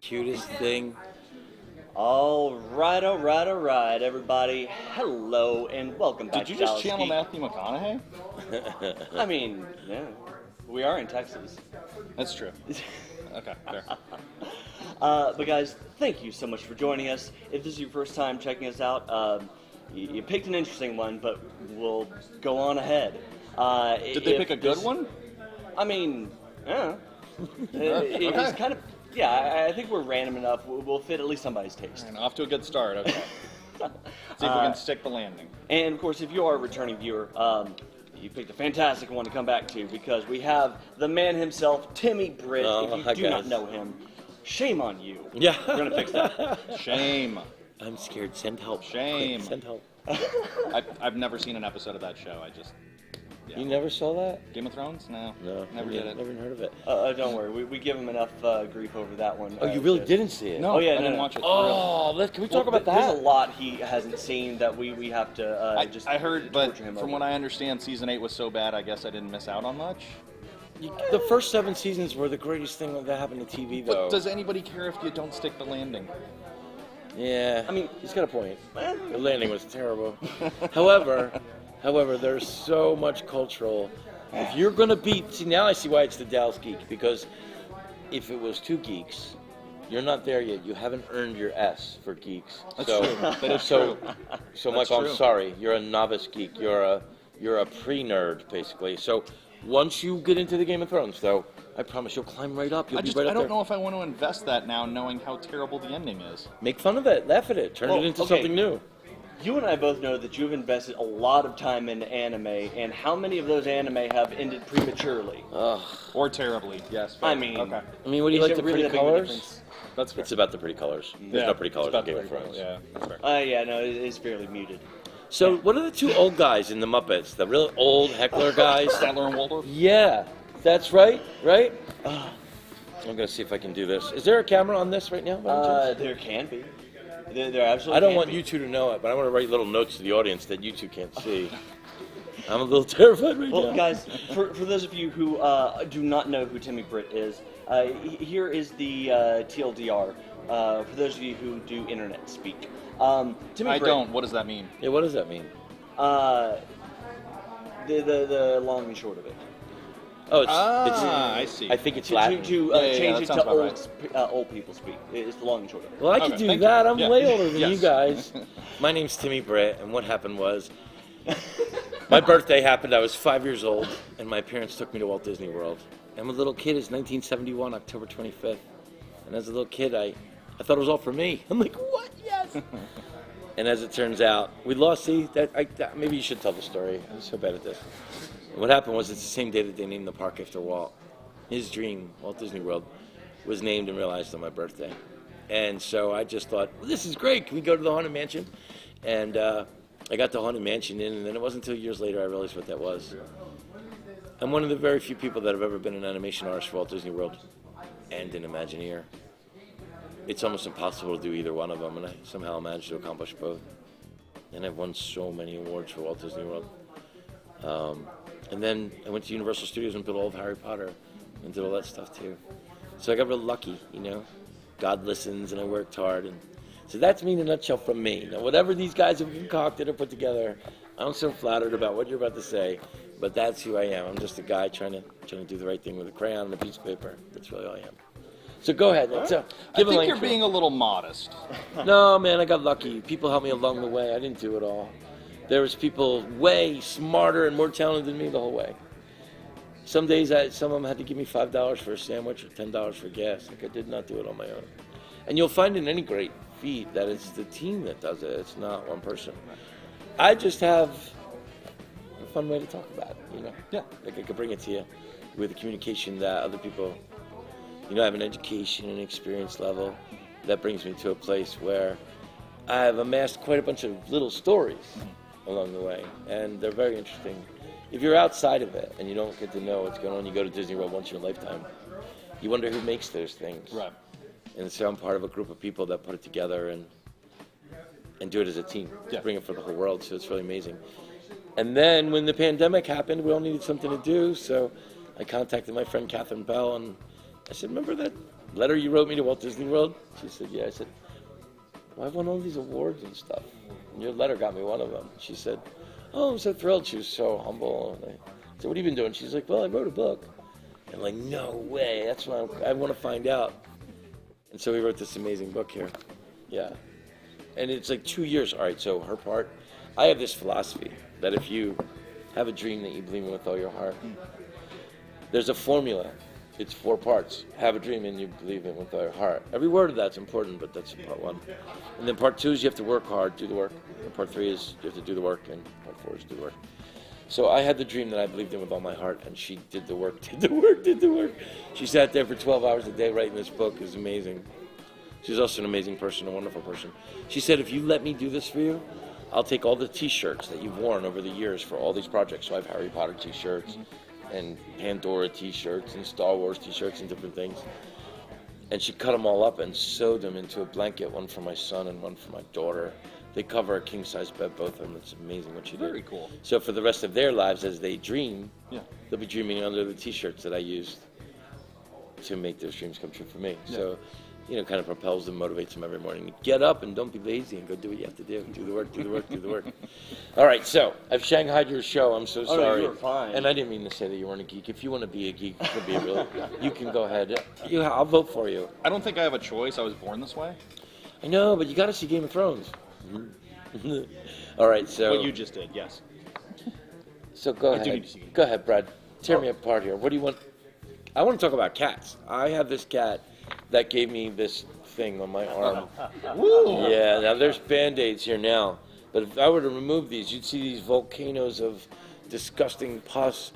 cutest thing. All right, everybody. Hello and welcome back Did you to just Dallas channel Geek. Matthew McConaughey? I mean, yeah, we are in Texas. That's true. Okay, fair. But guys, thank you so much for joining us. If this is your first time checking us out, you picked an interesting one, but we'll go on ahead. Did they pick a good one? I mean, yeah. Okay. It's kind of, yeah, I think we're random enough. We'll fit at least somebody's taste. And off to a good start. Okay. See if we can stick the landing. And of course, if you are a returning viewer, you picked a fantastic one to come back to because we have the man himself, Timmy Britt. Oh, if you do not guys. know him, shame on you. Yeah. We're gonna fix that. Shame. I'm scared. Send help. Shame. Quick, send help. I've never seen an episode of that show. Yeah. You never saw that? Game of Thrones? No. No. Never did it. Never even heard of it. Don't worry, we give him enough grief over that one. Oh, you really just- didn't see it? No, Oh, yeah, I no, didn't no. watch it. Oh, can we talk about that? There's a lot he hasn't seen that we have to just I heard, but torture him from over. what I understand, season 8 was so bad, I guess I didn't miss out on much. The first 7 seasons were the greatest thing that happened to TV, though. But does anybody care if you don't stick the landing? Yeah. I mean, he's got a point. The landing was terrible. However, there's so much cultural. If you're going to beat... See, now I see why it's the Dallas Geek, because if it was 2 geeks, you're not there yet. You haven't earned your S for geeks. That's true. That is so, true. So, That's Michael, true. I'm sorry. You're a novice geek. You're a pre-nerd, basically. So once you get into the Game of Thrones, though, I promise you'll climb right up. You'll be right up I don't there. know if I want to invest that now, knowing how terrible the ending is. Make fun of it. Laugh at it. Turn Well, it into okay. something new. You and I both know that you've invested a lot of time in anime, and how many of those anime have ended prematurely? Ugh. Or terribly. Yes. fair. I mean, Okay. I mean, what do you is like, it the really pretty that big of a colors? difference? That's fair. It's about the pretty colors. There's no pretty colors It's about in Game the of pretty Thrones. colors. Yeah, that's fair. Yeah, no, it is fairly muted. So, what are the 2 old guys in the Muppets? The real old heckler guys? Statler and Waldorf? Yeah, that's right, right? I'm gonna see if I can do this. Is there a camera on this right now? by any chance? There can be. There absolutely. I don't can want be. you 2 to know it, but I want to write little notes to the audience that you 2 can't see. I'm a little terrified right Well, now. guys, for those of you who do not know who Timmy Britt is, here is the TLDR. For those of you who do internet speak, Timmy I Britt, don't. What does that mean? Yeah, what does that mean? The long and short of it. Oh, it's. I see. I think it's To Latin. change that it sounds to about old people speak. It's the long and short of it. Well, I can Okay, do thank that. you. I'm Yeah. way older than Yes. you guys. My name's Timmy Britt, and what happened was, my birthday happened. I was 5 years old, and my parents took me to Walt Disney World. And a little kid is 1971, October 25th. And as a little kid, I thought it was all for me. I'm like, what? Yes. And as it turns out, we lost. See, maybe you should tell the story. I'm so bad at this. What happened was, it's the same day that they named the park after Walt. His dream, Walt Disney World, was named and realized on my birthday. And so I just thought, well, this is great. Can we go to the Haunted Mansion? And I got the Haunted Mansion in, and then it wasn't until years later I realized what that was. I'm one of the very few people that have ever been an animation artist for Walt Disney World and an Imagineer. It's almost impossible to do either one of them, and I somehow managed to accomplish both. And I've won so many awards for Walt Disney World. And then I went to Universal Studios and built all of Harry Potter and did all that stuff too. So I got real lucky, you know. God listens, and I worked hard. And so that's me in a nutshell from me. Now, whatever these guys have concocted or put together, I'm so flattered about what you're about to say, but that's who I am. I'm just a guy trying to do the right thing with a crayon and a piece of paper. That's really all I am. So go ahead. Let's, I give a think line you're for- being a little modest. No, man, I got lucky. People helped me along the way. I didn't do it all. There was people way smarter and more talented than me the whole way. Some days, some of them had to give me $5 for a sandwich or $10 for gas. Like, I did not do it on my own. And you'll find in any great feat that it's the team that does it. It's not one person. I just have a fun way to talk about it, you know? Yeah. Like, I could bring it to you with a communication that other people, you know, have an education and experience level that brings me to a place where I have amassed quite a bunch of little stories along the way, and they're very interesting. If you're outside of it and you don't get to know what's going on, you go to Disney World once in your lifetime, you wonder who makes those things. Right. And so I'm part of a group of people that put it together and do it as a team. Yeah. Bring it for the whole world, so it's really amazing. And then when the pandemic happened, we all needed something to do, so I contacted my friend Catherine Bell, and I said, remember that letter you wrote me to Walt Disney World? She said, yeah. I said, well, I've won all these awards and stuff. And your letter got me one of them. She said, oh, I'm so thrilled. She was so humble. And I said, what have you been doing? She's like, well, I wrote a book. And I'm like, no way. That's what I want to find out. And so we wrote this amazing book here. Yeah. And it's like 2 years. All right, so her part, I have this philosophy that if you have a dream that you believe in with all your heart, there's a formula. It's 4 parts. Have a dream and you believe in with all your heart. Every word of that's important, but that's part 1. And then part 2 is you have to work hard, do the work. And part 3 is you have to do the work, and part 4 is do the work. So I had the dream that I believed in with all my heart, and she did the work, did the work, did the work. She sat there for 12 hours a day writing this book. It was amazing. She's also an amazing person, a wonderful person. She said, if you let me do this for you, I'll take all the T-shirts that you've worn over the years for all these projects. So I have Harry Potter T-shirts and Pandora T-shirts and Star Wars T-shirts and different things. And she cut them all up and sewed them into a blanket, one for my son and one for my daughter. They cover a king-size bed, both of them. It's amazing what she did. Very cool. So for the rest of their lives, as they dream, Yeah. they'll be dreaming under the T-shirts that I used to make those dreams come true for me. Yeah. So, kind of propels them, motivates them every morning. Get up and don't be lazy and go do what you have to do. Do the work, do the work, do the work. All right, so I've shanghaied your show. I'm so sorry. No, you were fine. And I didn't mean to say that you weren't a geek. If you want to be a geek, you can be a real. You can go ahead. I'll vote for you. I don't think I have a choice. I was born this way. I know, but you got to see Game of Thrones. All right, so. What you just did, yes. So go I do ahead. need to see it. Go ahead, Brad. Tear me apart here. What do you want? I want to talk about cats. I have this cat that gave me this thing on my arm. Woo! Yeah, now there's Band-Aids here now. But if I were to remove these, you'd see these volcanoes of disgusting pus,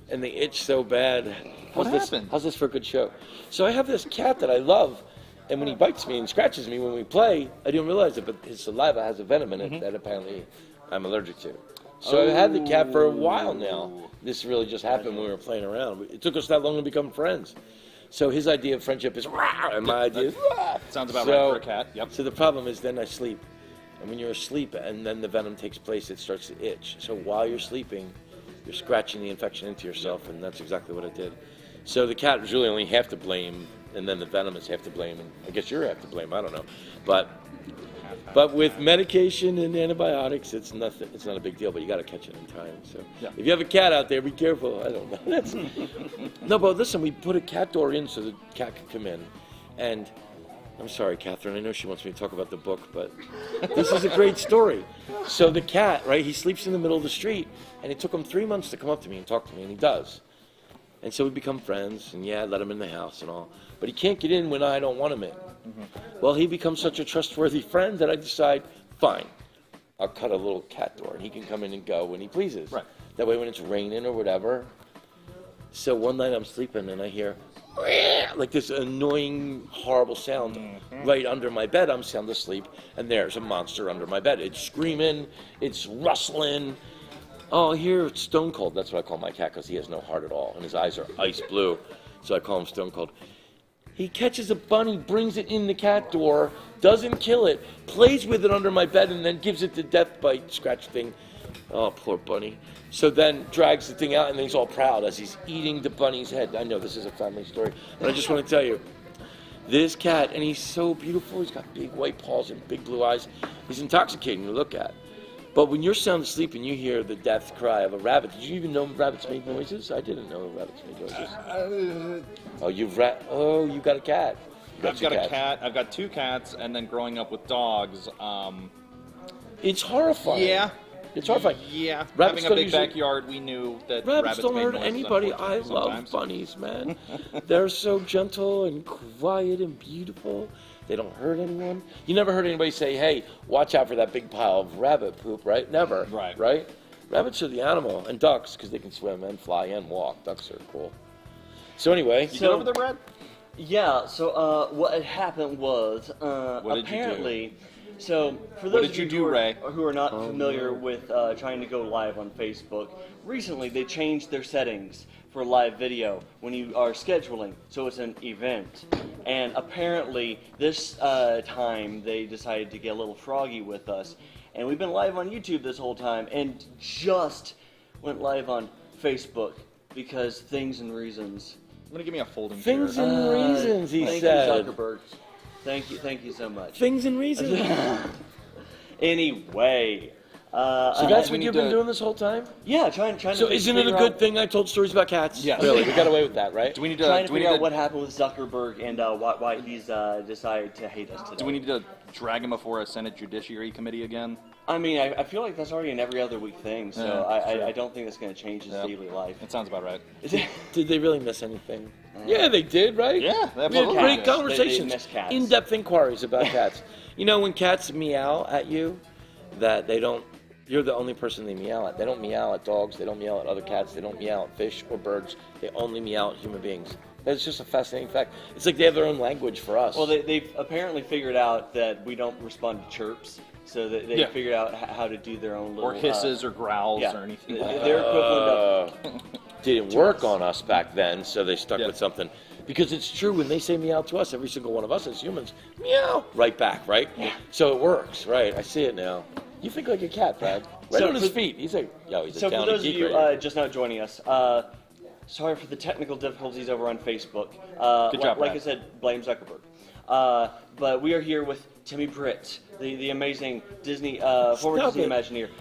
and they itch so bad. What happened? How's this for a good show? So I have this cat that I love, and when he bites me and scratches me when we play, I didn't realize it, but his saliva has a venom in it that apparently I'm allergic to. So I've had the cat for a while now. This really just happened when we were playing around. It took us that long to become friends. So his idea of friendship is rah, and my idea is rah. Sounds about right for a cat. Yep. So the problem is then I sleep. And when you're asleep and then the venom takes place, it starts to itch. So while you're sleeping, you're scratching the infection into yourself, and that's exactly what it did. So the cat was really only half to blame, and then the venom is half to blame, and I guess you're half to blame, I don't know. But with medication and antibiotics, it's nothing. It's not a big deal, but you got to catch it in time. So Yeah. if you have a cat out there, be careful. I don't know. That's, no, but listen, we put a cat door in so the cat could come in. And I'm sorry, Catherine. I know she wants me to talk about the book, but this is a great story. So the cat, right? He sleeps in the middle of the street, and it took him 3 months to come up to me and talk to me, and he does. And so we become friends, and yeah, I let him in the house and all. But he can't get in when I don't want him in. Well, he becomes such a trustworthy friend that I decide, fine, I'll cut a little cat door, and he can come in and go when he pleases. Right. That way when it's raining or whatever. So one night I'm sleeping, and I hear like this annoying, horrible sound right under my bed. I'm sound asleep, and there's a monster under my bed. It's screaming, it's rustling. Oh, here it's Stone Cold. That's what I call my cat because he has no heart at all, and his eyes are ice blue. So I call him Stone Cold. He catches a bunny, brings it in the cat door, doesn't kill it, plays with it under my bed, and then gives it the death bite scratch thing. Oh, poor bunny. So then drags the thing out, and then he's all proud as he's eating the bunny's head. I know this is a family story, but I just want to tell you, this cat, and he's so beautiful. He's got big white paws and big blue eyes. He's intoxicating to look at. But when you're sound asleep and you hear the death cry of a rabbit, did you even know rabbits made noises? I didn't know rabbits made noises. You got a cat. I've got a cat. I've got 2 cats, and then growing up with dogs. It's horrifying. Yeah. It's horrifying. Yeah. Rabbits Having a don't big usually- backyard, we knew that Rabbits don't made hurt noises, anybody. I unfortunately, love sometimes. bunnies, man. They're so gentle and quiet and beautiful. They don't hurt anyone. You never heard anybody say, hey, watch out for that big pile of rabbit poop, right? Never. Right? Rabbits are the animal, and ducks, because they can swim and fly and walk. Ducks are cool. So anyway. You get over there, Brad? Yeah, so what had happened was, What did you do? apparently, so for What those did of you you do, who are, Ray? who are not familiar with trying to go live on Facebook, recently they changed their settings for live video when you are scheduling, so it's an event. And apparently this time they decided to get a little froggy with us. And we've been live on YouTube this whole time and just went live on Facebook because things and reasons. I'm gonna give me a folding Things chair. and reasons, he Thank said. you, Zuckerberg. Thank you so much. Things and reasons. Anyway. So that's we what need you've been to- doing this whole time? Yeah, trying So to isn't it a figure good out- thing I told stories about cats? Yes. Really, we got away with that, right? Do we need to? Trying to do we figure need out to? what happened with Zuckerberg and why he's decided to hate us today. Do we need to drag him before a Senate Judiciary Committee again? I mean, I feel like that's already an every other week thing, so Yeah, sure. I don't think that's going to change his daily life. That sounds about right. Did they really miss anything? Yeah, they did, right? Yeah, We had absolutely. great Cats. conversations, They miss cats. in-depth inquiries about cats. You know, when cats meow at you, that they don't, you're the only person they meow at. They don't meow at dogs, they don't meow at other cats, they don't meow at fish or birds. They only meow at human beings. That's just a fascinating fact. It's like they have their own language for us. Well, they've apparently figured out that we don't respond to chirps, so that they Yeah. figured out how to do their own little... Or hisses or growls yeah. or anything. Their equivalent of... didn't work on us back then, so they stuck Yeah. with something. Because it's true, when they say meow to us, every single one of us as humans, meow, right back, right? Yeah. So it works, right? I see it now. You think like a cat, Brad. Right So on his for- feet. He's like, he's a So for talented those of geek you right here. just now joining us, sorry for the technical difficulties over on Facebook. Good job, Like Brad. I said, blame Zuckerberg. But we are here with Timmy Britt, the amazing Disney, former Stop Disney it.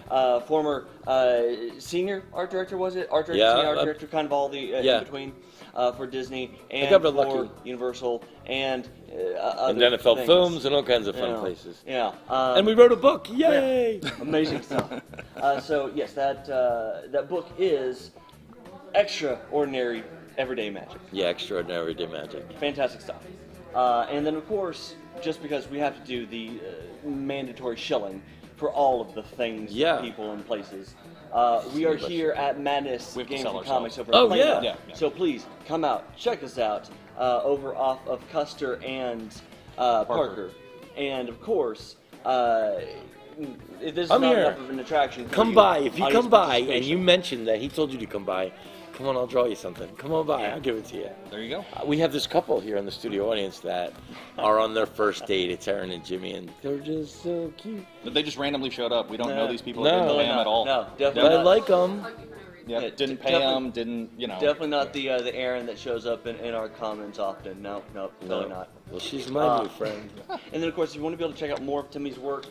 Imagineer, former senior art director, was it? Art director, Yeah, senior art director, kind of all the yeah. in between for Disney and got for lucky. Universal and And other NFL things. Films and all kinds of fun Yeah. places. Yeah. And we wrote a book. Yay! Amazing stuff. So yes, that book is Extraordinary Everyday Magic. Yeah, extraordinary day magic. Fantastic stuff. And then of course, just because we have to do the mandatory shilling for all of the things, Yeah. people, and places, we are here at Madness We have to Games sell and Comics ourselves. over Oh, at yeah. Playground. Yeah. So please come out, check us out over off of Custer and Parker. And of course, this is I'm not here. enough of an attraction. For Come you. by. If you Audience come by and participation. you mention that he told you to come by, come on, I'll draw you something. Come on by. I'll give it to you. There you go. We have this couple here in the studio audience that are on their first date. It's Aaron and Jimmy, and they're just so cute. But they just randomly showed up. We don't know these people. No. Didn't pay Totally them not. at all. No, definitely But I not. like them. Yeah, Yeah, didn't pay definitely- them. Didn't Definitely not the Aaron that shows up in our comments often. No, totally not. Well, she's my new friend. And then, of course, if you want to be able to check out more of Timmy's work,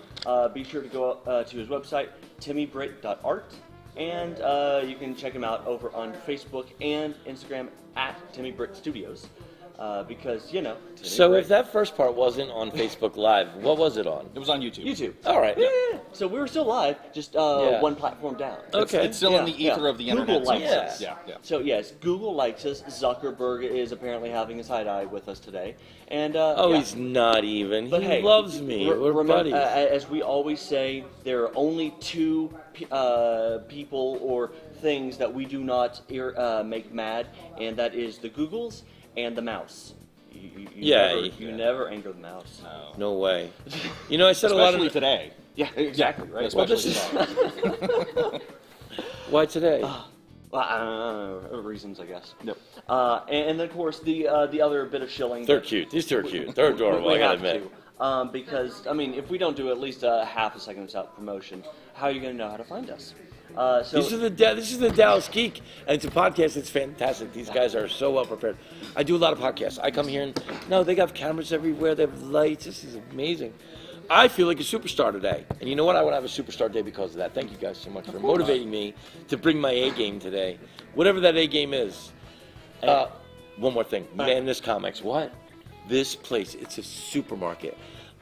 be sure to go to his website, timmybritt.art, and you can check him out over on Facebook and Instagram at Timmy Britt Studios. Because, Timmy So Britt. if that first part wasn't on Facebook Live, what was it on? It was on YouTube. YouTube. All right. Yeah. So we were still live, just Yeah. one platform down. Okay. It's still in the Yeah, ether yeah. of the Google internet. likes somewhere. us. Yeah. So yes, Google likes us. Zuckerberg is apparently having a side eye with us today, and Oh, yeah. he's not even. But he hey, loves me. We're remember, buddies. as we always say, there are only two people or things that we do not make mad, and that is the Googles and the mouse. You never anger the mouse. No way. You know, I said a lot Especially of. today. Yeah, exactly. Right. Well, Especially this today. Why today? Well, reasons, I guess. Yep. And then, of course, the other bit of shilling. They're that cute. These two are cute. They're adorable, we I gotta have admit. to. Because, I mean, if we don't do at least a half a second without promotion, how are you going to know how to find us? This is the Dallas Geek, and it's a podcast. It's fantastic. These guys are so well prepared. I do a lot of podcasts. I come here and they have cameras everywhere. They have lights. This is amazing. I feel like a superstar today, and you know what? I want to have a superstar day because of that. Thank you guys so much for motivating me to bring my A game today, whatever that A game is. One more thing, Madness Comics. What? This place? It's a supermarket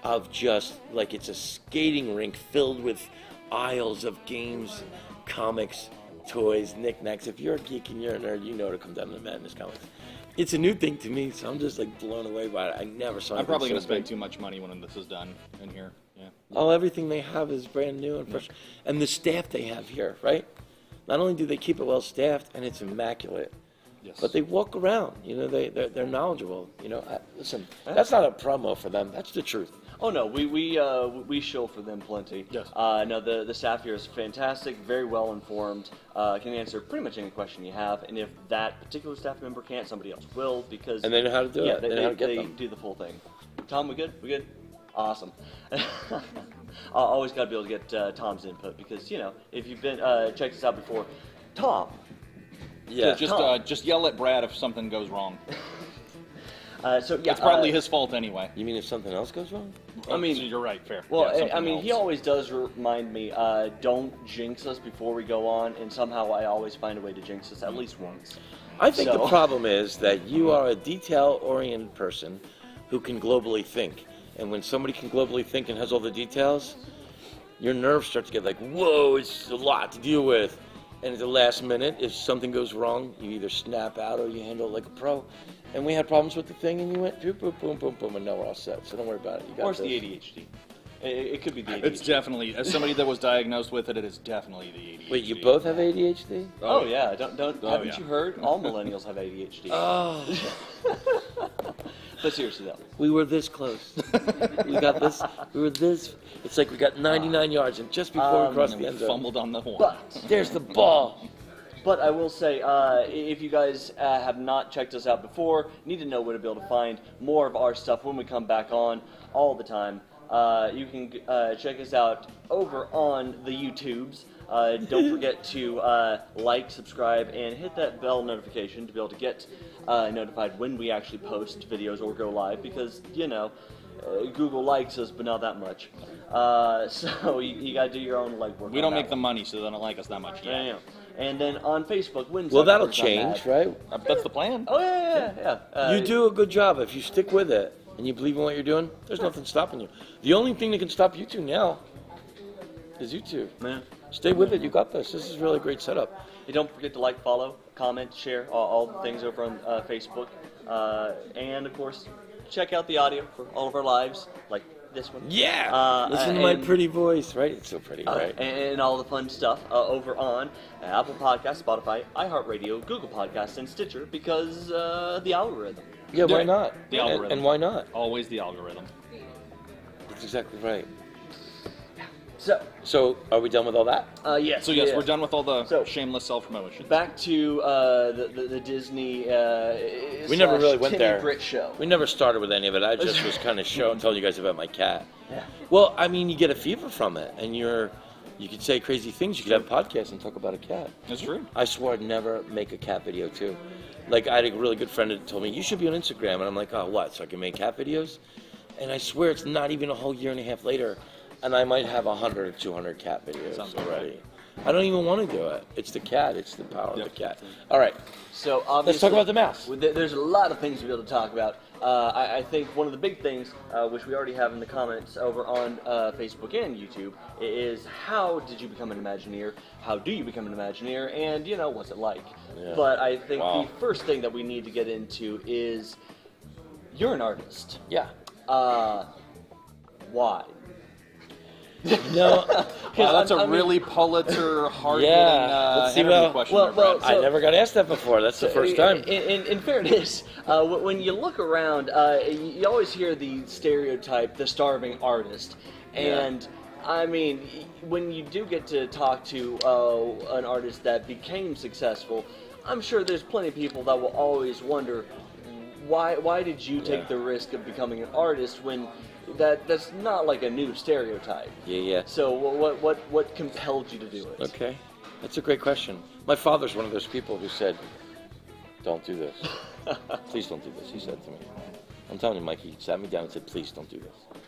of just like it's a skating rink filled with aisles of games, comics, toys, knickknacks. If you're a geek and you're a nerd, you know to come down to Madness Comics. It's a new thing to me, so I'm just like blown away by it. I never saw. I'm probably going going to spend too much money when this is done in here. Yeah. Oh, everything they have is brand new and fresh, and the staff they have here, right? Not only do they keep it well staffed and it's immaculate, Yes. but they walk around. You know, they're knowledgeable. You know, listen, that's not a promo for them. That's the truth. Oh no, we shill for them plenty. Yes. No, the staff here is fantastic, very well informed, can answer pretty much any question you have, and if that particular staff member can't, somebody else will, because And they know how to do it. They know how to get them. do the full thing. Tom, we good? We good? Awesome. Always got to be able to get Tom's input because if you've been checked this out before, Tom, Yeah. Just yell at Brad if something goes wrong. So yeah, It's probably his fault anyway. You mean if something else goes wrong? I mean, you're right. Fair. Well, Yeah, something I mean, else. he always does remind me, don't jinx us before we go on, and somehow I always find a way to jinx us at least once. I think the So- problem is that you are a detail-oriented person who can globally think. And when somebody can globally think and has all the details, your nerves start to get like, whoa, it's a lot to deal with. And at the last minute, if something goes wrong, you either snap out or you handle it like a pro. And we had problems with the thing, and you went boom, boom, boom, boom, boom, and now we're all set. So don't worry about it. You got Or it's this. the ADHD. It could be the ADHD. It's definitely, as somebody that was diagnosed with it, it is definitely the ADHD. Wait, you both have ADHD? Oh yeah, haven't yeah. you heard? All millennials have ADHD. Oh, But seriously though, we were this close. We got this. We were this. It's like we got 99 yards, and just before we crossed And the we end zone, fumbled on the one. but there's the ball. But I will say, if you guys have not checked us out before, need to know where to be able to find more of our stuff when we come back on all the time. You can check us out over on the YouTubes. Don't forget to like, subscribe, and hit that bell notification to be able to get notified when we actually post videos or go live, because, you know, Google likes us, but not that much. So you got to do your own legwork. We don't make the money, so they don't like us that much yet. Yeah. And then on Facebook, when Well, that'll Zuckerberg's on change, that- right? That's the plan. Oh yeah. You do a good job if you stick with it and you believe in what you're doing. There's nothing stopping you. The only thing that can stop you two now is YouTube. Man. Stay with it. You got this. This is really a great setup. Hey, don't forget to like, follow, comment, share all the things over on Facebook, and of course, check out the audio for all of our lives, like this one. Yeah. Listen to my and- pretty voice, right? It's so pretty, right? and all the fun stuff over on Apple Podcasts, Spotify, iHeartRadio, Google Podcasts, and Stitcher, because the algorithm. Yeah, why not? The algorithm. And why not? Always the algorithm. That's exactly right. So, are we done with all that? yes. So yes, yeah. we're done with all the So- shameless self-promotion. Back to the Disney. We never really went Timmy there. Britt show. We never started with any of it. I just was kind of telling you guys about my cat. Yeah. Well, I mean, you get a fever from it, and you could say crazy things. You could have a podcast and talk about a cat. That's true. I swore I'd never make a cat video too. Like, I had a really good friend that told me, you should be on Instagram. And I'm like, oh, what? So I can make cat videos? And I swear it's not even a whole year and a half later, and I might have 100 or 200 cat videos Sounds already. I don't even want to do it. It's the cat. It's the power of the cat. All right. So obviously, Let's talk about the mouse. There's a lot of things to be able to talk about. I think one of the big things, which we already have in the comments over on Facebook and YouTube, is how did you become an Imagineer? How do you become an Imagineer? And, you know, what's it like? Yeah. But I think Wow. the first thing that we need to get into is you're an artist. Yeah. Why? No, Wow, that's I a mean- really Pulitzer, hard-hitting Let's see, interview well- question. well, there, Brad. well, I never got asked that before. That's the first time. In fairness, when you look around, you always hear the stereotype, the starving artist. And, I mean, when you do get to talk to an artist that became successful, I'm sure there's plenty of people that will always wonder, why did you take the risk of becoming an artist when that's not like a new stereotype? Yeah. So what compelled you to do it? Okay. That's a great question. My father's one of those people who said, don't do this. Please don't do this, he said to me. I'm telling you, Mike, he sat me down and said, please don't do this.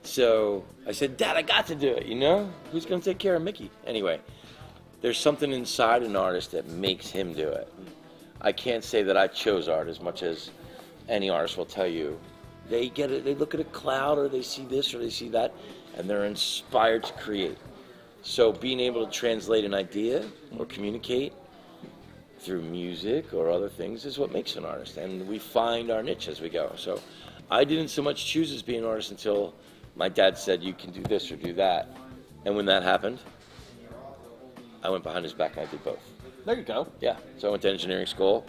So I said, Dad, I got to do it, you know? Who's going to take care of Mickey? Anyway, there's something inside an artist that makes him do it. I can't say that I chose art as much as any artist will tell you. They get it, they look at a cloud or they see this or they see that, and they're inspired to create. So being able to translate an idea or communicate through music or other things is what makes an artist, and we find our niche as we go. So I didn't so much choose as being an artist until my dad said, you can do this or do that. And when that happened, I went behind his back and I did both. There you go. Yeah, so I went to engineering school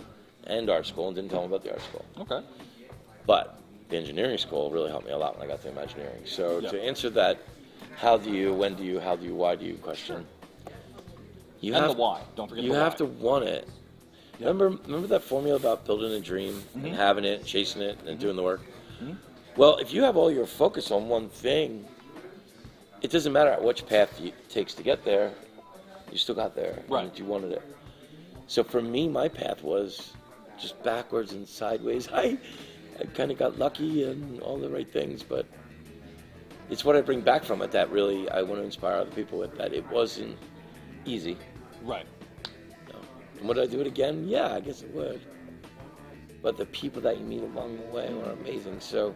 and art school and didn't tell him about the art school. Okay. But the engineering school really helped me a lot when I got to Imagineering. So Yeah. to answer that, how do you, when do you, how do you, why do you question, you And have the why. Don't forget you the have why. to want it. Remember that formula about building a dream and having it, chasing it, and doing the work? Well, if you have all your focus on one thing, it doesn't matter which path it takes to get there, you still got there. Right. And you wanted it. So for me, my path was just backwards and sideways. I kind of got lucky and all the right things, but it's what I bring back from it that really I want to inspire other people with, that it wasn't easy. Right. No. And would I do it again? Yeah, I guess it would. But the people that you meet along the way are amazing. So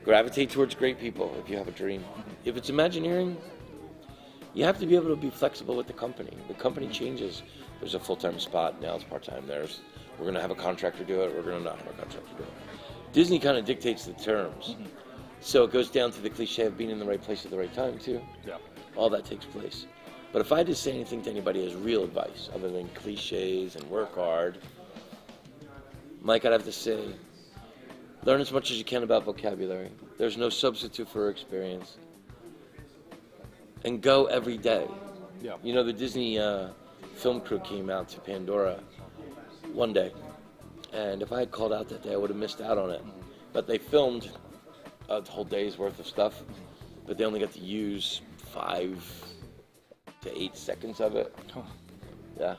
gravitate towards great people if you have a dream. If it's Imagineering, you have to be able to be flexible with the company. The company changes. There's a full-time spot, now it's part-time. We're going to have a contractor do it, we're going to not have a contractor do it. Disney kind of dictates the terms. So it goes down to the cliche of being in the right place at the right time, too. Yeah. All that takes place. But if I had to say anything to anybody as real advice, other than cliches and work hard, Mike, I'd have to say, learn as much as you can about vocabulary. There's no substitute for experience. And go every day. Yeah. You know, the Disney film crew came out to Pandora one day. And if I had called out that day, I would have missed out on it. But they filmed a whole day's worth of stuff, but they only got to use 5 to 8 seconds of it. Yeah.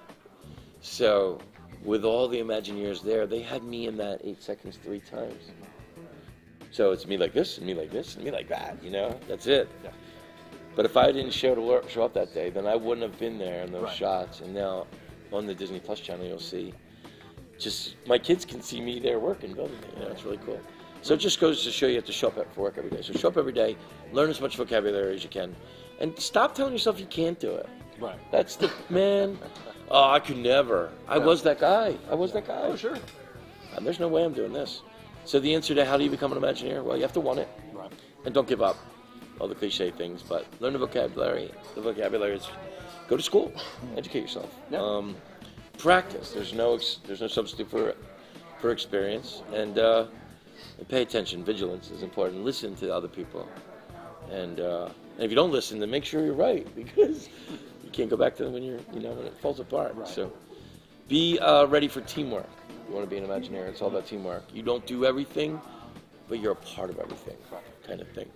So with all the Imagineers there, they had me in that 8 seconds 3 times. So it's me like this, and me like this, and me like that, you know? That's it. Yeah. But if I didn't show up that day, then I wouldn't have been there in those Right. shots. And now on the Disney Plus channel, you'll see just my kids can see me there working, building it. You know, it's really cool. So it just goes to show you have to show up for work every day. So show up every day, learn as much vocabulary as you can, and stop telling yourself you can't do it. Right. That's the man. Oh, I could never. I was that guy. Oh, sure. And there's no way I'm doing this. So the answer to how do you become an Imagineer? Well, you have to want it, Right. and don't give up. All the cliche things, but learn the vocabulary. The vocabulary is go to school, educate yourself. Yeah. Practice. There's no substitute for experience, and pay attention. Vigilance is important. Listen to other people, and if you don't listen, then make sure you're right, because you can't go back to them when when it falls apart. Right. So be ready for teamwork. You want to be an Imagineer. It's all about teamwork. You don't do everything, but you're a part of everything, kind of thing.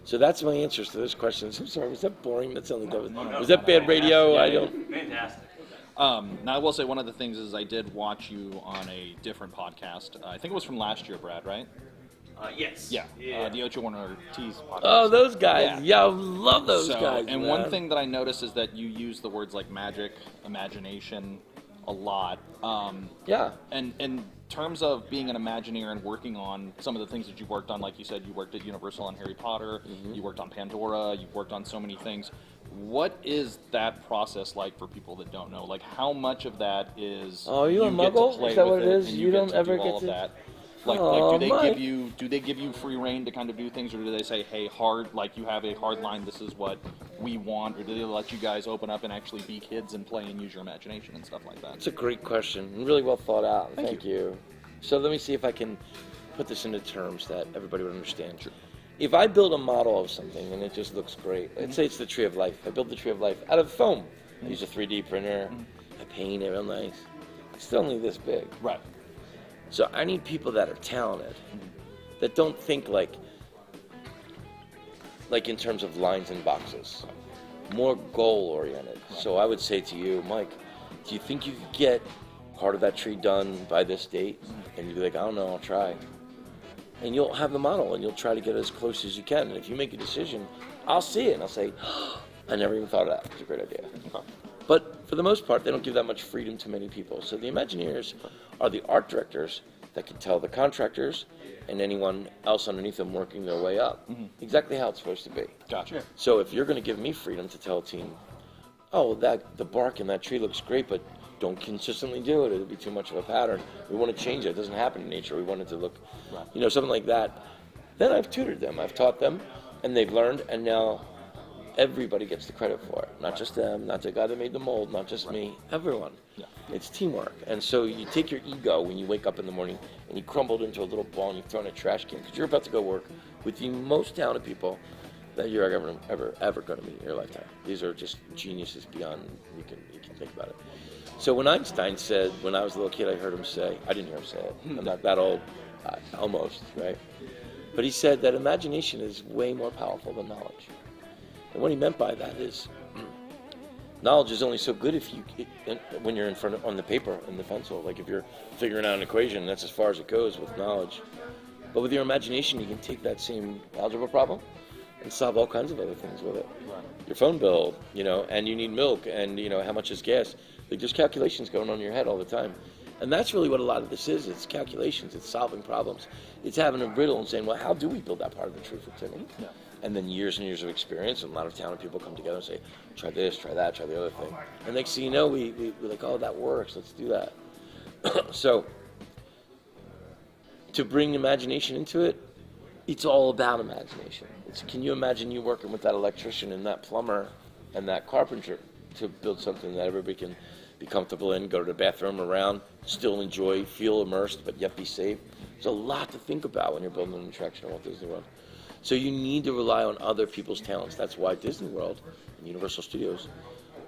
So that's my answers to those questions. I'm sorry, was that boring? That sounded like was that bad radio? I don't. Fantastic. Now, I will say one of the things is I did watch you on a different podcast. I think it was from last year, Brad, right? Yes. Yeah. The Ocho Warner T's podcast. Oh, those guys. Yeah, I love those guys. And man. one thing that I noticed is that you use the words like magic, imagination a lot. Yeah. And in terms of being an Imagineer and working on some of the things that you've worked on, like you said, you worked at Universal on Harry Potter, you worked on Pandora, you've worked on so many things. What is that process like for people that don't know? Like, how much of that is Oh, you a get to muggle? play Is that with what it it is? and You don't get to ever do get all of to- that? Like, Oh, do they give you free reign to kind of do things, or do they say, hey, you have a hard line, this is what we want, or do they let you guys open up and actually be kids and play and use your imagination and stuff like that? It's a great question and really well thought out. Thank you. So let me see if I can put this into terms that everybody would understand. Sure. If I build a model of something and it just looks great, let's say it's the Tree of Life. I build the Tree of Life out of foam. I use a 3D printer. I paint it real nice. It's still only this big. Right. So I need people that are talented, that don't think like in terms of lines and boxes, more goal-oriented. So I would say to you, Mike, do you think you could get part of that tree done by this date? And you'd be like, I don't know, I'll try. And you'll have the model, and you'll try to get as close as you can. And if you make a decision, I'll see it, and I'll say, I never even thought of that. It's a great idea. But for the most part, they don't give that much freedom to many people. So the Imagineers are the art directors that can tell the contractors and anyone else underneath them working their way up exactly how it's supposed to be. Gotcha. So if you're going to give me freedom to tell a team, oh, the bark in that tree looks great, but don't consistently do it. It'll be too much of a pattern. We want to change it. It doesn't happen in nature. We want it to look, something like that. Then I've tutored them. I've taught them, and they've learned, and now everybody gets the credit for it. Not just them, not the guy that made the mold, not just me, everyone. Yeah. It's teamwork. And so you take your ego when you wake up in the morning and you crumble it into a little ball and you throw it in a trash can because you're about to go work with the most talented people that you're ever going to meet in your lifetime. These are just geniuses beyond you can think about it. So when Einstein said, when I was a little kid, I heard him say, I didn't hear him say it, I'm not that old, almost, right? But he said that imagination is way more powerful than knowledge. And what he meant by that is, knowledge is only so good when you're in front on the paper and the pencil. Like if you're figuring out an equation, that's as far as it goes with knowledge. But with your imagination, you can take that same algebra problem and solve all kinds of other things with it. Right. Your phone bill, and you need milk, and how much is gas. Like there's calculations going on in your head all the time. And that's really what a lot of this is. It's calculations. It's solving problems. It's having a riddle and saying, well, how do we build that part of the truth with Timmy? Yeah. And then years and years of experience, and a lot of talented people come together and say, try this, try that, try the other thing. And next thing you know, we're like, oh, that works. Let's do that. So to bring imagination into it, it's all about imagination. Can you imagine you working with that electrician and that plumber and that carpenter to build something that everybody can be comfortable in, go to the bathroom around, still enjoy, feel immersed, but yet be safe? There's a lot to think about when you're building an attraction at Walt Disney World. So you need to rely on other people's talents. That's why Disney World and Universal Studios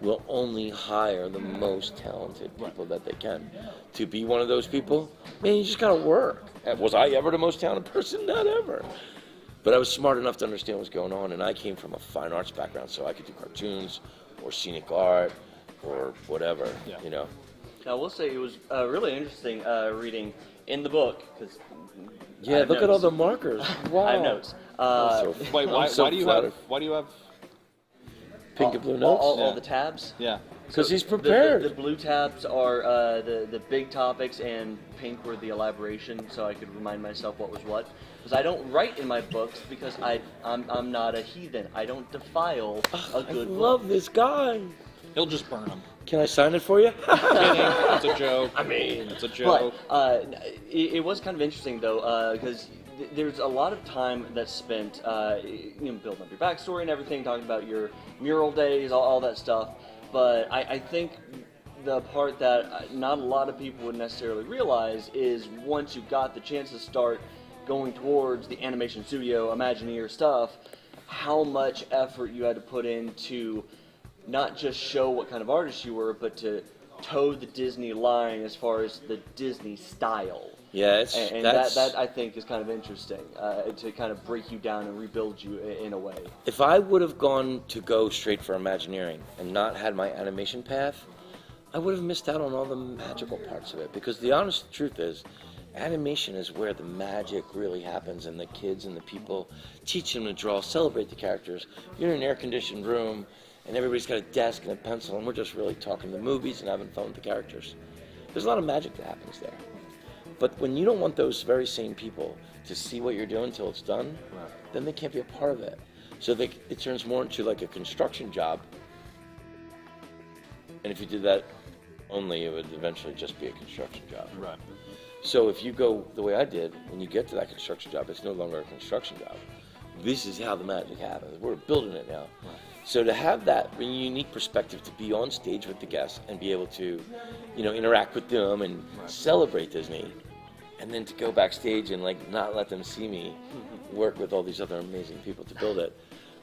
will only hire the most talented people that they can. To be one of those people, man, you just gotta work. Was I ever the most talented person? Not ever. But I was smart enough to understand what was going on, and I came from a fine arts background, so I could do cartoons or scenic art or whatever, I will say it was really interesting reading in the book, because yeah, look at all the markers. Wow. I have notes. Wait, why do you have pink and blue notes? All the tabs? Yeah. Because he's prepared. The blue tabs are the big topics, and pink were the elaboration, so I could remind myself what was what. Because I don't write in my books because I'm not a heathen. I don't defile a good book. I love this guy. He'll just burn them. Can I sign it for you? It's a joke. I mean, it's a joke. But it was kind of interesting though, because there's a lot of time that's spent, building up your backstory and everything, talking about your mural days, all that stuff. But I think the part that not a lot of people would necessarily realize is once you got the chance to start going towards the animation studio, Imagineer stuff, how much effort you had to put into not just show what kind of artist you were, but to toe the Disney line as far as the Disney style. Yeah, that I think is kind of interesting to kind of break you down and rebuild you in a way. If I would have gone to go straight for Imagineering and not had my animation path, I would have missed out on all the magical parts of it. Because the honest truth is, animation is where the magic really happens, and the kids and the people teach them to draw, celebrate the characters. You're in an air-conditioned room, and everybody's got a desk and a pencil, and we're just really talking the movies and having fun with the characters. There's a lot of magic that happens there. But when you don't want those very same people to see what you're doing until it's done, then they can't be a part of it. So it turns more into like a construction job. And if you did that only, it would eventually just be a construction job. Right. So if you go the way I did, when you get to that construction job, it's no longer a construction job. This is how the magic happens. We're building it now. Right. So to have that unique perspective, to be on stage with the guests and be able to, interact with them and celebrate Disney, and then to go backstage and not let them see me work with all these other amazing people to build it,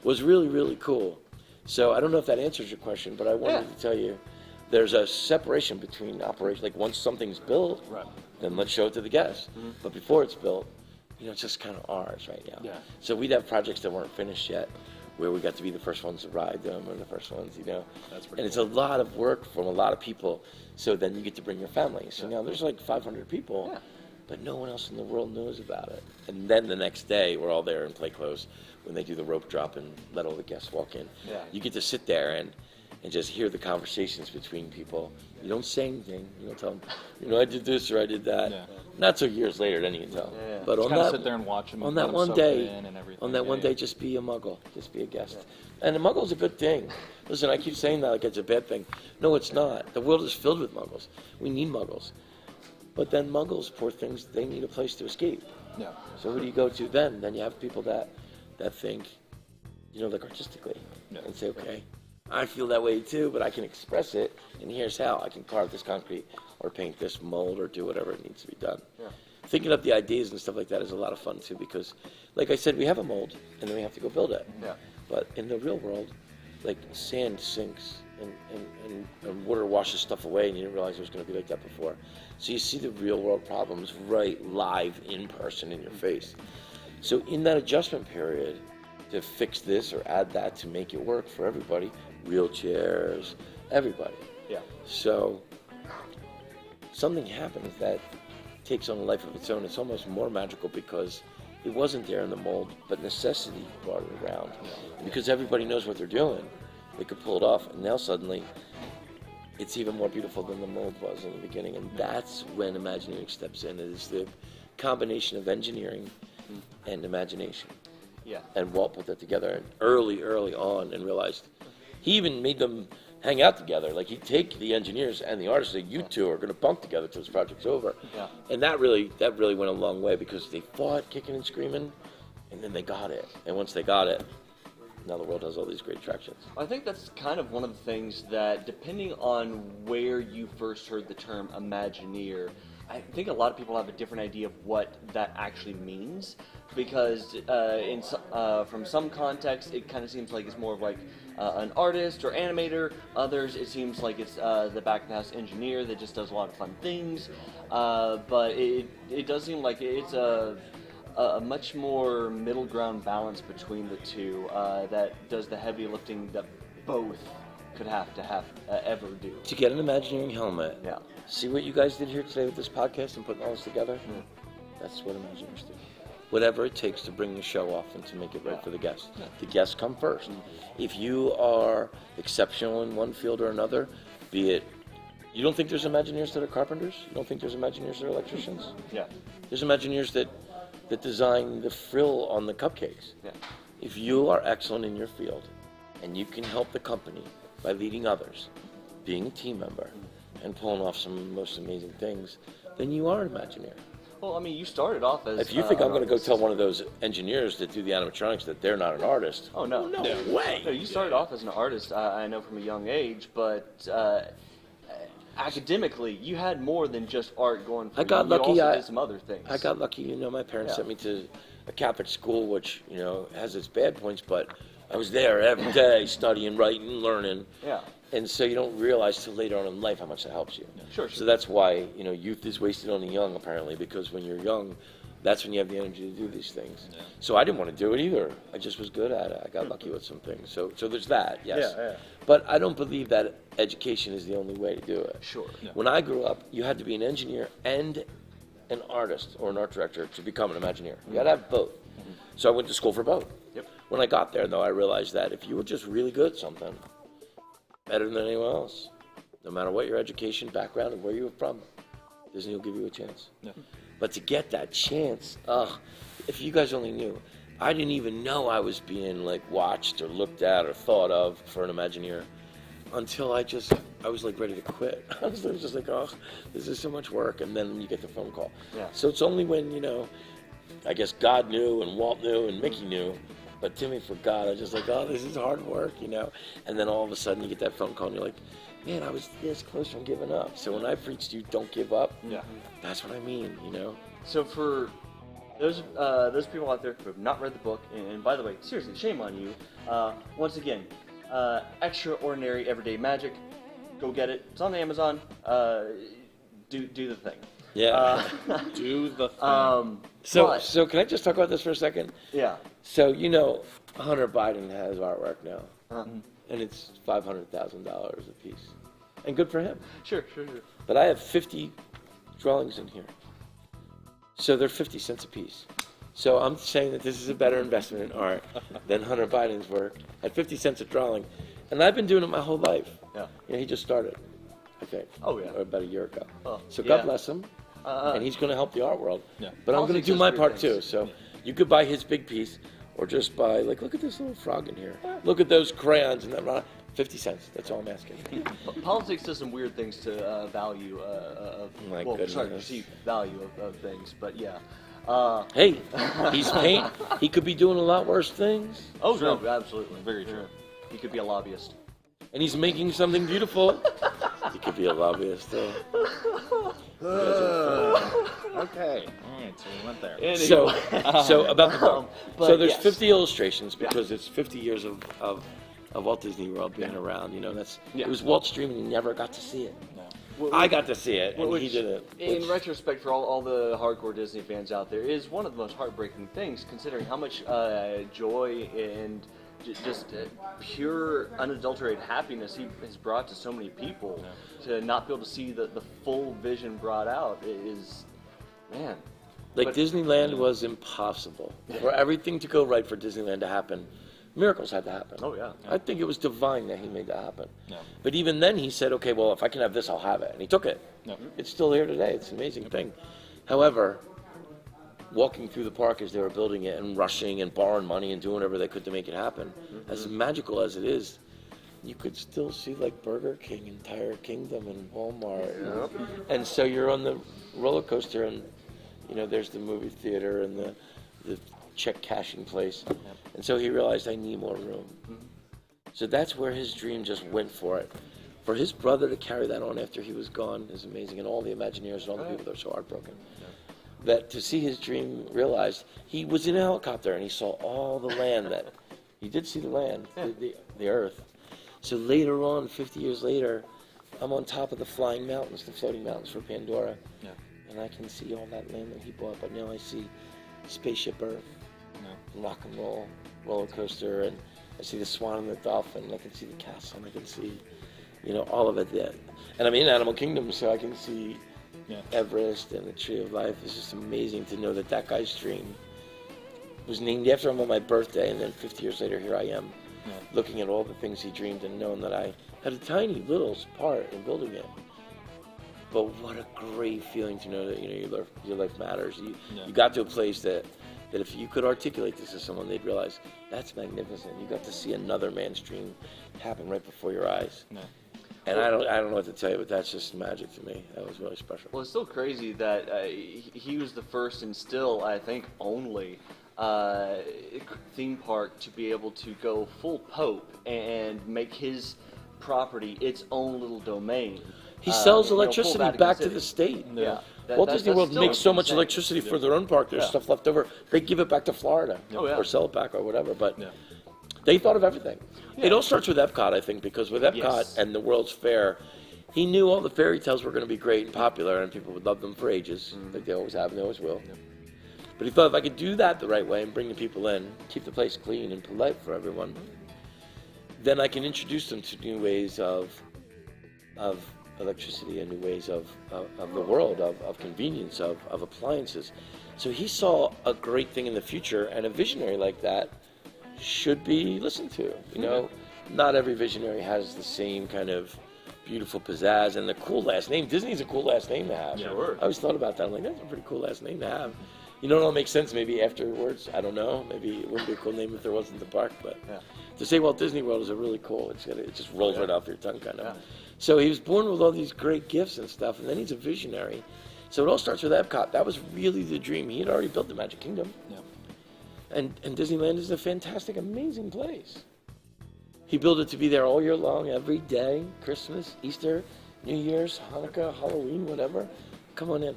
was really, really cool. So I don't know if that answers your question, but I wanted to tell you, there's a separation between operation. Like once something's built, then let's show it to the guests. Mm-hmm. But before it's built, it's just kind of ours right now. Yeah. So we'd have projects that weren't finished yet, where we got to be the first ones to ride them, or the first ones, That's pretty and it's a lot of work from a lot of people. So then you get to bring your family. So now there's 500 people, but no one else in the world knows about it. And then the next day, we're all there in play clothes when they do the rope drop and let all the guests walk in. Yeah. You get to sit there and just hear the conversations between people. You don't say anything. You don't tell them, I did this or I did that. Yeah. Not till years later, then you can tell. Yeah. But just on that, sit there and watch them. On that one day, just be a muggle. Just be a guest. Yeah. And a muggle's a good thing. Listen, I keep saying that like it's a bad thing. No, it's not. The world is filled with muggles. We need muggles. But then muggles, poor things, they need a place to escape. Yeah. So who do you go to then? Then you have people that think, artistically, and say, okay, I feel that way too, but I can express it, and here's how. I can carve this concrete, or paint this mold, or do whatever it needs to be done. Yeah. Thinking up the ideas and stuff like that is a lot of fun too, because, like I said, we have a mold, and then we have to go build it. Yeah. But in the real world, sand sinks, and water washes stuff away, and you didn't realize it was going to be like that before. So you see the real world problems right live in person in your face. So in that adjustment period, to fix this or add that to make it work for everybody, wheelchairs, everybody. Yeah. So something happens that takes on a life of its own. It's almost more magical because it wasn't there in the mold, but necessity brought it around. Because everybody knows what they're doing, they could pull it off, and now suddenly it's even more beautiful than the mold was in the beginning. And that's when Imagineering steps in. It is the combination of engineering and imagination. Yeah. And Walt put that together early on and realized he even made them hang out together. Like he'd take the engineers and the artists, and you two are going to bunk together till this project's over. Yeah. And that really went a long way because they fought kicking and screaming, and then they got it. And once they got it, now the world has all these great attractions. I think that's kind of one of the things that, depending on where you first heard the term Imagineer, I think a lot of people have a different idea of what that actually means, because from some context it kind of seems like it's more of like an artist or animator. Others it seems like it's the back of the house engineer that just does a lot of fun things. But it does seem like it's a much more middle ground balance between the two that does the heavy lifting that both could have to ever do. To get an Imagineering helmet, Yeah. see what you guys did here today with this podcast and putting all this together? That's what Imagineers do. Whatever it takes to bring the show off and to make it right for the guests. The guests come first. If you are exceptional in one field or another, be it, you don't think there's Imagineers that are carpenters? You don't think there's Imagineers that are electricians? Yeah. There's Imagineers that design the frill on the cupcakes. Yeah. If you are excellent in your field and you can help the company by leading others, being a team member, and pulling off some of the most amazing things, then you are an Imagineer. Well, I mean, you started off as. If you think I'm going to go artist. tell one of those engineers that do the animatronics that they're not an artist, Oh no! no way. No, you started off as an artist. I know from a young age, but academically, you had more than just art going for I got you. lucky. You also did some other things. I got lucky. My parents Yeah. sent me to a Catholic school, which has its bad points, but I was there every day studying, writing, learning. Yeah. And so you don't realize till later on in life how much that helps you. Sure. So that's why, youth is wasted on the young, apparently, because when you're young, that's when you have the energy to do these things. Yeah. So I didn't want to do it either. I just was good at it. I got lucky with some things. So there's that, yes. Yeah. But I don't believe that education is the only way to do it. Sure. Yeah. When I grew up, you had to be an engineer and an artist or an art director to become an Imagineer. You got to have both. Mm-hmm. So I went to school for both. Yep. When I got there, though, I realized that if you were just really good at something, better than anyone else, no matter what your education, background, and where you're from, Disney will give you a chance. Yeah. But to get that chance, if you guys only knew, I didn't even know I was being watched or looked at or thought of for an Imagineer until I was ready to quit. I was just like, oh, this is so much work, and then you get the phone call. Yeah. So it's only when, I guess God knew and Walt knew and Mickey knew, but Timmy forgot. I was just like, oh, this is hard work, And then all of a sudden you get that phone call and you're like, man, I was this close from giving up. So when I preached you, don't give up, Yeah. that's what I mean, So for those people out there who have not read the book, and by the way, seriously, shame on you. Once again, Extraordinary Everyday Magic. Go get it. It's on Amazon. Do the thing. Yeah. Do the thing. So can I just talk about this for a second? Yeah. So Hunter Biden has artwork now, and it's $500,000 a piece, and good for him. Sure. But I have 50 drawings in here, so they're 50 cents a piece. So I'm saying that this is a better investment in art than Hunter Biden's work at 50 cents a drawing, and I've been doing it my whole life. Yeah. He just started, I think. Oh, yeah. Or about a year ago. Oh, So yeah. God bless him. And he's going to help the art world. Yeah. But I'm going to Politics do is my weird part things. too. So you could buy his big piece, or just buy look at this little frog in here. Look at those crayons and that. 50 cents. That's all I'm asking. Politics does some weird things to value My sorry, goodness. perceived value of things, but yeah. Hey, he's paint. He could be doing a lot worse things, Oh no, absolutely, Very true. He could be a lobbyist. and he's making something beautiful. He could be a lobbyist though. Okay. All right, so we went there. Anyway. So about the book. But So there's yes. 50 illustrations because it's 50 years of Walt Disney World being around. It was Walt's dream and he never got to see it. I got to see it, and he did it. In retrospect, for all the hardcore Disney fans out there, is one of the most heartbreaking things, considering how much joy and just pure unadulterated happiness he has brought to so many people. To not be able to see the full vision brought out is, man. Like But- Disneyland was impossible. For everything to go right for Disneyland to happen, miracles had to happen. Oh, yeah. I think it was divine that he made that happen. Yeah. But even then he said, okay, well, if I can have this, I'll have it. And he took it. Yeah. It's still here today. It's an amazing thing. However, walking through the park as they were building it and rushing and borrowing money and doing whatever they could to make it happen, as magical as it is, you could still see like Burger King and Tire Kingdom and Walmart. And so you're on the roller coaster and, you know, there's the movie theater and the check cashing place. And so he realized, I need more room. So that's where his dream just went for it. For his brother to carry that on after he was gone is amazing. And all the Imagineers and all the people that are so heartbroken. That to see his dream realized, he was in a helicopter and he saw all the land that, he did see the land, the earth. So later on, 50 years later, I'm on top of the flying mountains, the floating mountains for Pandora. Yeah. And I can see all that land that he bought, but now I see Spaceship Earth, rock and roll, roller coaster, and I see the swan and the dolphin, and I can see the castle, and I can see, you know, all of it there. And I'm in Animal Kingdom, so I can see Everest and the Tree of Life. It's just amazing to know that that guy's dream was named after him on my birthday, and then 50 years later, here I am, looking at all the things he dreamed and knowing that I had a tiny little part in building it. But what a great feeling to know that, you know, your life matters. You got to a place that if you could articulate this to someone, they'd realize that's magnificent. You got to see another man's dream happen right before your eyes. Yeah. And I don't know what to tell you, but that's just magic to me. That was really special. Well, it's still crazy that he was the first and still, I think, only theme park to be able to go full Pope and make his property its own little domain. He sells you know, electricity full back Vatican to the City. state. Yeah. Walt Disney World still makes so much insane. electricity for their own park. There's stuff left over. They give it back to Florida or sell it back or whatever. But they thought of everything. It all starts with Epcot, I think, because with Epcot and the World's Fair, he knew all the fairy tales were going to be great and popular, and people would love them for ages, like they always have and they always will. But he thought if I could do that the right way and bring the people in, keep the place clean and polite for everyone, then I can introduce them to new ways of electricity and new ways of the world, of convenience, of appliances. So he saw a great thing in the future, and a visionary like that should be listened to. You know, not every visionary has the same kind of beautiful pizzazz and the cool last name. Disney's a cool last name to have. Sure. I always thought about that. I'm like, that's a pretty cool last name to have. You know, it all makes sense maybe afterwards. I don't know. Maybe it wouldn't be a cool name if there wasn't the park, but to say Walt Disney World is a really cool. It just rolls right off your tongue, kind of. So he was born with all these great gifts and stuff, and then he's a visionary. So it all starts with Epcot. That was really the dream. He had already built the Magic Kingdom. And Disneyland is a fantastic, amazing place. He built it to be there all year long, every day, Christmas, Easter, New Year's, Hanukkah, Halloween, whatever. Come on in.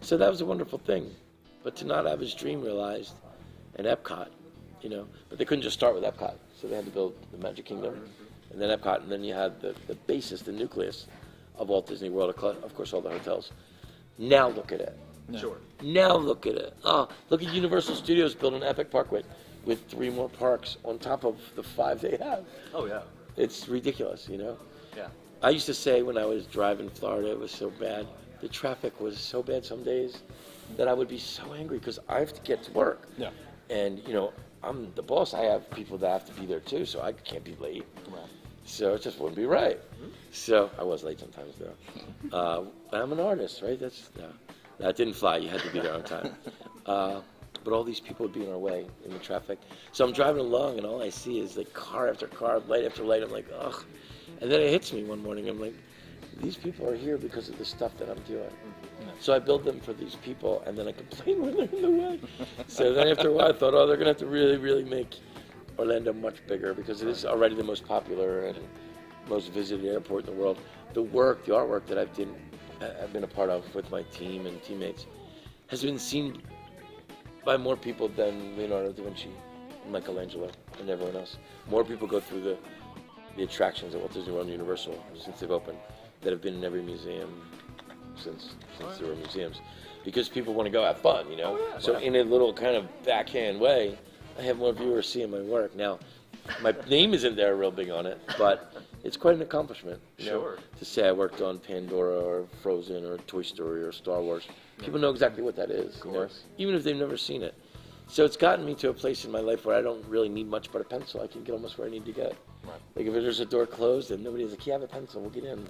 So that was a wonderful thing. But to not have his dream realized in Epcot, you know, but they couldn't just start with Epcot. So they had to build the Magic Kingdom, and then Epcot, and then you had the basis, the nucleus of Walt Disney World, of course, all the hotels. Now look at it. Sure. Now look at it. Oh, look at Universal Studios built an epic park with 3 more parks on top of the 5 they have. Oh, yeah. It's ridiculous, you know? Yeah. I used to say when I was driving Florida, it was so bad. The traffic was so bad some days that I would be so angry because I have to get to work. Yeah. And, you know, I'm the boss. I have people that have to be there too, so I can't be late. Right. So it just wouldn't be right. So I was late sometimes, though. But I'm an artist, right? That didn't fly. You had to be there on time. But all these people would be in our way in the traffic. So I'm driving along, and all I see is like car after car, light after light. I'm like, ugh. And then it hits me one morning. I'm like, these people are here because of the stuff that I'm doing. So I build them for these people, and then I complain when they're in the way. So then after a while, I thought, oh, they're going to have to really, really make Orlando much bigger because it is already the most popular and most visited airport in the world. The artwork that I've been a part of with my team and teammates has been seen by more people than Leonardo da Vinci, and Michelangelo, and everyone else. More people go through the attractions at Walt Disney World and Universal since they've opened that have been in every museum since there were museums, because people want to go have fun, you know. So in a little kind of backhand way, I have more viewers seeing my work. Now, My name isn't there real big on it, but it's quite an accomplishment. You know, Sure. to say I worked on Pandora or Frozen or Toy Story or Star Wars. People know exactly what that is, you know, even if they've never seen it. So it's gotten me to a place in my life where I don't really need much but a pencil. I can get almost where I need to get. Right. Like if there's a door closed and nobody has a key, I have a pencil, we'll get in.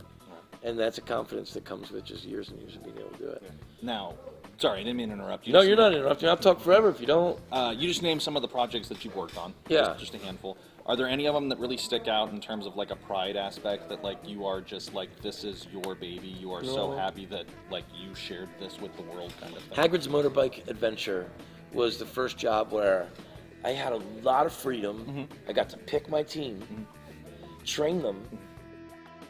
And that's a confidence that comes with just years and years of being able to do it. Now, sorry, I didn't mean to interrupt you. No, you're not interrupting. I'll talk forever if you don't. You just named some of the projects that you've worked on. Yeah. Just a handful. Are there any of them that really stick out in terms of like a pride aspect that like you are just like, this is your baby, you are so happy that like you shared this with the world kind of thing? Hagrid's Motorbike Adventure was the first job where I had a lot of freedom. I got to pick my team, train them,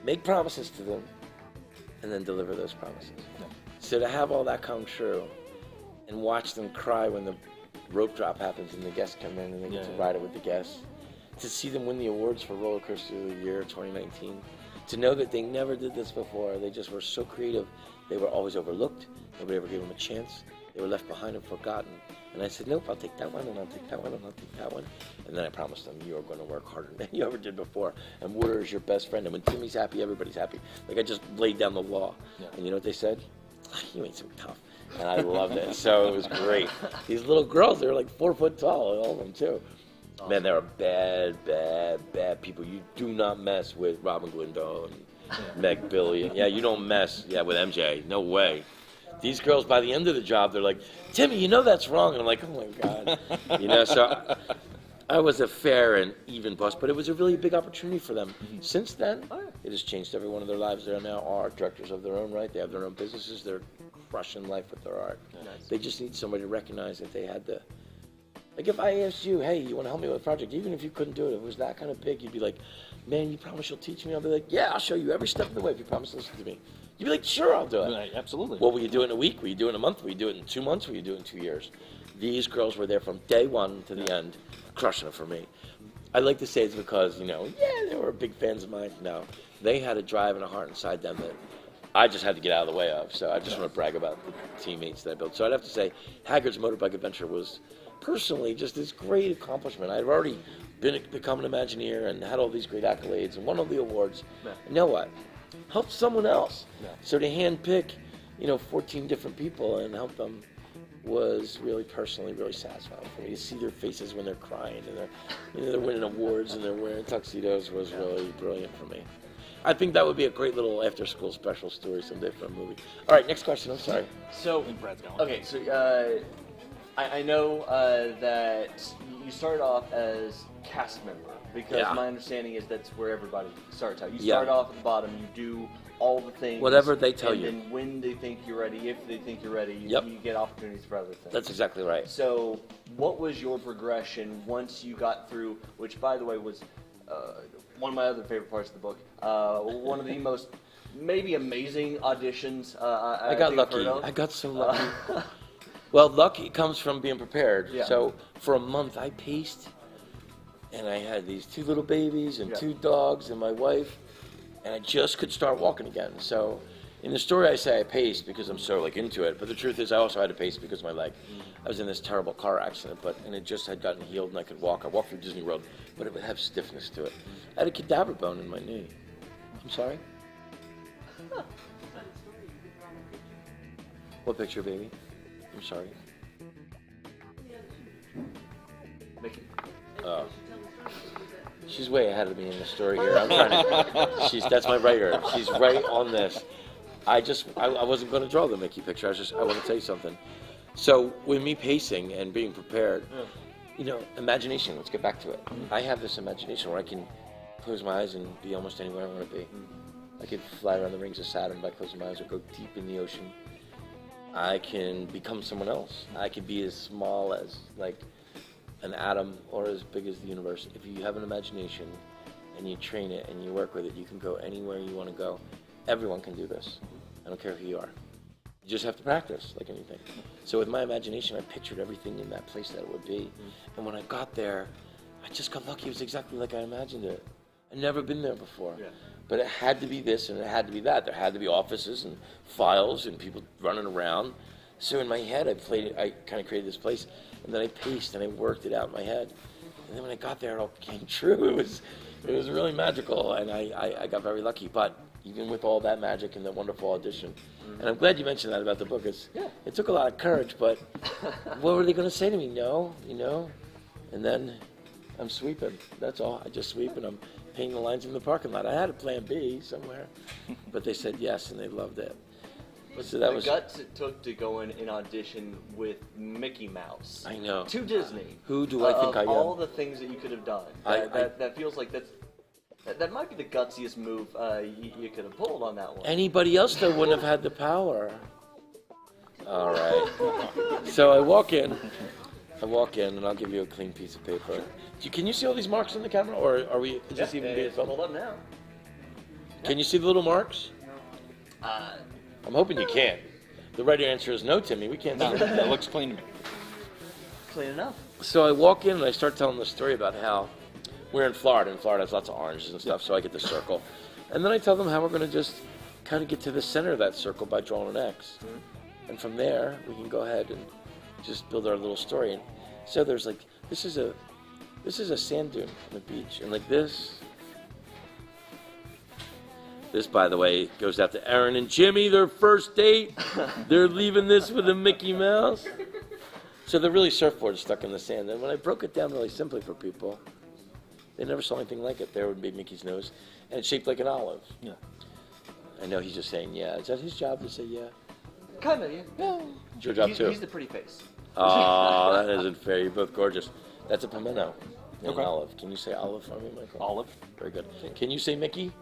make promises to them, and then deliver those promises. Yeah. So to have all that come true and watch them cry when the rope drop happens and the guests come in and they get to ride it with the guests, to see them win the awards for Roller Coaster of the Year 2019, to know that they never did this before, they just were so creative, they were always overlooked, nobody ever gave them a chance, they were left behind and forgotten. And I said, nope, I'll take that one, and I'll take that one, and I'll take that one. And then I promised them, you are going to work harder than you ever did before. And water is your best friend. And when Timmy's happy, everybody's happy. Like I just laid down the law. Yeah. And you know what they said? You ain't so tough. And I loved it. So it was great. These little girls, they were like 4 foot tall, all of them too. Awesome. Man, they were bad people. You do not mess with Robin Glendale and Meg Billy. And you don't mess, with MJ. No way. These girls, by the end of the job, they're like, Timmy, you know that's wrong. And I'm like, oh my God. You know, so I was a fair and even boss, but it was a really big opportunity for them. Since then, it has changed every one of their lives. They are now art directors of their own right. They have their own businesses. They're crushing life with their art. Nice. They just need somebody to recognize that they had the... Like if I asked you, hey, you want to help me with a project, even if you couldn't do it, if it was that kind of big, you'd be like, man, you promise you'll teach me? I'll be like, yeah, I'll show you every step of the way if you promise to listen to me. You'd be like, sure, I'll do it. Right, absolutely. Well, will you do it in a week? Will you do it in a month? Will you do it in 2 months? Will you do it in 2 years? These girls were there from day one to the end, crushing it for me. I like to say it's because, they were big fans of mine. No, they had a drive and a heart inside them that I just had to get out of the way of. So I just want to brag about the teammates that I built. So I'd have to say Hagrid's Motorbike Adventure was personally just this great accomplishment. I'd already become an Imagineer and had all these great accolades and won all the awards. Yeah. And you know what? Helped someone else. Yeah. So to hand pick, 14 different people and help them was really personally really satisfying for me. To see their faces when they're crying and they're winning awards and they're wearing tuxedos was really brilliant for me. I think that would be a great little after-school special story someday for a movie. All right, next question. I'm sorry. So, Brad's going. Okay, so I know that you started off as cast member because my understanding is that's where everybody starts out. You start off at the bottom, you do all the things. Whatever they tell you. And then when they think you're ready, if they think you're ready, you get opportunities for other things. That's exactly right. So what was your progression once you got through, which by the way was one of my other favorite parts of the book, one of the most maybe amazing auditions I got lucky. I got so lucky. Well, luck comes from being prepared. Yeah. So for a month I paced, and I had these 2 little babies and 2 dogs and my wife, and I just could start walking again. So in the story I say I paced because I'm so into it, but the truth is I also had to pace because of my leg. I was in this terrible car accident, and it just had gotten healed and I could walk. I walked through Disney World, but it would have stiffness to it. I had a cadaver bone in my knee. I'm sorry? What picture, baby? I'm sorry. Mickey. Oh. She's way ahead of me in the story here. I'm trying to. That's my writer. She's right on this. I wasn't going to draw the Mickey picture. I want to tell you something. So with me pacing and being prepared, imagination. Let's get back to it. I have this imagination where I can close my eyes and be almost anywhere I want to be. I could fly around the rings of Saturn by closing my eyes, or go deep in the ocean. I can become someone else. I can be as small as an atom or as big as the universe. If you have an imagination and you train it and you work with it, you can go anywhere you want to go. Everyone can do this. I don't care who you are. You just have to practice, like anything. So with my imagination, I pictured everything in that place that it would be. And when I got there, I just got lucky. It was exactly like I imagined it. I'd never been there before. Yeah. But it had to be this and it had to be that. There had to be offices and files and people running around. So in my head, I kind of created this place. And then I paced and I worked it out in my head. And then when I got there, it all came true. It was really magical, and I got very lucky. But even with all that magic and that wonderful audition, and I'm glad you mentioned that about the book. It took a lot of courage, but what were they going to say to me? No, And then I'm sweeping. That's all. I just sweep, and I'm painting the lines in the parking lot. I had a plan B somewhere, but they said yes, and they loved it. So that was guts it took to go in and audition with Mickey Mouse. I know. To Disney. Who do I think I am? All the things that you could have done. That feels like that might be the gutsiest move you could have pulled on that one. Anybody else though wouldn't have had the power. All right. So I walk in, and I'll give you a clean piece of paper. Can you see all these marks on the camera, or are we? Is this even being filmed? Hold up now. Can you see the little marks? I'm hoping you can. The right answer is no, Timmy. We can't see it. It looks clean to me. Clean enough. So I walk in and I start telling the story about how we're in Florida, and Florida has lots of oranges and stuff, so I get the circle. And then I tell them how we're going to just kind of get to the center of that circle by drawing an X. And from there, we can go ahead and just build our little story. And so there's like, this is a sand dune on the beach, and like this, by the way, goes out to Aaron and Jimmy, their first date. They're leaving this with a Mickey Mouse. So they're really surfboards stuck in the sand. And when I broke it down really simply for people, they never saw anything like it. There would be Mickey's nose, and it's shaped like an olive. Yeah. I know he's just saying yeah. Is that his job to say yeah? Kind of, yeah. It's your job too. He's the pretty face. Oh, that isn't fair. You're both gorgeous. That's a pimento. And Okay. an olive. Can you say olive for me, Michael? Olive. Very good. Can you say Mickey?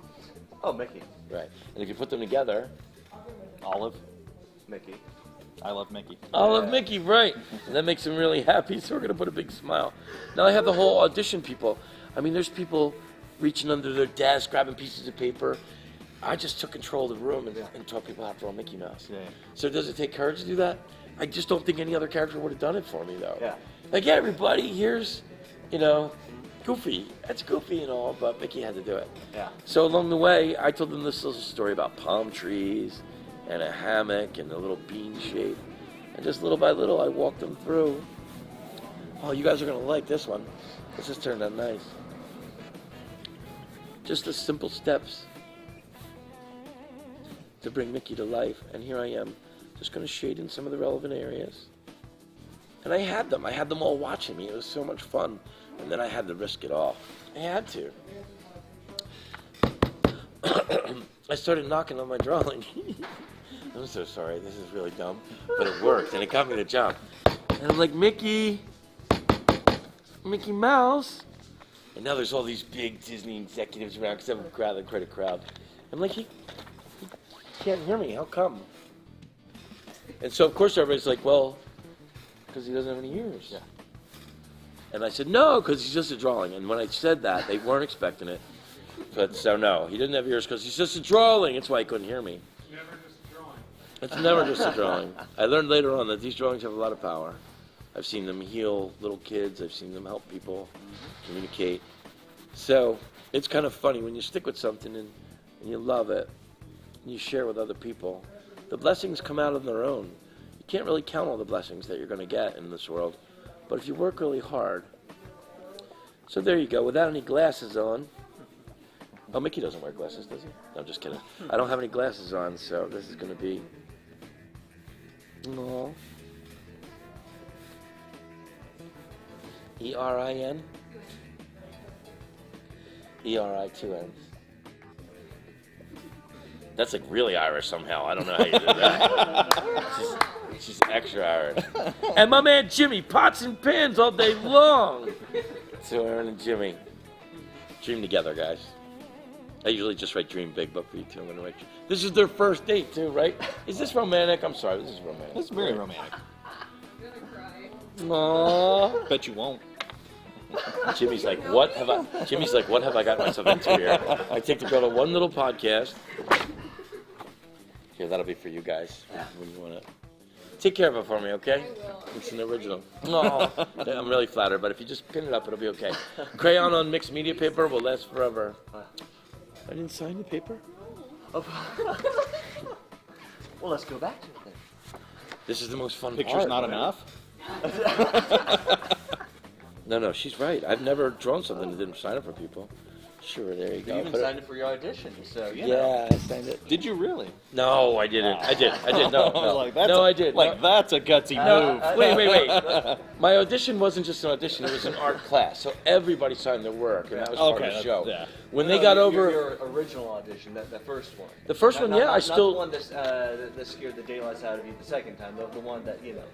Oh, Mickey. Right. And if you put them together, Olive. Mickey. I love Mickey. Olive Mickey, right. And that makes him really happy, so we're going to put a big smile. Now I have the whole audition people. I mean, there's people reaching under their desk, grabbing pieces of paper. I just took control of the room and taught people how to draw Mickey Mouse. Yeah. So does it take courage to do that? I just don't think any other character would have done it for me, though. Yeah. Like, yeah, everybody, here's, Goofy. That's Goofy and all, but Mickey had to do it. Yeah. So along the way, I told them this little story about palm trees and a hammock and a little bean shape. And just little by little, I walked them through. Oh, you guys are going to like this one. This has turned out nice. Just the simple steps to bring Mickey to life. And here I am, just going to shade in some of the relevant areas. And I had them all watching me. It was so much fun. And then I had to risk it all. I had to. I started knocking on my drawing. I'm so sorry, this is really dumb. But it worked, and it got me the job. And I'm like, Mickey Mouse. And now there's all these big Disney executives around, because I'm quite a crowd. I'm like, he can't hear me, how come? And so, of course, everybody's like, well, because he doesn't have any ears. Yeah. And I said, no, because he's just a drawing. And when I said that, they weren't expecting it. But so, no, he didn't have ears because he's just a drawing. That's why he couldn't hear me. It's never just a drawing. I learned later on that these drawings have a lot of power. I've seen them heal little kids. I've seen them help people communicate. So it's kind of funny when you stick with something and you love it and you share with other people. The blessings come out on their own. You can't really count all the blessings that you're going to get in this world. But if you work really hard. So there you go, without any glasses on. Oh, Mickey doesn't wear glasses, does he? No, I'm just kidding. I don't have any glasses on, so this is going to be... Aww. E-R-I-N? E-R-I, 2 N's. That's like really Irish somehow. I don't know how you did that. It's just extra Irish. And my man Jimmy, pots and pans all day long. So Aaron and Jimmy, dream together, guys. I usually just write dream big, but for you two, I'm going to write. This is their first date too, right? Is this romantic? I'm sorry, this is romantic. It's very romantic. Aww. Bet you won't. Jimmy's like, what have I got myself into here? I take the girl to one little podcast. Here, that'll be for you guys. When you want it. Take care of it for me, okay? It's an original. No, I'm really flattered, but if you just pin it up, it'll be okay. Crayon on mixed media paper will last forever. I didn't sign the paper? Well, let's go back to it then. This is the most fun Picture's part. not right? enough? No, she's right. I've never drawn something that didn't sign up for people. Sure, there you go. You even signed it for your audition, so you know. Yeah, I signed it. Did you really? No, I didn't. I did. No, no. Like, that's No, I did. Like, No. that's a gutsy move. Wait. My audition wasn't just an audition, it was an art class. So everybody signed their work, and that was part of the show. Yeah. When they got over... Your original audition, the first one. The first one, yeah, I still... Not the one that scared the daylights out of you the second time, the one that, you know.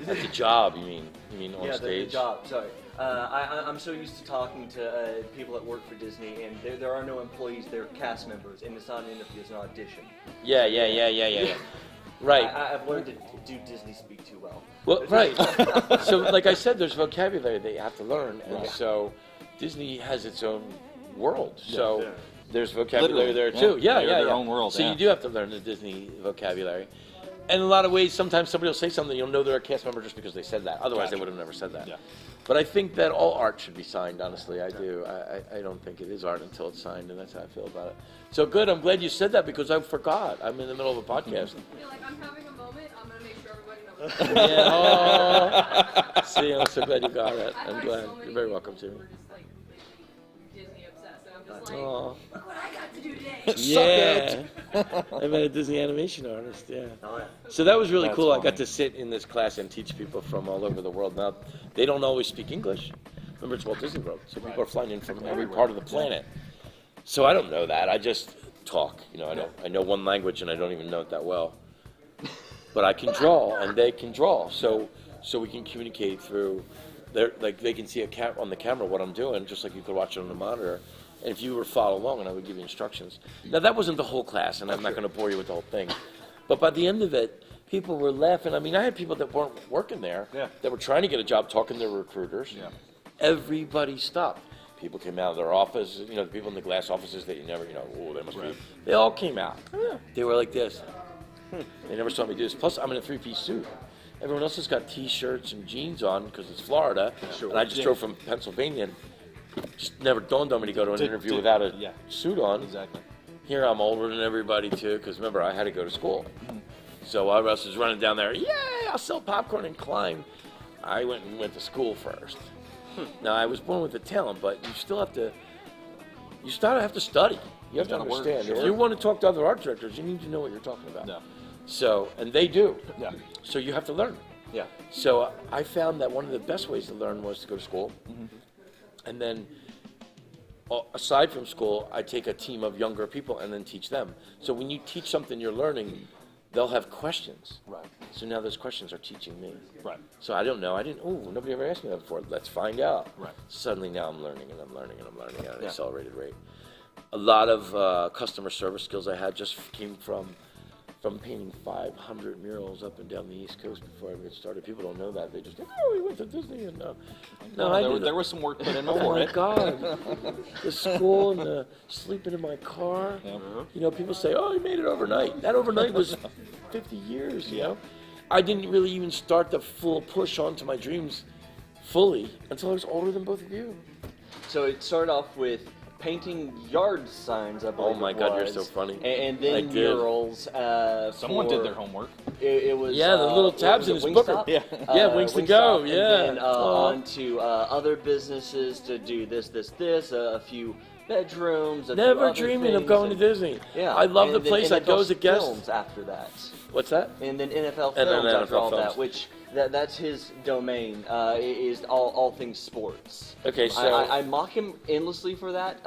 At the job, you mean? You mean on Yeah, stage? the job, sorry. I'm so used to talking to people that work for Disney, and there are no employees, they're cast members, and it's not an interview, it's an audition. Yeah. Right. I've learned to do Disney speak too well. Well, right. So, like I said, there's vocabulary they have to learn, and so Disney has its own world. So there's vocabulary there too. Yeah. Their own world. So you do have to learn the Disney vocabulary. And in a lot of ways, sometimes somebody will say something, you'll know they're a cast member just because they said that. Otherwise, they would have never said that. Yeah. But I think that all art should be signed, honestly. I do. I don't think it is art until it's signed, and that's how I feel about it. So good. I'm glad you said that because I forgot. I'm in the middle of a podcast. You're like, I'm having a moment. I'm going to make sure everybody knows. Yeah. Oh. See, I'm so glad you got it. I'm glad. You're very welcome to me. We're just like Disney obsessed, and I'm just like, Oh. look what I got to do today. Yeah. I met a Disney animation artist, yeah. So that was really cool. I got to sit in this class and teach people from all over the world. Now, they don't always speak English. Remember, it's Walt Disney World, so people are flying in from every part of the planet. So I don't know that. I just talk. You know, I know one language, and I don't even know it that well. But I can draw, and they can draw. So we can communicate through. Like they can see on the camera what I'm doing, just like you could watch it on the monitor. And if you were to follow along, and I would give you instructions. Now, that wasn't the whole class, and I'm not going to bore you with the whole thing. But by the end of it, people were laughing. I mean, I had people that weren't working there that were trying to get a job talking to recruiters. Yeah. Everybody stopped. People came out of their office, you know, the people in the glass offices that you never, you know, oh, they must be. They all came out. They were like this. They never saw me do this. Plus, I'm in a three-piece suit. Everyone else has got T-shirts and jeans on because it's Florida. And I just drove from Pennsylvania and just never dawned on me to go to an interview without a suit on. Exactly. Here I'm older than everybody too, because remember I had to go to school. So I was running down there. Yay! I'll sell popcorn and climb. I went to school first. Now I was born with a talent, but you still have to. You still have to study. You have to understand. If you want to talk to other art directors, you need to know what you're talking about. Yeah. So, and they do. Yeah. So you have to learn. Yeah. So I found that one of the best ways to learn was to go to school. And then, aside from school, I take a team of younger people and then teach them. So when you teach something you're learning, they'll have questions. Right. So now those questions are teaching me. Right. So I don't know. Nobody ever asked me that before. Let's find out. Right. Suddenly now I'm learning and I'm learning and I'm learning at an accelerated rate. A lot of customer service skills I had just came from painting 500 murals up and down the East Coast before I even started. People don't know that. They just think, oh, we went to Disney. And there was some work put in before Oh, my it. God. The school and the sleeping in my car. You know, people say, oh, you made it overnight. That overnight was 50 years, you know. I didn't really even start the full push onto my dreams fully until I was older than both of you. So it started off with painting yard signs, I believe. Oh my God, you're so funny. And then murals. Someone did their homework. It was the little tabs in his book. Yeah, Wings to Go. Yeah. And then on to other businesses to do this, a few bedrooms. Never dreaming of going to Disney. Yeah, I love the place. I go as a guest. Films after that. What's that? And then NFL films after all that, which. That's his domain, is all things sports. Okay, so... I mock him endlessly for that.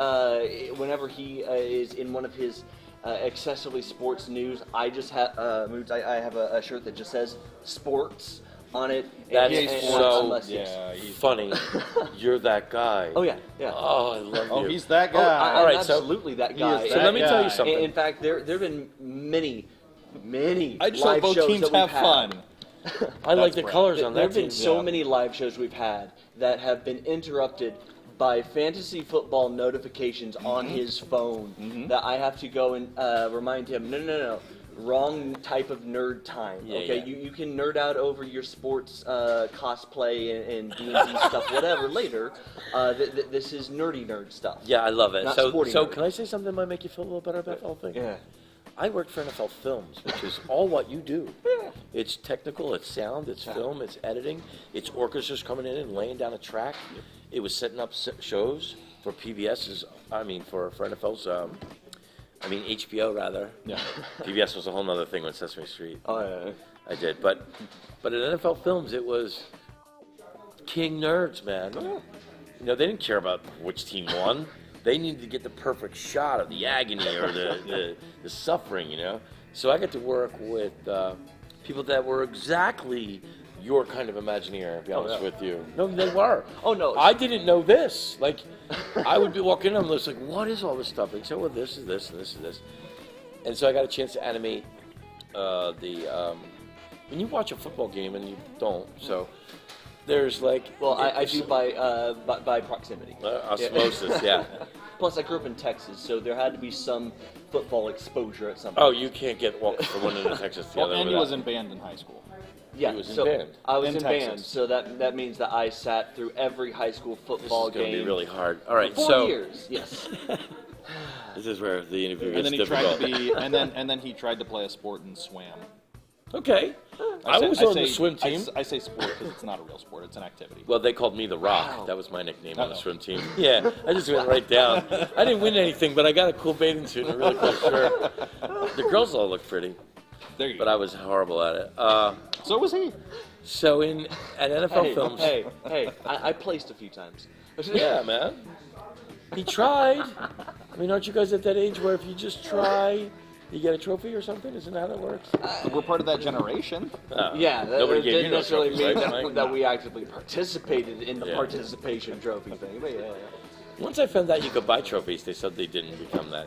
Whenever he is in one of his excessively sports news, I just have moods. I have a shirt that just says sports on it. That's so funny. You're that guy. Oh, yeah. Oh, I love you. Oh, he's that guy. All right, absolutely that guy. So let me tell you something. In fact, there have been many I just hope both teams have fun. I like the colors on that team. There have been so many live shows we've had that have been interrupted by fantasy football notifications on his phone that I have to go and remind him, no, wrong type of nerd time. You can nerd out over your sports cosplay and D&D stuff, whatever, later. This is nerdy nerd stuff. Yeah, I love it. Not So nerd. can I say something that might make you feel a little better about the whole thing? Yeah. I worked for NFL Films, which is all what you do. It's technical, it's sound, it's film, it's editing, it's orchestras coming in and laying down a track. It was setting up shows for PBS's, for NFL's, HBO rather. Yeah. PBS was a whole nother thing on Sesame Street. Oh, yeah. I did, but at NFL Films, it was king nerds, man. They didn't care about which team won. They needed to get the perfect shot of the agony or the suffering, So I got to work with people that were exactly your kind of Imagineer, to be honest with you. No, they were. Oh, no. I didn't know this. Like, I would be walking in and I was like, what is all this stuff? They said, well, this is this and this is this. And so I got a chance to animate when you watch a football game, and you don't, so there's like... Well, I do by proximity. Osmosis, yeah. Plus, I grew up in Texas, so there had to be some football exposure at some point. Oh, you can't get walk from one end of Texas to the other. And he was in band in high school. Yeah, He was in so band. I was In in Texas. band, so that means that I sat through every high school This football is going to game. be really hard. All right, 4 so... years, yes. This is where the interview And gets then he difficult. tried to be, and then he tried to play a sport and swam. Okay. I was on the swim team. I say sport because it's not a real sport; it's an activity. Well, they called me The Rock. Wow. That was my nickname on the swim team. Yeah, I just went right down. I didn't win anything, but I got a cool bathing suit and a really cool shirt. The girls all looked pretty, There you but go. I was horrible at it. So was he. So at NFL Hey, Films... hey, I placed a few times. Yeah, man. He tried. Aren't you guys at that age where if you just try, you get a trophy or something? Isn't that how that works? We're part of that generation. Yeah, that Nobody gave didn't you no necessarily trophies, mean right, Mike? that we actively participated in the Yeah. participation trophy thing. But yeah. Once I found out you could buy trophies, they said they didn't become that.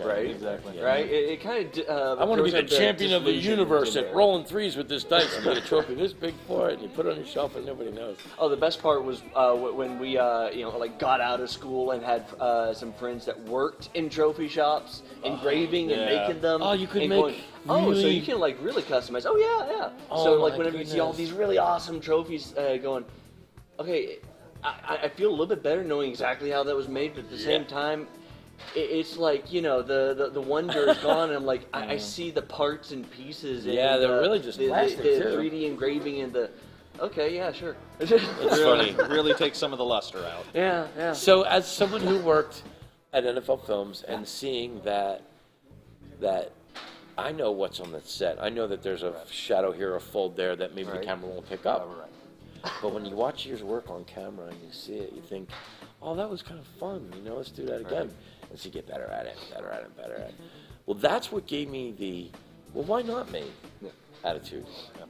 Right, Exactly. Yeah. Right? It kind of. I want to be goes the into champion of the disillusion universe in at there. rolling threes with this dice. You get a trophy this big for it, and you put it on your shelf, and nobody knows. Oh, the best part was when we, got out of school and had some friends that worked in trophy shops, engraving and yeah. making them. Oh, you could and make so really- you can really customize. Oh yeah. Oh, So my whenever you see all goodness. these really awesome trophies, going, okay, I feel a little bit better knowing exactly how that was made, but at the same time. It's like, the wonder is gone, and I'm like, I see the parts and pieces. Yeah, and, they're really just plastic, the too. 3D engraving and the. Okay, yeah, sure. It's funny. Really takes some of the luster out. Yeah. So, as someone who worked at NFL Films and seeing that I know what's on the set. I know that there's a shadow here, a fold there that maybe the Right. camera won't pick up. But when you watch yours work on camera and you see it, you think, oh, that was kind of fun. Let's do that again. And so you get better at it. Well, that's what gave me the, well, why not me attitude.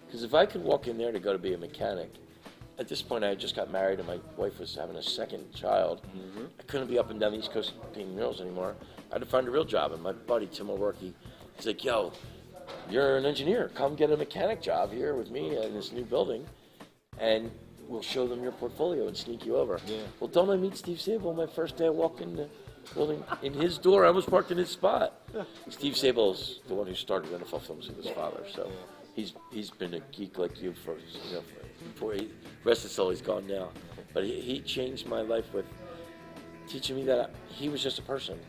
Because if I could walk in there to go to be a mechanic, at this point I had just got married and my wife was having a second child. I couldn't be up and down the East Coast painting murals anymore. I had to find a real job. And my buddy, Tim O'Rourke, he's like, yo, you're an engineer. Come get a mechanic job here with me in this new building. And we'll show them your portfolio and sneak you over. Yeah. Well, don't I meet Steve Sable my first day I walked in the building in his door? I almost parked in his spot. Steve Sable's the one who started NFL Films with his father, so he's been a geek like you for before he rest his soul. He's gone now, but he changed my life with teaching me that he was just a person.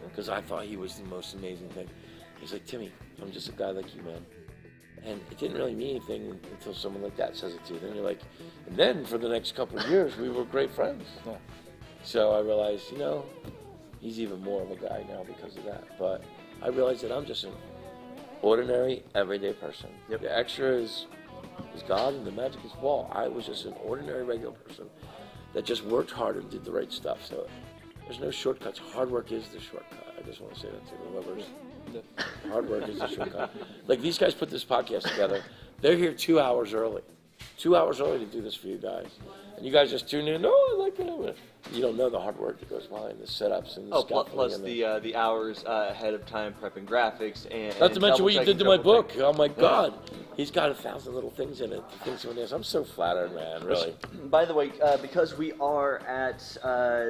Because I thought he was the most amazing thing. He's like, Timmy, I'm just a guy like you, man. And it didn't really mean anything until someone like that says it to you. Then you're like, and then for the next couple of years, we were great friends. Yeah. So I realized, he's even more of a guy now because of that. But I realized that I'm just an ordinary, everyday person. Yep. The extra is God and the magic is Wall. I was just an ordinary, regular person that just worked hard and did the right stuff. So there's no shortcuts. Hard work is the shortcut. I just want to say that to whoever's... Hard work is the shortcut. Like, these guys put this podcast together. They're here 2 hours early. 2 hours early to do this for you guys. And you guys just tune in. Oh, I like it. You don't know the hard work that goes behind the setups and the scaffolding. Plus and the hours ahead of time prepping graphics and. not to mention what you did to my book. double-checking. Oh, my God. He's got 1,000 little things in it. The things someone has. I'm so flattered, man, really. By the way, because we are at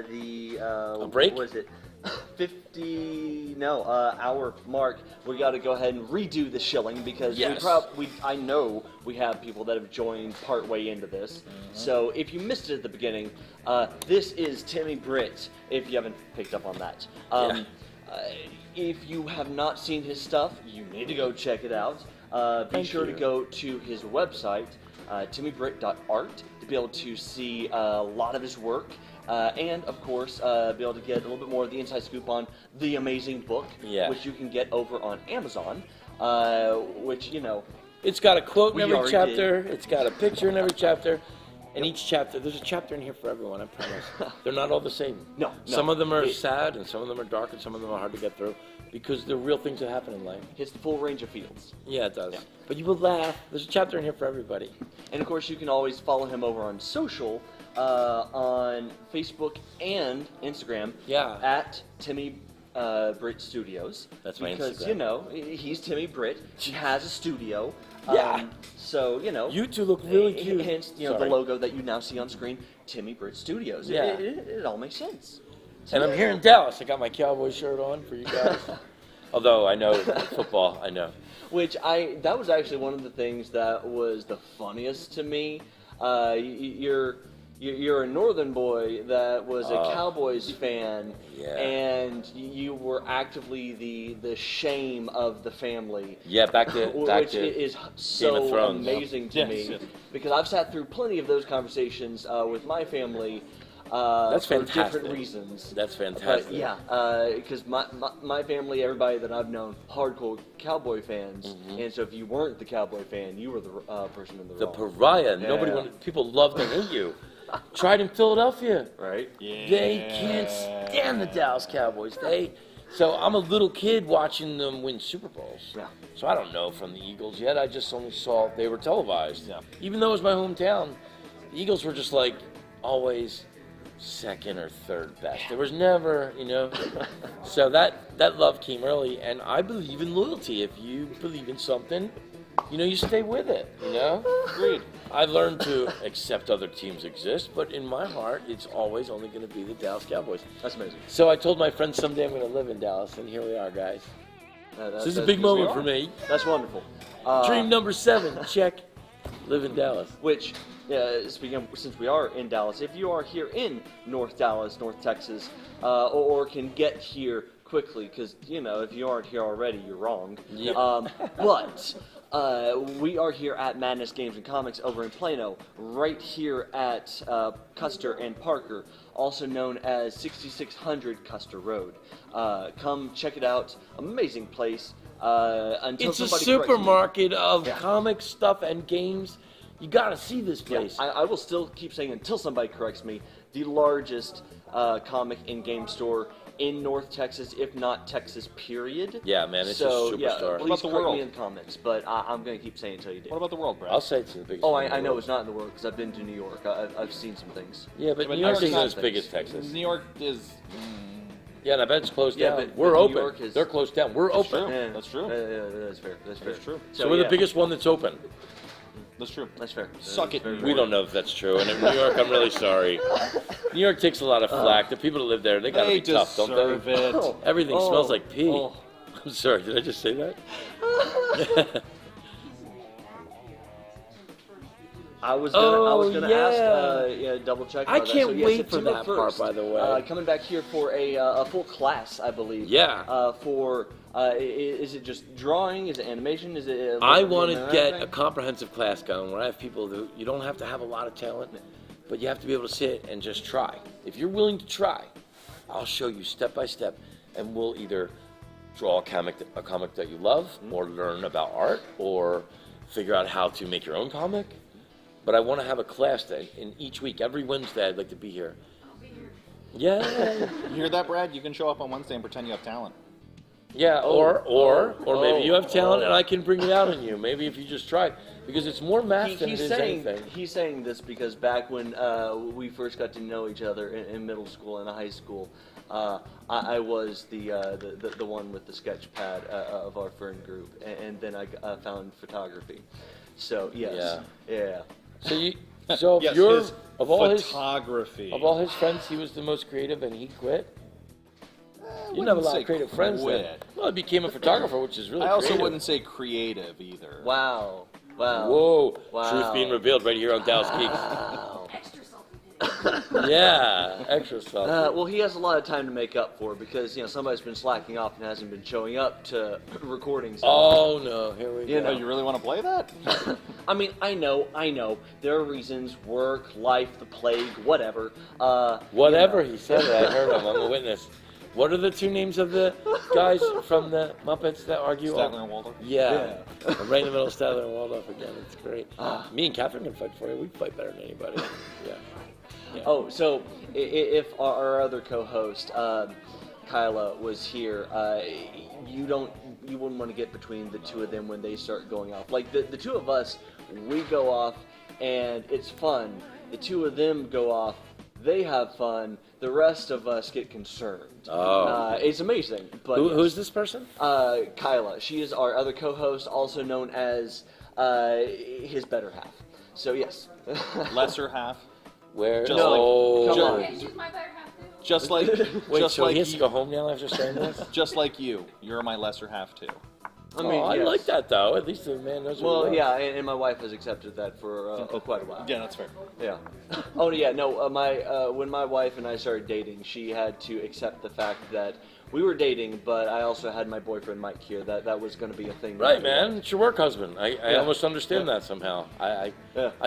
the A break? What was it? hour mark. We got to go ahead and redo the shilling because Yes. I know we have people that have joined part way into this. So if you missed it at the beginning, this is Timmy Britt. If you haven't picked up on that. If you have not seen his stuff, you need to go check it out. Be sure to go to his website, timmybritt.art, to be able to see a lot of his work. And, of course, be able to get a little bit more of the inside scoop on the amazing book, which you can get over on Amazon, which, you know... It's got a quote in every already chapter. It's got a picture in every chapter. And each chapter, there's a chapter in here for everyone, I promise. They're not all the same. No. Some of them are sad, and some of them are dark, and some of them are hard to get through, because they're real things that happen in life. Hits the full range of fields. Yeah, it does. Yeah. But you will laugh. There's a chapter in here for everybody. And, of course, you can always follow him over on social, on Facebook and Instagram, at Timmy Britt Studios. That's my because, Instagram. you know, he's Timmy Britt. He has a studio. Yeah. So, you know. You two look really cute. Hence, you know, the logo that you now see on screen, Timmy Britt Studios. Yeah. It all makes sense. And I'm here in Dallas. I got my Cowboy shirt on for you guys. Although I know football, I know. That was actually one of the things that was the funniest to me. You're a northern boy that was a Cowboys fan, and you were actively the shame of the family. Yeah, back to which is so amazing to me, yes. because I've sat through plenty of those conversations with my family. That's for fantastic. different reasons. That's fantastic. But yeah, because my family, everybody that I've known, hardcore Cowboy fans, and so if you weren't the Cowboy fan, you were the person in the The wrong. pariah. Nobody wanted. People love to hate you. Tried in Philadelphia. Right? Yeah. They can't stand the Dallas Cowboys. So I'm a little kid watching them win Super Bowls. Yeah. So I don't know from the Eagles yet. I just only saw they were televised. Yeah. Even though it was my hometown, the Eagles were just like always second or third best. There was never, you know. So that love came early, and I believe in loyalty. If you believe in something, you know, you stay with it, you know? Agreed. I've learned to accept other teams exist, but in my heart, it's always only going to be the Dallas Cowboys. That's amazing. So I told my friends someday I'm going to live in Dallas, and here we are, guys. This is a big moment for me. That's wonderful. Dream number 7, check, live in Dallas. Which, speaking of, since we are in Dallas, if you are here in North Dallas, North Texas, or can get here quickly, because, you know, if you aren't here already, you're wrong. Yeah. But we are here at Madness Games and Comics over in Plano, right here at Custer and Parker, also known as 6600 Custer Road. Come check it out. Amazing place. Until It's a somebody corrects me. supermarket of comic stuff and games. You got to see this place. I will still keep saying, until somebody corrects me, the largest comic and game store in North Texas, if not Texas, period. Yeah, man, it's so, a superstar. Yeah, What please about the correct world? me in the comments, but I'm going to keep saying it until you do. What about the world, Brad? I'll say it's the biggest. Oh, one in the I know world. it's not in the world, because I've been to New York. I've seen some things. Yeah, but but New York New York's isn't not as big as Texas. New York is. Yeah, and I bet it's closed Yeah, down. but We're New open. York is- They're closed down. We're open. true. Yeah, That's true. That's fair. That's fair. That's true. So we're the biggest one that's open. That's true. That's fair. Suck That's it, very New fair. We don't know if that's true. And in New York, I'm really sorry. New York takes a lot of flack. The people that live there, they gotta They be tough, don't deserve they? it. Everything Oh. smells like pee. Oh. I'm sorry, did I just say that? I was gonna ask, yeah. double check. I about that. can't So, yeah, wait for September that part, 1st, by the way. coming back here for a full class, I believe. Yeah. Is it just drawing? Is it animation? Is it? I want to get a comprehensive class going where I have people who, you don't have to have a lot of talent, but you have to be able to sit and just try. If you're willing to try, I'll show you step by step, and we'll either draw a comic that you love, or learn about art, or figure out how to make your own comic. But I want to have a class day in each week. Every Wednesday, I'd like to be here. Yeah. You hear that, Brad? You can show up on Wednesday and pretend you have talent. Yeah, or maybe you have talent and I can bring it out in you. Maybe if you just try, because it's more math than it is anything. He's saying this because back when we first got to know each other in middle school and high school, I was the one with the sketch pad of our friend group, and then I found photography. So yes, yeah. So Yes, you're his of all photography. his friends, he was the most creative, and he quit. You didn't have a lot of creative friends then. quit. Well, he became a photographer, which is really I also creative. wouldn't say creative either. Wow. Whoa! Wow. Truth being revealed right here on Dallas Geek. Wow. Extra salt. Yeah, extra salty. Well, he has a lot of time to make up for because somebody's been slacking off and hasn't been showing up to recordings. Oh no, here we go. Oh, you really want to play that? I mean, I know. There are reasons: work, life, the plague, whatever. Whatever he said it, I heard him. I'm a witness. What are the two names of the guys from the Muppets that argue? Statler and Waldorf. Yeah. I'm right in the middle of Statler and Waldorf again. It's great. Me and Catherine can fight for you. We fight better than anybody. Yeah. Oh, so if our other co-host Kyla was here, you wouldn't want to get between the two of them when they start going off. Like the two of us, we go off and it's fun. The two of them go off, they have fun. The rest of us get concerned. It's amazing. But Who's this person? Kyla. She is our other co-host, also known as his better half. So yes. Lesser half. Where? Just come on. Okay, she's my better half too. Just like, Wait, just so like he has to you, go home now after saying this? just like you're my lesser half too. I mean, I yes. like that though. At least the man knows what Well, he wants. yeah, and my wife has accepted that for quite a while. Yeah, that's fair. Yeah. Oh yeah, no. When my wife and I started dating, she had to accept the fact that we were dating, but I also had my boyfriend Mike here. That was going to be a thing. Right, man. It's your work husband. I almost understand that somehow. I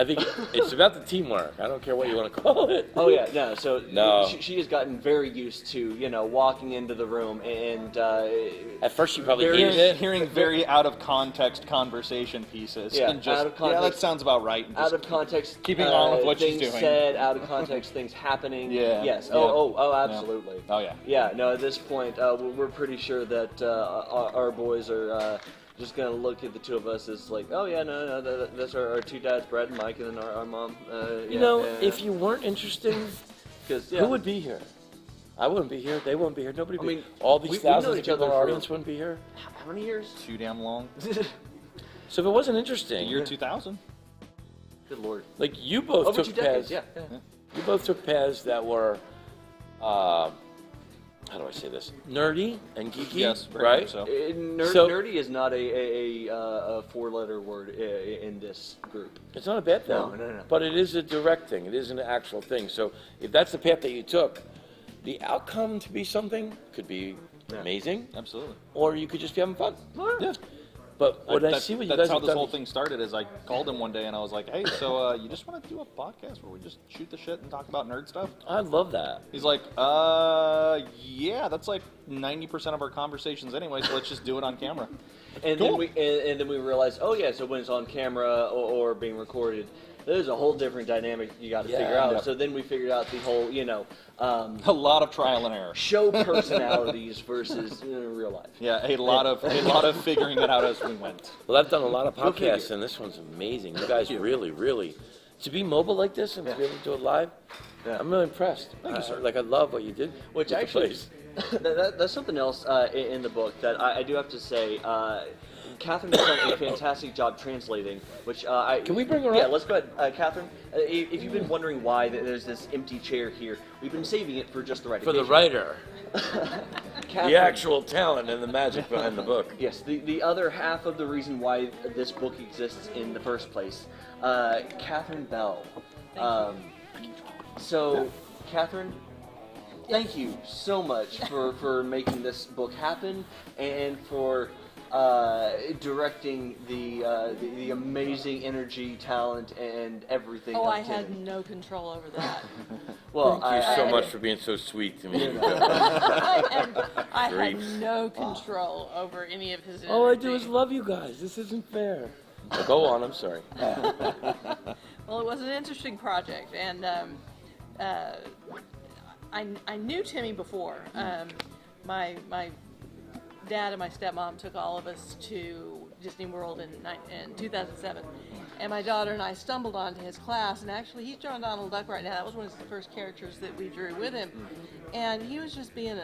think it's about the teamwork. I don't care what you want to call it. Oh yeah, no. So No. She has gotten very used to walking into the room and At first, you probably Very- hated it. Hearing very out of context conversation pieces. Yeah, and just, out of context. Yeah, that sounds about right. And out just of context, keeping on with what she's things doing. said, out of context, things happening. Yeah. Yes. Yeah. Oh, absolutely. Oh yeah. Yeah, no, at this point, we're pretty sure that our boys are just going to look at the two of us as like, oh, yeah, no, that's our two dads, Brad and Mike, and then our mom. If you weren't interesting, who would be here? I wouldn't be here. They wouldn't be here. Nobody would be here. All these we've known thousands of each people in other our for- audience wouldn't be here. How many years? Too damn long. So if it wasn't interesting, Year 2000. Good Lord. like you both Over took 2 decades, paths. yeah. You both took paths that were, how do I say this? Nerdy and geeky, Yes, very right? much so. Nerdy is not a four-letter word in this group. It's not a bad thing. No. But it is a direct thing. It is an actual thing. So if that's the path that you took, the outcome to be something could be amazing, Absolutely. or you could just be having fun. Yeah. But when I That's- see what you that's guys how have this done, whole thing started. Is I called him one day and I was like, "Hey, so you just want to do a podcast where we just shoot the shit and talk about nerd stuff?" I love that. He's like, yeah, that's like 90% of our conversations anyway. So let's just do it on camera." And Cool. then we realized, oh yeah, so when it's on camera or being recorded, there's a whole different dynamic you got to figure out. no. So then we figured out the whole, A lot of trial and error. show personalities versus real life. Yeah, a lot of figuring it out as we went. Well, I've done a lot of Go figure. podcasts, and this one's amazing. You guys really, to be mobile like this and to be able to do it live, I'm really impressed. Thank you, sir. Like, I love what you did. Which with the actually, place. that's something else in the book that I do have to say. Catherine has done a fantastic job translating, which Can we bring her Yeah, up? let's go ahead. Catherine, if you've been wondering why there's this empty chair here, we've been saving it for just the right For the occasion. writer, Catherine, the actual talent and the magic behind the book. Yes, the other half of the reason why this book exists in the first place, Catherine Bell. So, Catherine, thank you so much for making this book happen and for directing the amazing energy, talent, and everything. Oh, of I had Timmy. no control over that. Well, Thank you so I- much for being so sweet to me. I had Grief. no control over any of his energy. All I do is love you guys. This isn't fair. So go on. I'm sorry. Well, it was an interesting project, and I knew Timmy before. My dad and my stepmom took all of us to Disney World in 2007, and my daughter and I stumbled onto his class, and actually he's drawing Donald Duck right now. That was one of the first characters that we drew with him, and he was just being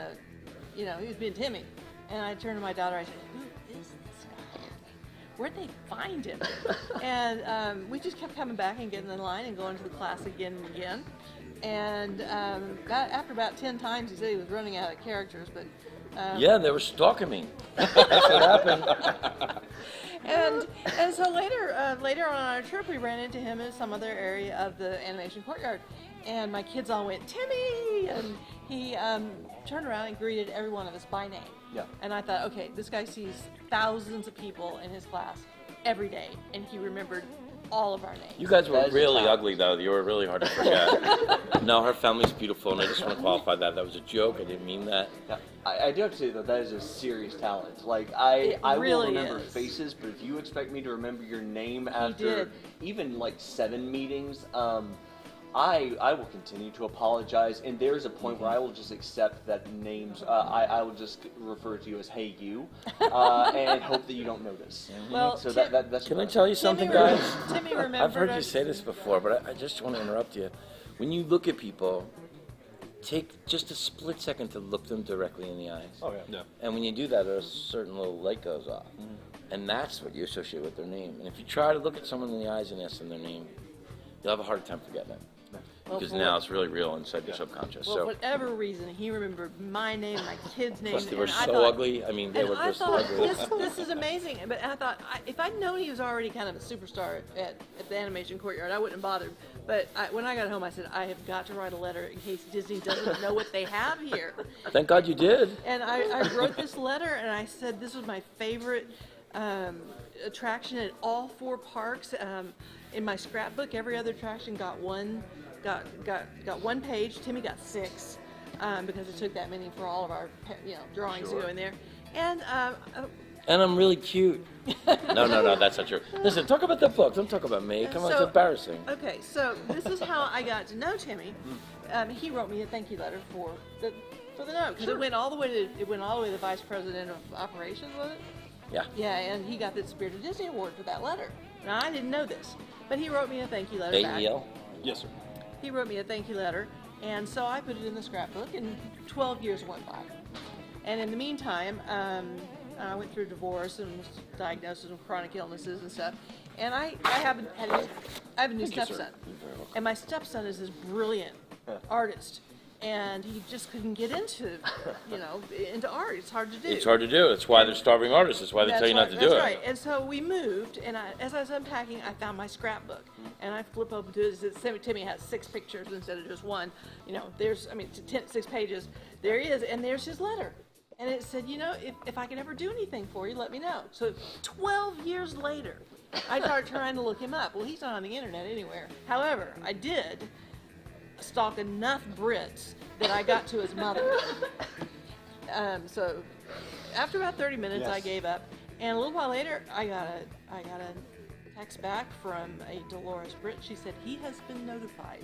he was being Timmy. And I turned to my daughter, I said, "Who is this guy? Where'd they find him?" And we just kept coming back and getting in line and going to the class again and again. And after about 10 times, he said he was running out of characters, but Yeah, they were stalking me. That's what happened. And so later on our trip, we ran into him in some other area of the animation courtyard, and my kids all went, Timmy, and he turned around and greeted every one of us by name. Yeah. And I thought, okay, this guy sees thousands of people in his class every day, and he remembered all of our names. You guys were That is really a ugly, though. You were really hard to forget. No, her family's beautiful, and I just want to qualify that. That was a joke. I didn't mean that. Yeah, I do have to say though, that is a serious talent. Like I will really remember is. faces, but if you expect me to remember your name after did. even like 7 meetings, I will continue to apologize. And there's a point where I will just accept that names. I will just refer to you as Hey You, and hope that you don't notice. Well, so Tim- that's. Can I tell you something, Timmy guys? Timmy remembered I've heard you us. say this before, but I just want to interrupt you. When you look at people, take just a split second to look them directly in the eyes. Oh yeah. Yeah. And when you do that, a certain little light goes off. And that's what you associate with their name. And if you try to look at someone in the eyes and ask them their name, you'll have a hard time forgetting it. Well, Because for now what- it's really real inside your subconscious. Well, So, whatever reason, he remembered my name, my kid's name. plus they were and I so thought, ugly. I mean, they And were I just thought, ugly. this is amazing. But I thought, if I'd known he was already kind of a superstar at the animation courtyard, I wouldn't have bothered. But when I got home, I said, I have got to write a letter in case Disney doesn't know what they have here. Thank God you did. And I wrote this letter, and I said this was my favorite attraction at all 4 parks. In my scrapbook, every other attraction got one page. Timmy got 6 because it took that many for all of our drawings to go in there. And And I'm really cute. No, that's not true. Listen, talk about the book. Don't talk about me. Come on, it's So- embarrassing. okay, so this is how I got to know Timmy. He wrote me a thank you letter for the note because it went all the way to the vice president of operations, was it? Yeah. Yeah, and he got the Spirit of Disney award for that letter. Now I didn't know this, but he wrote me a thank you letter back. AEL? Yes, sir. He wrote me a thank you letter, and so I put it in the scrapbook, and 12 years went by. And in the meantime, I went through a divorce and was diagnosed with chronic illnesses and stuff. And I have a new stepson, and my stepson is this brilliant artist, and he just couldn't get into art. It's hard to do. It's hard to do. That's why they're starving artists. That's why they tell you not to do it. That's right. And so we moved, and as I was unpacking, I found my scrapbook, and I flip open to it. Timmy has 6 pictures instead of just one. There's 6 pages. There he is, and there's his letter. And it said, if I can ever do anything for you, let me know. So 12 years later, I started trying to look him up. Well, he's not on the internet anywhere. However, I did stalk enough Brits that I got to his mother. So after about 30 minutes, Yes. I gave up. And a little while later, I got a text back from a Dolores Britt. She said, he has been notified.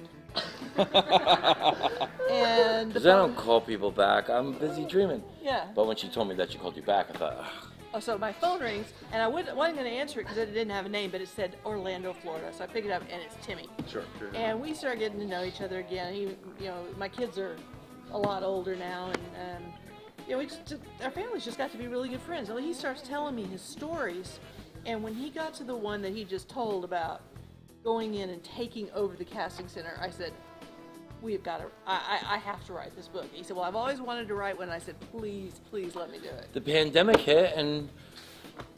And Because I don't call people back. I'm busy dreaming. yeah. But when she told me that she called you back, I thought, ugh. Oh, so my phone rings, and I wasn't going to answer it because it didn't have a name, but it said Orlando, Florida. So I pick it up, and it's Timmy. Sure. And we started getting to know each other again. My kids are a lot older now, and our families just got to be really good friends. And he starts telling me his stories, and when he got to the one that he just told about going in and taking over the casting center, I said, we've got to, I have to write this book. He said, well, I've always wanted to write one. And I said, please let me do it. The pandemic hit and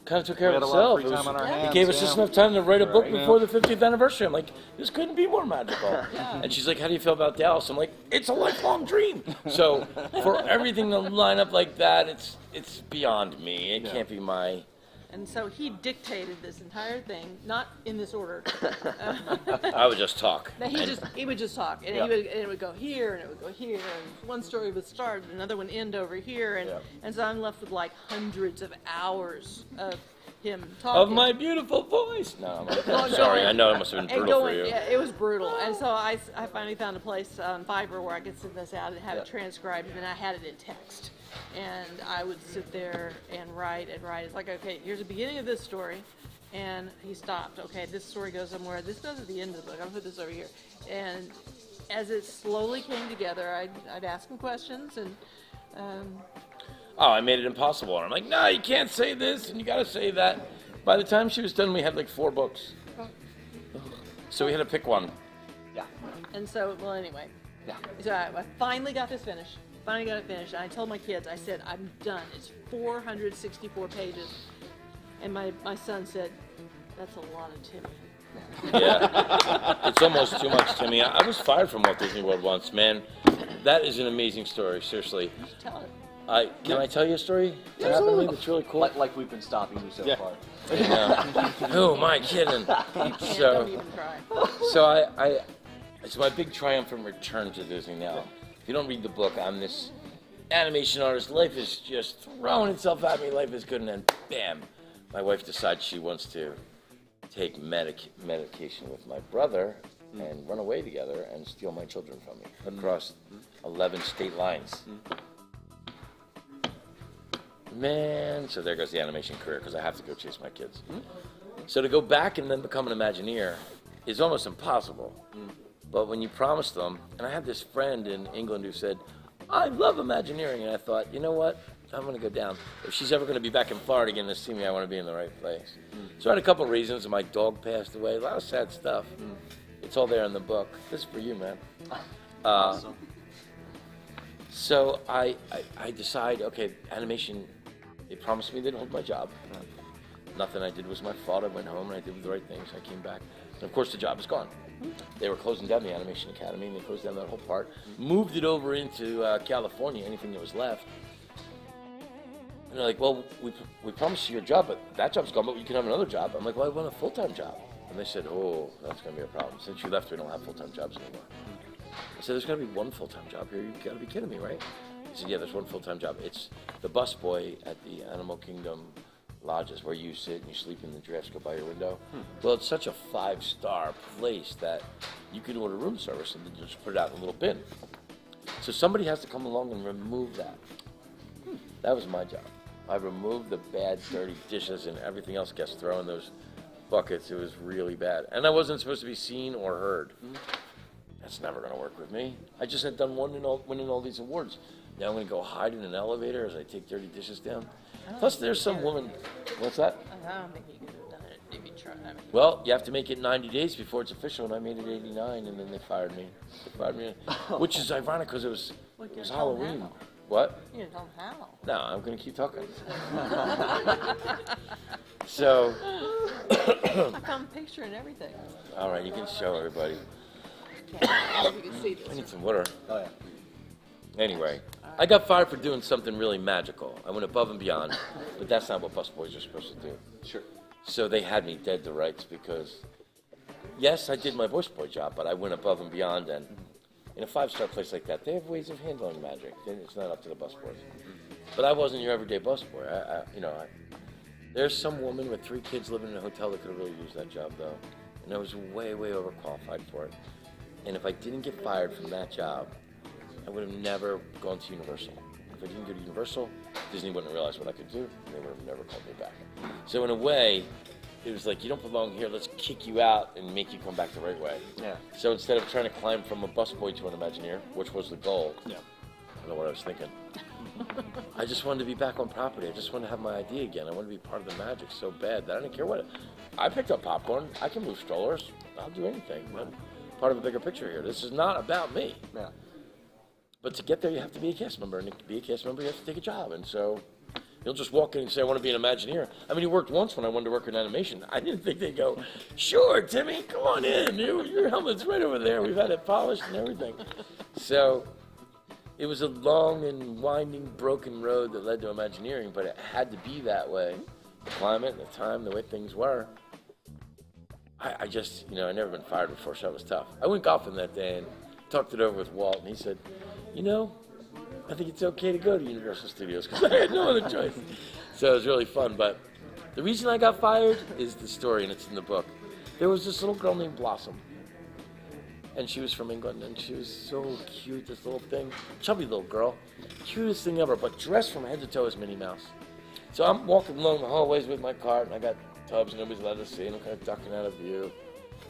kind of took care We of had a lot of itself. free time on our It hands. gave us just enough time to write a book Right. before the 50th anniversary. I'm like, this couldn't be more magical. And she's like, how do you feel about Dallas? I'm like, it's a lifelong dream. So for everything to line up like that, it's beyond me. It can't be my... And so he dictated this entire thing, not in this order. I would just talk. No, he would just talk, and it would go here, and it would go here, and one story would start, and another one end over here, and so I'm left with like hundreds of hours of him talking. Of my beautiful voice. No, I'm Well, sorry. going- I know it must have been and brutal going, for you. yeah, it was brutal, and so I finally found a place on Fiverr where I could send this out and have it transcribed, and then I had it in text. And I would sit there and write and write. It's like, okay, here's the beginning of this story. And he stopped. Okay, this story goes somewhere. This goes at the end of the book. I'm going to put this over here. And as it slowly came together, I'd ask him questions. And Oh, I made it impossible. And I'm like, no, you can't say this, and you got to say that. By the time she was done, we had like 4 books. So we had to pick one. Yeah. and so, well, anyway. Yeah. So I finally got this finished. Finally got it finished. And I told my kids, I said, I'm done. It's 464 pages. And my son said, "That's a lot of Timmy." Yeah, it's almost too much, Timmy. I was fired from Walt Disney World once, man. That is an amazing story, seriously. Tell it. Can I tell you a story that happened to me that's really cool? Like we've been stopping you so far. Who am I kidding? Don't even try. So my big triumphant return to Disney now. If you don't read the book, I'm this animation artist. Life is just throwing itself at me. Life is good, and then bam, my wife decides she wants to take medication with my brother and run away together and steal my children from me across 11 state lines. Man, so there goes the animation career because I have to go chase my kids. So to go back and then become an Imagineer is almost impossible. But when you promise them, and I had this friend in England who said, I love Imagineering, and I thought, you know what? I'm going to go down. If she's ever going to be back in Florida again to see me, I want to be in the right place. So I had a couple of reasons. My dog passed away, a lot of sad stuff. It's all there in the book. This is for you, man. Awesome. So I decide, okay, animation, they promised me they'd hold my job. Nothing I did was my fault. I went home and I did the right things. I came back. And of course, the job is gone. They were closing down the Animation Academy, and they closed down that whole part. Moved it over into California, anything that was left. And they're like, well, we promised you your job, but that job's gone, but you can have another job. I'm like, well, I want a full-time job. And they said, oh, that's going to be a problem. Since you left, we don't have full-time jobs anymore. I said, there's got to be one full-time job here. You've got to be kidding me, right? He said, yeah, there's one full-time job. It's the busboy at the Animal Kingdom lodges where you sit and you sleep and the giraffes go by your window. Well, it's such a 5-star place that you can order room service and then just put it out in a little bin. So somebody has to come along and remove that. That was my job. I removed the bad, dirty dishes and everything else gets thrown in those buckets. It was really bad. And I wasn't supposed to be seen or heard. That's never going to work with me. I just had done winning all these awards. Now I'm going to go hide in an elevator as I take dirty dishes down. Plus, there's some woman. What's that? I don't think you could have done it if you tried. I mean, Well, you have to make it 90 days before it's official, and I made it 89, and then they fired me. Which is ironic because it was Halloween. how. What? you didn't tell them how. No, I'm going to keep talking. So, I found a picture and everything. all right, you can show everybody. I don't know if you can see I this. need some water. Oh yeah. Anyway, I got fired for doing something really magical. I went above and beyond, but that's not what busboys are supposed to do. Sure. So they had me dead to rights because, yes, I did my busboy job, but I went above and beyond. And in a 5-star place like that, they have ways of handling magic. It's not up to the busboys. But I wasn't your everyday busboy. There's some woman with 3 kids living in a hotel that could have really used that job, though. And I was way, way overqualified for it. And if I didn't get fired from that job, I would have never gone to Universal. If I didn't go to Universal, Disney wouldn't realize what I could do, and they would have never called me back. So in a way, it was like, you don't belong here, let's kick you out and make you come back the right way. Yeah. So instead of trying to climb from a busboy to an Imagineer, which was the goal, Yeah. I don't know what I was thinking. I just wanted to be back on property. I just wanted to have my idea again. I wanted to be part of the magic so bad that I didn't care what. I picked up popcorn. I can move strollers. I'll do anything. I'm part of a bigger picture here. This is not about me. Yeah. But to get there, you have to be a cast member. And to be a cast member, you have to take a job. And so you'll just walk in and say, I want to be an Imagineer. I mean, he worked once when I wanted to work in animation. I didn't think they'd go, sure, Timmy, come on in. Your helmet's right over there. We've had it polished and everything. So it was a long and winding, broken road that led to Imagineering, but it had to be that way. The climate, the time, the way things were. I just, I'd never been fired before, so that was tough. I went golfing that day and talked it over with Walt, and he said, I think it's okay to go to Universal Studios because I had no other choice. So it was really fun, but the reason I got fired is the story, and it's in the book. There was this little girl named Blossom, and she was from England, and she was so cute, this little thing, chubby little girl, cutest thing ever, but dressed from head to toe as Minnie Mouse. So I'm walking along the hallways with my cart, and I got tubs nobody's allowed to see, and I'm kind of ducking out of view.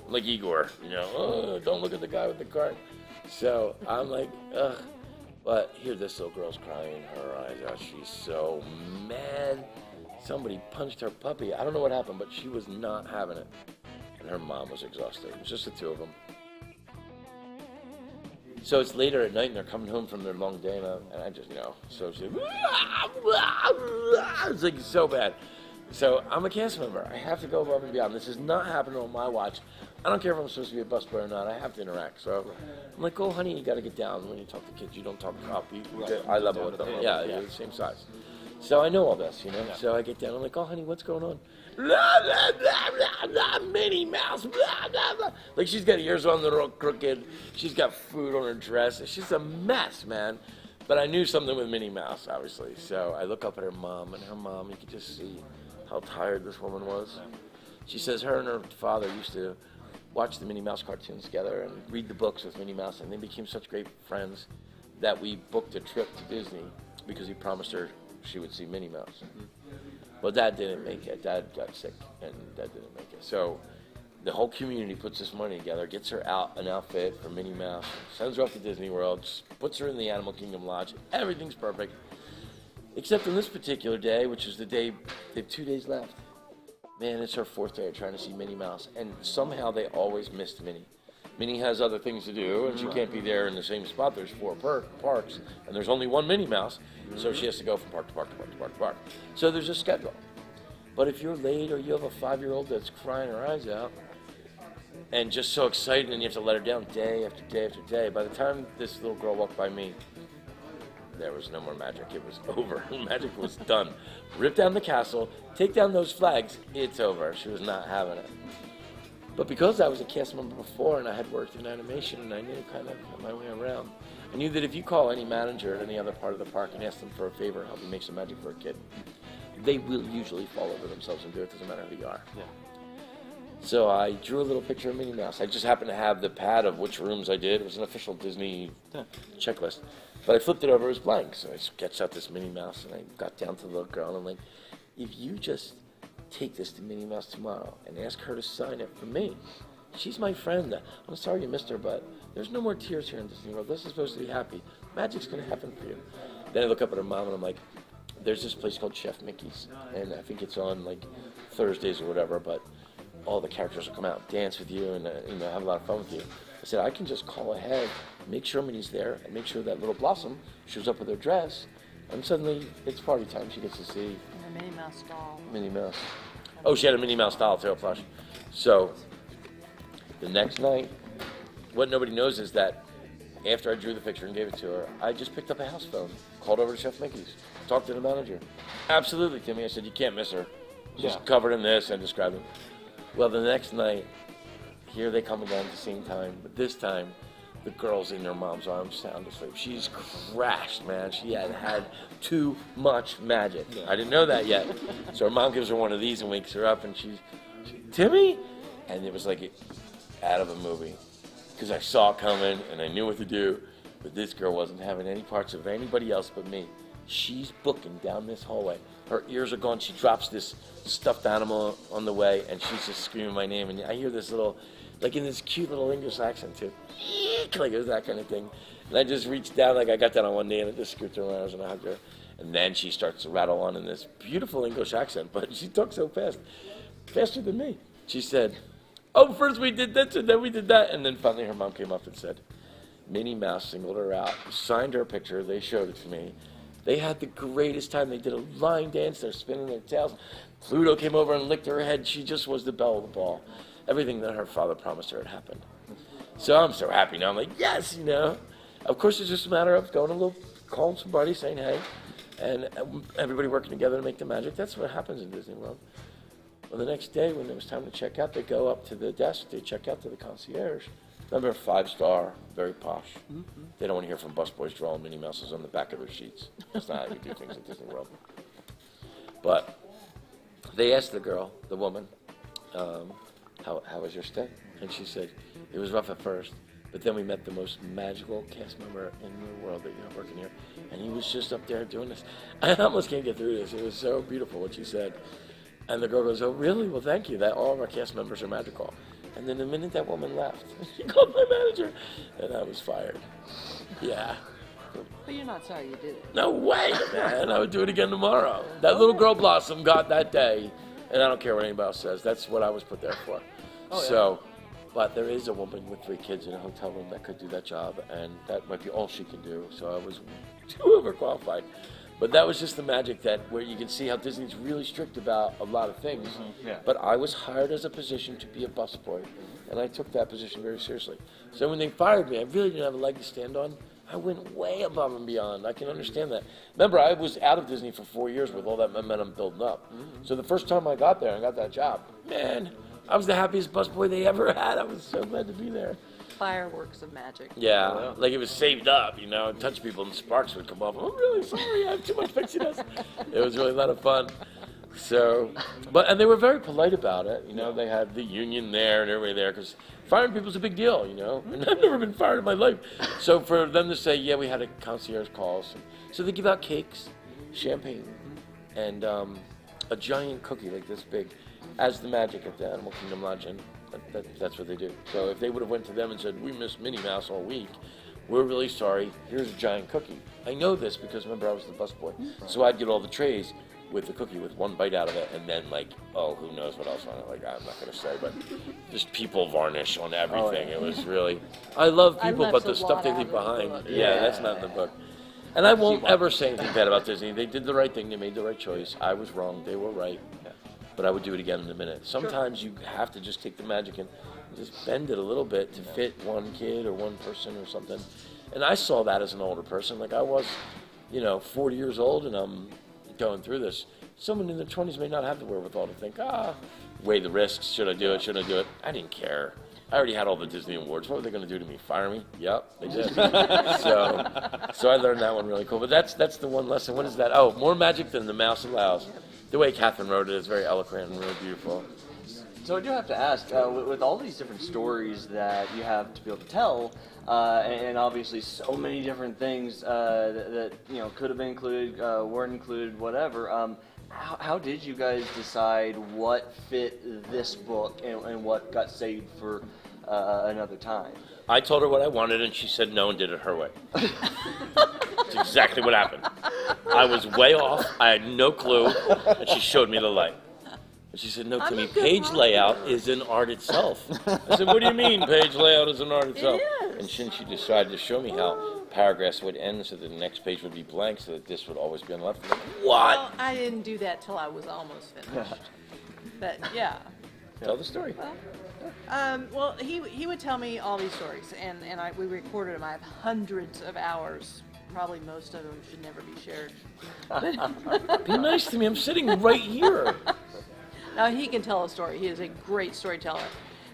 I'm like Igor, oh, don't look at the guy with the cart. So I'm like, ugh. But here this little girl's crying her eyes out. She's so mad. Somebody punched her puppy. I don't know what happened, but she was not having it. And her mom was exhausted. It was just the two of them. So it's later at night, and they're coming home from their long day, and I just, so she's like, it's like so bad. So I'm a cast member. I have to go above and beyond. This is not happening on my watch. I don't care if I'm supposed to be a busboy or not. I have to interact. So I'm like, oh, honey, you got to get down when you talk to kids. You don't talk up. You get eye level with them. Yeah, you're the same size. So I know all this, you know. Yeah. So I get down. I'm like, oh, honey, what's going on? Blah, blah, blah, blah, blah, Minnie Mouse, blah, blah, blah. Like, she's got ears on the real crooked. She's got food on her dress. She's a mess, man. But I knew something with Minnie Mouse, obviously. So I look up at her mom, and her mom, you could just see how tired this woman was. She says her and her father used to watch the Minnie Mouse cartoons together and read the books with Minnie Mouse, and they became such great friends that we booked a trip to Disney because he promised her she would see Minnie Mouse. Well, Dad didn't make it. Dad got sick, and Dad didn't make it. So the whole community puts this money together, gets her out an outfit for Minnie Mouse, sends her off to Disney World, puts her in the Animal Kingdom Lodge. Everything's perfect. Except on this particular day, which is the day, they have 2 days left. Man, it's her 4th day of trying to see Minnie Mouse, and somehow they always missed Minnie. Minnie has other things to do, and she can't be there in the same spot. There's 4 parks, and there's only one Minnie Mouse, so she has to go from park to park to park to park to park. So there's a schedule. But if you're late or you have a 5-year-old that's crying her eyes out and just so excited and you have to let her down day after day after day, by the time this little girl walked by me, there was no more magic. It was over. Magic was done. Rip down the castle, take down those flags, it's over. She was not having it. But because I was a cast member before and I had worked in animation and I knew kind of my way around, I knew that if you call any manager at any other part of the park and ask them for a favor, help you make some magic for a kid, they will usually fall over themselves and do it. Doesn't matter who you are. Yeah. So I drew a little picture of Minnie Mouse. I just happened to have the pad of which rooms I did. It was an official Disney checklist. But I flipped it over, it was blank. So I sketched out this Minnie Mouse and I got down to the little girl and I'm like, if you just take this to Minnie Mouse tomorrow and ask her to sign it for me. She's my friend. I'm sorry you missed her, but there's no more tears here in Disney World. This is supposed to be happy. Magic's going to happen for you. Then I look up at her mom and I'm like, there's this place called Chef Mickey's, and I think it's on like Thursdays or whatever, but all the characters will come out and dance with you and have a lot of fun with you. I said, I can just call ahead, make sure Minnie's there, and make sure that little Blossom shows up with her dress, and suddenly it's party time. She gets to see And the Minnie Mouse doll. Minnie Mouse. Oh, she had a Minnie Mouse doll too, plush. So the next night, what nobody knows is that after I drew the picture and gave it to her, I just picked up a house phone, called over to Chef Mickey's, talked to the manager. Absolutely, Timmy. I said, you can't miss her. She's covered in this and described it. Well, the next night, here they come again at the same time, but this time, the girl's in her mom's arms sound asleep. She's crashed, man. She had too much magic. Yeah. I didn't know that yet. So her mom gives her one of these and wakes her up, and she's Timmy? And it was like out of a movie. Because I saw it coming, and I knew what to do, but this girl wasn't having any parts of anybody else but me. She's booking down this hallway. Her ears are gone. She drops this stuffed animal on the way, and she's just screaming my name. And I hear this little, like in this cute little English accent too. Like it was that kind of thing. And I just reached down, like I got down on one knee, and I just scooped her around and I hugged her. And then she starts to rattle on in this beautiful English accent, but she talks so fast, faster than me. She said, oh, first we did this, and then we did that. And then finally her mom came up and said, Minnie Mouse singled her out, signed her picture, they showed it to me. They had the greatest time. They did a line dance. They're spinning their tails. Pluto came over and licked her head. She just was the belle of the ball. Everything that her father promised her had happened. So I'm so happy now. I'm like, yes, Of course, it's just a matter of going a little, calling somebody, saying hey, and everybody working together to make the magic. That's what happens in Disney World. Well, the next day when it was time to check out, they go up to the desk. They check out to the concierge. Remember, 5-star, very posh. Mm-hmm. They don't want to hear from busboys drawing Minnie Mouses on the back of their sheets. That's not how you do things at Disney World. But they asked the girl, the woman, how was your stay? And she said, it was rough at first, but then we met the most magical cast member in the world that working here. And he was just up there doing this. I almost can't get through this. It was so beautiful what she said. And the girl goes, oh, really? Well, thank you. That all of our cast members are magical. And then the minute that woman left, she called my manager, and I was fired. Yeah. But you're not sorry you did it. No way, man. I would do it again tomorrow. That little girl Blossom got that day, and I don't care what anybody else says. That's what I was put there for. Oh, yeah. So, but there is a woman with 3 kids in a hotel room that could do that job, and that might be all she can do. So I was too overqualified. But that was just the magic where you can see how Disney's really strict about a lot of things. Yeah. But I was hired as a position to be a busboy, and I took that position very seriously. So when they fired me, I really didn't have a leg to stand on. I went way above and beyond. I can understand that. Remember, I was out of Disney for 4 years with all that momentum building up. So the first time I got there and got that job, man, I was the happiest busboy they ever had. I was so glad to be there. Fireworks of magic. Yeah, like it was saved up, and touch people and sparks would come off. I'm really sorry, I have too much pixie dust. It was really a lot of fun. So, and they were very polite about it. They had the union there and everybody there because firing people is a big deal, And I've never been fired in my life. So for them to say, yeah, we had a concierge calls. So they give out cakes, champagne, and a giant cookie like this big as the magic at the Animal Kingdom Lodge. And that's what they do. So if they would have went to them and said, we missed Minnie Mouse all week, we're really sorry, here's a giant cookie. I know this because remember I was the busboy. So I'd get all the trays with the cookie with one bite out of it and then who knows what else on it. I'm not going to say, but just people varnish on everything. It was really, I love people, but the stuff they leave behind, that's not in the book. And I won't ever say anything bad about Disney. They did the right thing, they made the right choice. I was wrong, they were right. But I would do it again in a minute. Sometimes you have to just take the magic and just bend it a little bit to fit one kid or one person or something. And I saw that as an older person. Like I was, 40 years old and I'm going through this. Someone in their 20s may not have the wherewithal to think, weigh the risks. Should I do it? Shouldn't I do it? I didn't care. I already had all the Disney awards. What were they going to do to me? Fire me? Yep, they did. So I learned that one really cool. But that's the one lesson. What is that? Oh, more magic than the mouse allows. The way Catherine wrote it is very eloquent and really beautiful. So I do have to ask, with all these different stories that you have to be able to tell, and obviously so many different things that could have been included, weren't included, whatever. How did you guys decide what fit this book and what got saved for another time? I told her what I wanted, and she said no and did it her way. That's exactly what happened. I was way off. I had no clue, and she showed me the light. And she said, no, Timmy, page layout is an art itself. I said, what do you mean page layout is an art itself? It is. And then she decided to show me how paragraphs would end so that the next page would be blank so that this would always be on the left. Like, what? Well, I didn't do that till I was almost finished. But yeah. Tell the story. Well, he would tell me all these stories, and we recorded them. I have hundreds of hours. Probably most of them should never be shared. Be nice to me. I'm sitting right here. Now he can tell a story. He is a great storyteller,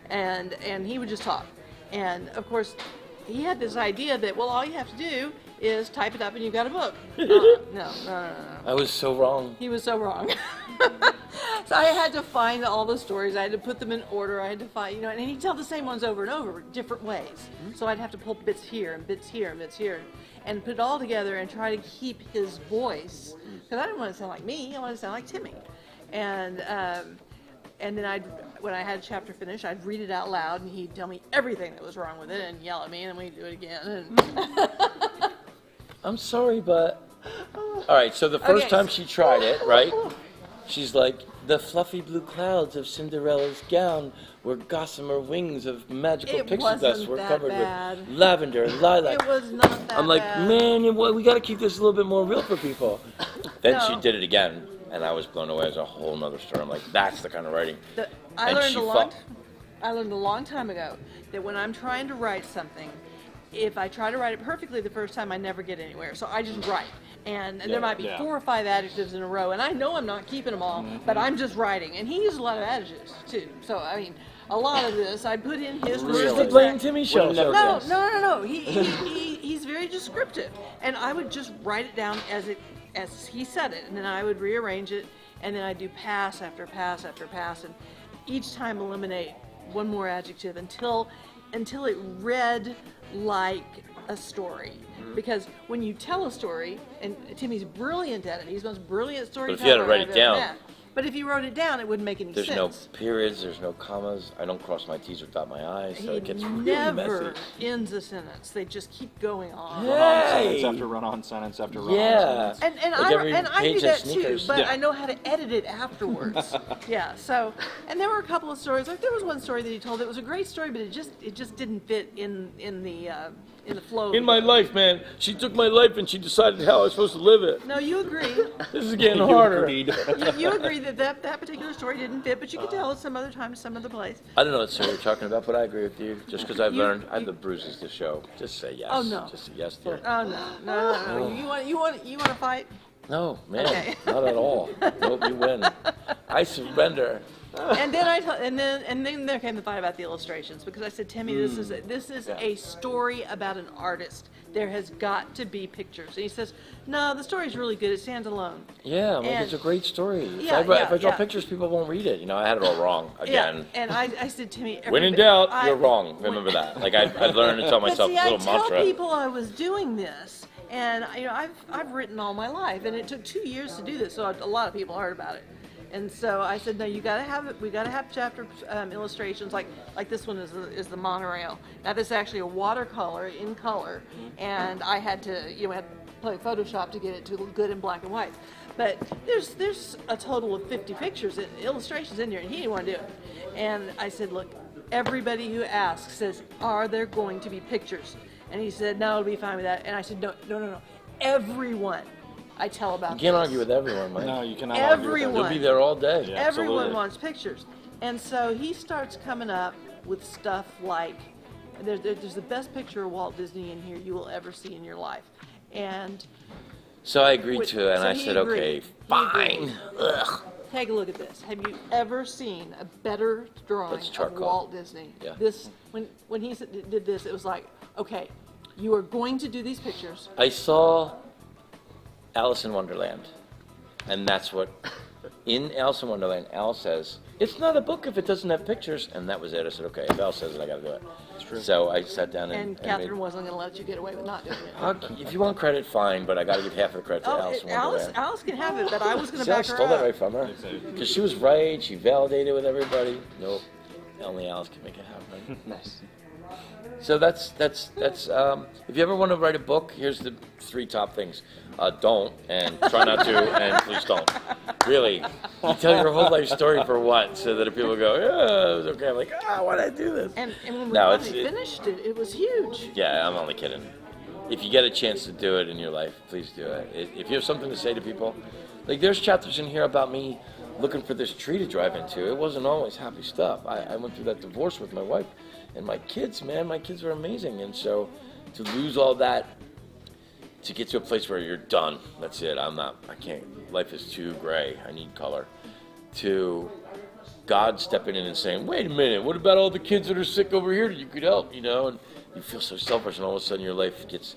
and he would just talk. And of course, he had this idea that all you have to do is type it up and you've got a book. No. I was so wrong. He was so wrong. So I had to find all the stories. I had to put them in order. I had to find, and he'd tell the same ones over and over, different ways. So I'd have to pull bits here and bits here and bits here, and put it all together and try to keep his voice. Because I didn't want to sound like me. I wanted to sound like Timmy. And then when I had a chapter finished, I'd read it out loud, and he'd tell me everything that was wrong with it, and yell at me, and then we'd do it again. And I'm sorry, but all right. So the first time she tried it, right? She's like, the fluffy blue clouds of Cinderella's gown were gossamer wings of magical pixie dust were covered with lavender and lilac. It was not that I'm like, bad. man, we got to keep this a little bit more real for people. Then she did it again, and I was blown away. It was a whole nother story. I'm like, that's the kind of writing. I learned a long time ago that when I'm trying to write something, if I try to write it perfectly the first time, I never get anywhere. So I just write. And there might be 4 or 5 adjectives in a row, and I know I'm not keeping them all, but I'm just writing. And he used a lot of adjectives, too. So, I mean, a lot of this, I put in his Where's the Blame Timmy show? No. He's very descriptive. And I would just write it down as he said it, and then I would rearrange it, and then I'd do pass after pass after pass, and each time eliminate one more adjective until it read like a story. Because when you tell a story, and Timmy's brilliant at it, he's the most brilliant storyteller. But if you had to write it down, But if you wrote it down, it wouldn't make any There's sense. no periods, there's no commas. I don't cross my T's or dot my I's, so it gets He really never messy. ends a sentence. They just keep going on. Sentence Hey! after run-on sentence after run-on Yeah. sentence. And Like every I do page that has too, sneakers. but Yeah. I know how to edit it afterwards. Yeah. So, and there were a couple of stories. Like there was one story that he told. It was a great story, but it just didn't fit in the flow. In my life, man, she took my life and she decided how I was supposed to live it. No, you agree. This is getting harder. you agree that particular story didn't fit, but you could tell it some other time, some other place. I don't know what story you're talking about, but I agree with you. Just because I've You- learned, I have the bruises to show. Just say yes. Oh, no. Just say yes, dear. Oh no. You want to fight? No, man, Okay. not at all. Nope, you win. I surrender. And then and then there came the fight about the illustrations, because I said, Timmy, this is a story about an artist. There has got to be pictures. And he says, no, the story's really good. It stands alone. Yeah, I mean, And- it's a great story. Yeah, if I draw yeah. pictures, people won't read it. You know, I had it all wrong again. Yeah. And I said, Timmy, When in doubt, you're wrong. Remember that. Like I learned to tell But myself see, a I little tell mantra. people I was doing this, and I've written all my life, and it took 2 years to do this, so a lot of people heard about it. And so I said, no, you got to have it. We got to have chapter illustrations, like this one is the monorail. Now this is actually a watercolor in color, and I had to had to play Photoshop to get it to look good in black and white. But there's a total of 50 pictures, illustrations in there, and he didn't want to do it. And I said, look, everybody who asks says, are there going to be pictures? And he said, no, it'll be fine with that. And I said, no. Everyone I tell about You can't this. argue with everyone, Mike. No, you cannot argue with that. Everyone. You'll be there all day. Yeah. Everyone absolutely. wants pictures. And so he starts coming up with stuff like, there's the best picture of Walt Disney in here you will ever see in your life. And So I agreed Wait, to it, and so I he said, agreed. okay, He fine. agreed. Ugh. take a look at this. Have you ever seen a better drawing That's of charcoal. Walt Disney? Yeah. This when he did this, it was like, okay, you are going to do these pictures. I saw Alice in Wonderland, and that's what, in Alice in Wonderland, Al says, it's not a book if it doesn't have pictures, and that was it. I said, okay, if Al says it, I gotta do it. So I sat down And and Catherine made, wasn't going to let you get away with not doing it. if you want credit, fine, but I gotta give half of the credit to Alice in Wonderland. Alice can have it, but I was going to See, I back her stole that up. right from her. Because she was right, she validated with everybody. Nope, only Alice can make it happen. Nice. So that's if you ever want to write a book, here's the 3 top things. Don't, and try not to, and please don't. Really. You tell your whole life story for what? So that if people go, yeah, it was okay. I'm like, why'd I do this? And when we No, finally finished it, it was huge. Yeah, I'm only kidding. If you get a chance to do it in your life, please do it. If you have something to say to people, like there's chapters in here about me looking for this tree to drive into. It wasn't always happy stuff. I went through that divorce with my wife. And my kids, man, my kids are amazing. And so to lose all that, to get to a place where you're done, that's it, I can't, life is too gray, I need color. To God stepping in and saying, wait a minute, what about all the kids that are sick over here that you could help, and you feel so selfish, and all of a sudden your life gets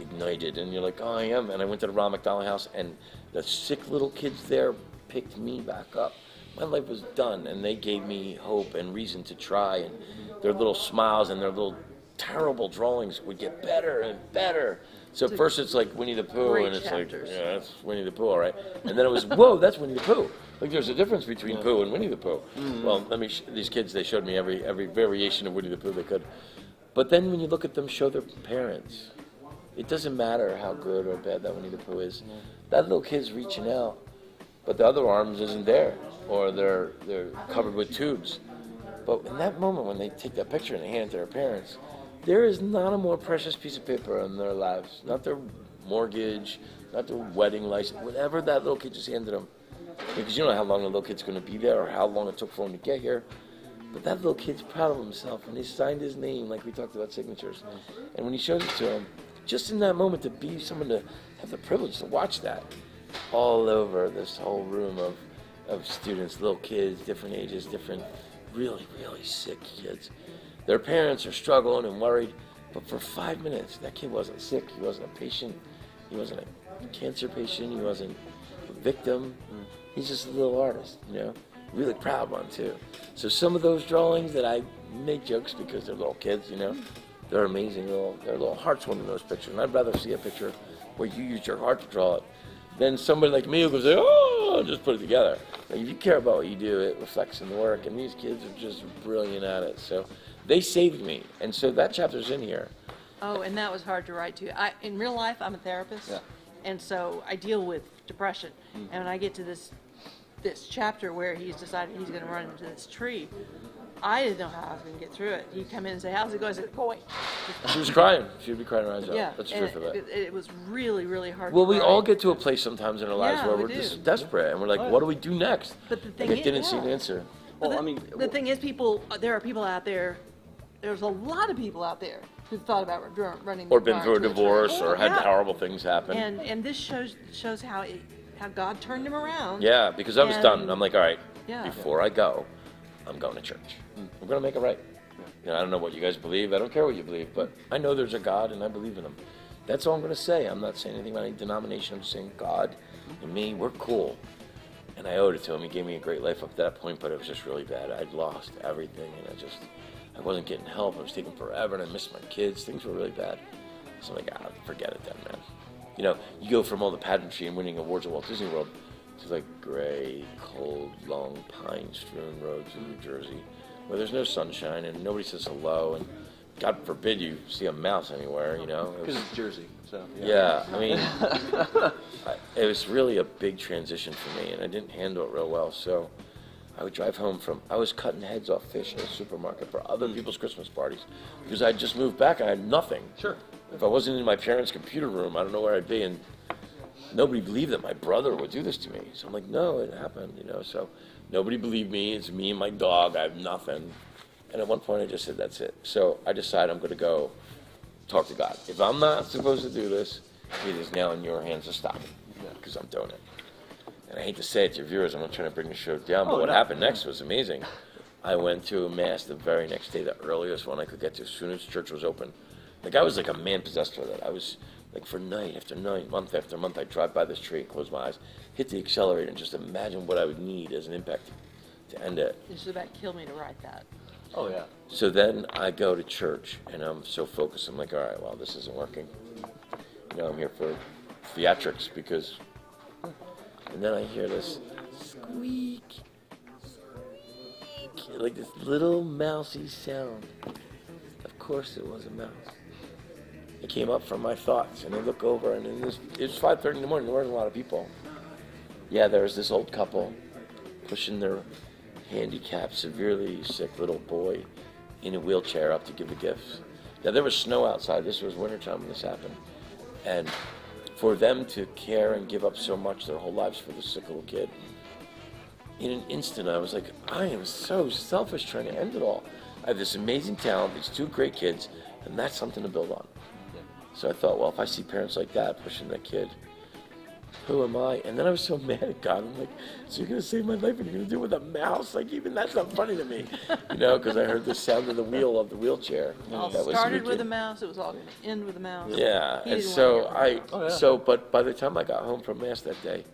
ignited, and you're like, I am. And I went to the Ron McDonald house, and the sick little kids there picked me back up. My life was done, and they gave me hope and reason to try, and their little smiles and their little terrible drawings would get better and better. So at first it's like Winnie the Pooh, Great and it's chapters. like, yeah, that's Winnie the Pooh, all right. And then it was, whoa, that's Winnie the Pooh. Like there's a difference between Pooh and Winnie the Pooh. Well, these kids, they showed me every variation of Winnie the Pooh they could. But then when you look at them show their parents, it doesn't matter how good or bad that Winnie the Pooh is. That little kid's reaching out, but the other arms isn't there, or they're covered with tubes. But in that moment when they take that picture and they hand it to their parents, there is not a more precious piece of paper in their lives. Not their mortgage, not their wedding license, whatever that little kid just handed them. Because you don't know how long the little kid's going to be there or how long it took for him to get here. But that little kid's proud of himself, and he signed his name like we talked about signatures. And when he shows it to him, just in that moment to be someone to have the privilege to watch that all over this whole room of students, little kids, different ages, different really, really sick kids. Their parents are struggling and worried, but for 5 minutes, that kid wasn't sick. He wasn't a patient. He wasn't a cancer patient. He wasn't a victim. He's just a little artist, really proud one too. So some of those drawings that I make jokes because they're little kids, they're amazing. They're little hearts one in those pictures. And I'd rather see a picture where you used your heart to draw it than somebody like me who goes, oh, oh, just put it together. Like, if you care about what you do, it reflects in the work, and these kids are just brilliant at it. So they saved me, and so that chapter's in here. Oh, and that was hard to write too. In real life, I'm a therapist, Yeah. and so I deal with depression. And when I get to this chapter where he's decided he's going to run into this tree, I didn't know how I was going to get through it. He'd come in and say, "How's it going?" I said, "Going." She was crying. She would be crying her eyes out. Yeah, That's the and truth of it. it was really, really hard. Well, to we write. all get to a place sometimes in our lives Yeah, where we we're do. just desperate, and we're like, what do we do next? But the Like, thing I didn't see yeah. an answer. Well, The thing is, there are people out there. There's a lot of people out there who've thought about running. Or their been car through a into tree. divorce, or had Yeah. horrible things happen. And this shows how God turned him around. Yeah, because I was And- done. I'm like, all right, Yeah. before I go, I'm going to church. I'm going to make it right. You know, I don't know what you guys believe. I don't care what you believe, but I know there's a God, and I believe in him. That's all I'm going to say. I'm not saying anything about any denomination. I'm saying God and me, we're cool. And I owed it to him. He gave me a great life up to that point, but it was just really bad. I'd lost everything, and I wasn't getting help. It was taking forever, and I missed my kids. Things were really bad. So I'm like, forget it then, man. You know, you go from all the pageantry and winning awards at Walt Disney World to like gray, cold, long, pine-strewn roads in New Jersey where there's no sunshine and nobody says hello, and God forbid you see a mouse anywhere, you know. Because it's Jersey, so. Yeah, I mean, it was really a big transition for me, and I didn't handle it real well. So I would drive home I was cutting heads off fish in a supermarket for other people's Christmas parties because I just moved back and I had nothing. Sure. If I wasn't in my parents' computer room, I don't know where I'd be, and nobody believed that my brother would do this to me. So I'm like, no, it happened, you know. So nobody believed me. It's me and my dog. I have nothing. And at one point, I just said, that's it. So I decided I'm going to go talk to God. If I'm not supposed to do this, it is now in your hands to stop me, because I'm doing it. And I hate to say it to your viewers, I'm not trying to bring the show down, but what happened next was amazing. I went to a mass the very next day, the earliest one I could get to, as soon as church was open. Like, I was like a man possessed for that. I was like, for night after night, month after month, I'd drive by this tree and close my eyes, hit the accelerator, and just imagine what I would need as an impact to end it. It's about killed me to write that. Oh yeah. So then I go to church, and I'm so focused. I'm like, all right, well, this isn't working. You know, I'm here for theatrics because... And then I hear this squeak, squeak, like this little mousy sound. Of course it was a mouse. It came up from my thoughts, and I look over, and it was 5:30 in the morning. There weren't a lot of people. Yeah, there was this old couple pushing their handicapped, severely sick little boy in a wheelchair up to give the gifts. Now, there was snow outside. This was wintertime when this happened. And for them to care and give up so much their whole lives for this sick little kid, in an instant, I was like, I am so selfish trying to end it all. I have this amazing talent, these two great kids, and that's something to build on. So I thought, well, if I see parents like that pushing that kid, who am I? And then I was so mad at God. I'm like, so you're going to save my life and you're going to do it with a mouse? Like, even that's not funny to me. You know, because I heard the sound of the wheel of the wheelchair. It all That was started with wicked. a mouse. It was all going to end with a mouse. Yeah, He and didn't so wanna get rid of it. but by the time I got home from Mass that day,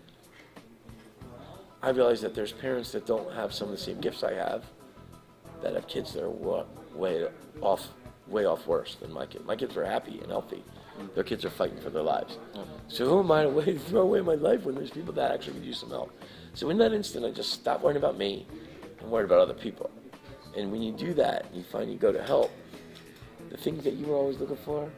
I realized that there's parents that don't have some of the same gifts I have, that have kids that are way off worse than my kids. My kids are happy and healthy. Their kids are fighting for their lives. So who am I to throw away my life when there's people that actually could use some help? So in that instant, I just stopped worrying about me and worried about other people. And when you do that, you find you go to help, the things that you were always looking for,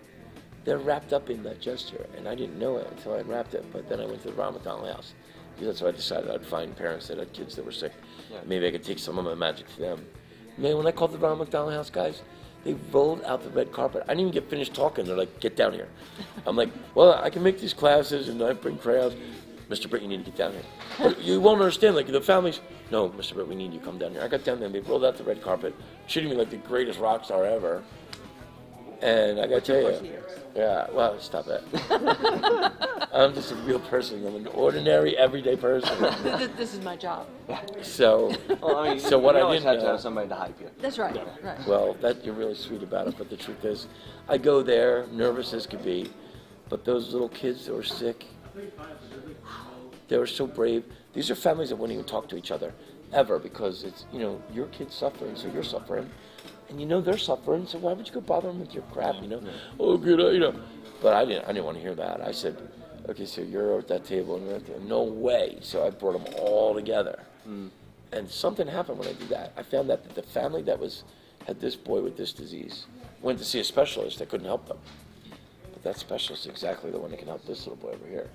they're wrapped up in that gesture. And I didn't know it until I unwrapped it. But then I went to the Ronald McDonald House. Because that's what I decided. I'd find parents that had kids that were sick. Maybe I could take some of my magic to them. Man, when I called the Ronald McDonald House guys, they rolled out the red carpet. I didn't even get finished talking. They're like, get down here. I'm like, well, I can make these classes and I bring crayons. Mr. Britt, you need to get down here. But you won't understand, like the families, no, Mr. Britt, we need you, come down here. I got down there and they rolled out the red carpet, treating me like the greatest rock star ever. And I gotta tell you, yeah, well, stop it. I'm just a real person. I'm an ordinary, everyday person. This is my job. So, Well, I mean, So what you I always didn't have to know- have somebody to hype you. That's right. Right. well, that you're really sweet about it, but the truth is, I go there, nervous as could be, but those little kids that were sick, they were so brave. These are families that wouldn't even talk to each other, ever, because it's, you know, your kid's suffering, so you're suffering. And you know they're suffering, so why would you go bother them with your crap, you know? Oh, good, you know. But I didn't want to hear that. I said, okay, so you're at that table and you're at there. No way. So I brought them all together. And something happened when I did that. I found that the family that had this boy with this disease went to see a specialist that couldn't help them. But that specialist is exactly the one that can help this little boy over here.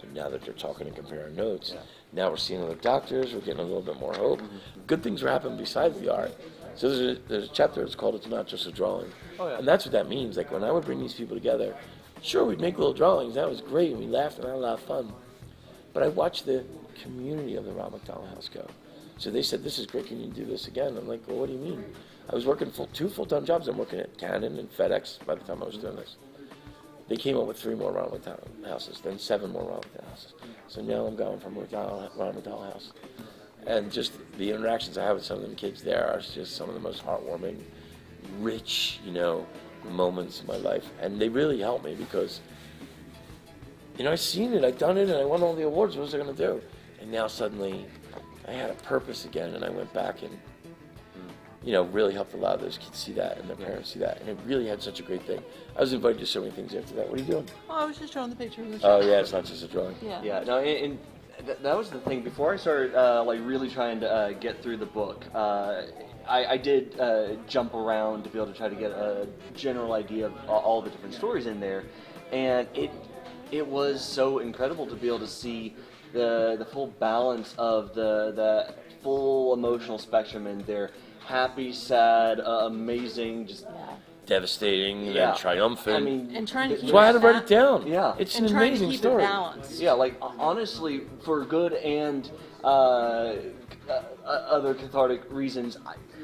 And now that they're talking and comparing notes, now we're seeing other doctors, we're getting a little bit more hope. Good things are happening besides the art. So there's a chapter that's called It's Not Just a Drawing. And that's what that means. Like when I would bring these people together, sure, we'd make little drawings. That was great, and we laughed and had a lot of fun. But I watched the community of the Ron McDonald House go. So they said, this is great, can you do this again? I'm like, well, what do you mean? I was working two full-time jobs. I'm working at Canon and FedEx by the time I was doing this. They came up with 3 more Ron McDonald houses, then 7 more Ron McDonald houses. So now I'm going from Ron McDonald House. And just the interactions I have with some of them kids there are just some of the most heartwarming, rich, moments in my life. And they really help me because, I've seen it, I've done it, and I won all the awards. What was I going to do? And now suddenly I had a purpose again, and I went back and, really helped a lot of those kids see that and their parents see that. And it really had such a great thing. I was invited to so many things after that. What are you doing? Oh, I was just drawing the picture. Oh, yeah, it's not just a drawing. Yeah, no, and that was the thing. Before I started, really trying to get through the book, I did jump around to be able to try to get a general idea of all the different stories in there, and it was so incredible to be able to see the full balance of the full emotional spectrum in there. Happy, sad, amazing, just devastating, then triumphant. I mean, and trying to keep that's why I had to it write it down. Yeah. It's and an trying amazing to keep story. it balanced. Yeah, like honestly, for good and other cathartic reasons,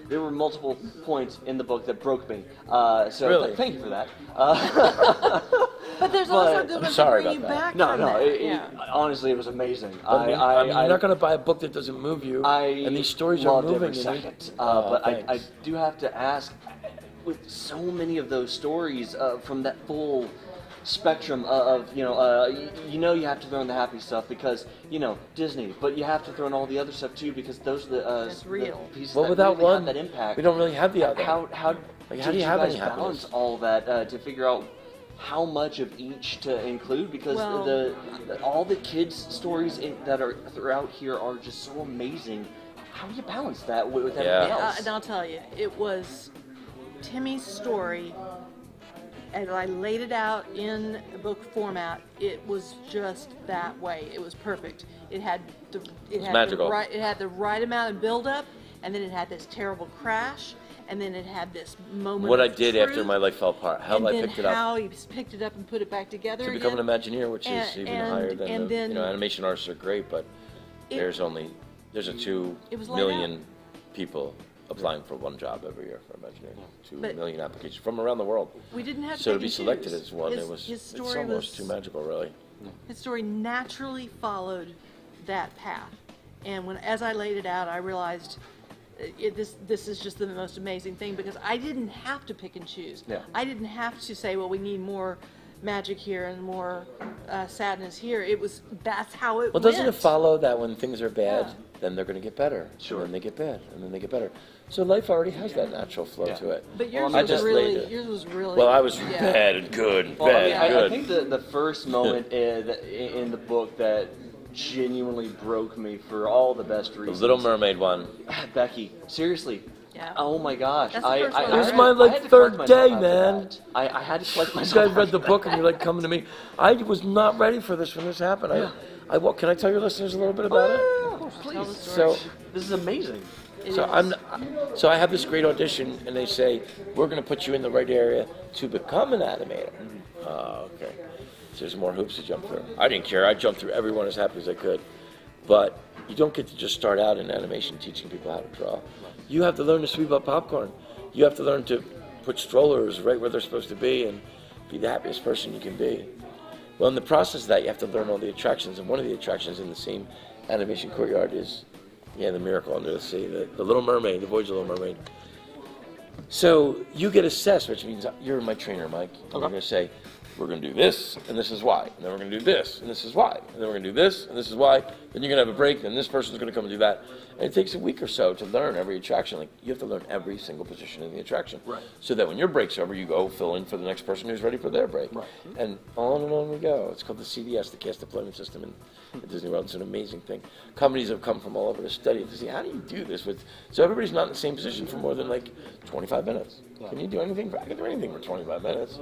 there were multiple points in the book that broke me. So Really? thank you for that. But there's also good I'm ones sorry to bring you about that. back No, from no. that. Honestly, it was amazing. I mean, you're not going to buy a book that doesn't move you, and these stories are loved moving. every second. Oh, But I thanks. do have to ask, with so many of those stories from that full spectrum of you have to throw in the happy stuff because Disney, but you have to throw in all the other stuff too because those are the real. the pieces Well, that without really one, have that impact. we don't really have the other. How Like, did how do you have guys any balance happiness? all that to figure out how much of each to include? Because Well- all the kids' stories that are throughout here are just so amazing. How do you balance that with everything else? And I'll tell you, it was Timmy's story, and I laid it out in book format. It was just that way. It was perfect. It had magical. it had the right amount of buildup, and then it had this terrible crash, and then it had this moment. What I of did after truth, my life fell apart, how and I then picked it up. how he picked it up and put it back together To again. become an Imagineer, which is even higher than and then animation artists are great, but there's a 2 It was laid million people applying for one job every year for Imagineer. 2 But- million applications from around the world. we didn't have to So to pick be and selected choose. as one, His it's story almost was, too magical, really. His story naturally followed that path, and as I laid it out, I realized this is just the most amazing thing because I didn't have to pick and choose. Yeah. I didn't have to say, well, we need more magic here and more sadness here. That's how it Well, went. doesn't it follow that when things are bad, Yeah. then they're going to get better? Sure. And then they get bad, and then they get better. So life already has that natural flow Yeah. to it. But yours I was just really, laid it. yours was really. Well, I was yeah. bad and good, Well, bad and I good. think the first moment in the book that genuinely broke me for all the best The reasons. Little Mermaid one. Becky, seriously. Yeah. Oh my gosh. That's the first one I It was read. my, I had to third collect day, myself after man. that. I had to collect You myself. guys read the after book that. and you're like coming to me. I was not ready for this when this happened. Can I tell your listeners a little bit about it? Tell the Please. story. So, This is amazing. It so is. so I have this great audition, and they say we're going to put you in the right area to become an animator. Oh, okay. So there's more hoops to jump through. I didn't care. I jumped through every one as happy as I could. But you don't get to just start out in animation teaching people how to draw. You have to learn to sweep up popcorn. You have to learn to put strollers right where they're supposed to be and be the happiest person you can be. Well, in the process of that, you have to learn all the attractions, and one of the attractions in the same animation courtyard is, the Miracle Under the Sea, the Little Mermaid, the Voyage of the Little Mermaid. So you get assessed, which means you're my trainer, Mike. And Okay. You're going to say, we're going to do this, and this is why. And then we're going to do this, and this is why. And then we're going to do this, and this is why. Then you're going to have a break, and this person's going to come and do that. And it takes a week or so to learn every attraction. Like, you have to learn every single position in the attraction. Right. So that when your break's over, you go fill in for the next person who's ready for their break. Right. And on we go. It's called the CDS, the Cast Deployment System in Disney World. It's an amazing thing. Companies have come from all over to study it to see, how do you do this? So everybody's not in the same position for more than like 25 minutes. Can you do anything? I can do anything for 25 minutes.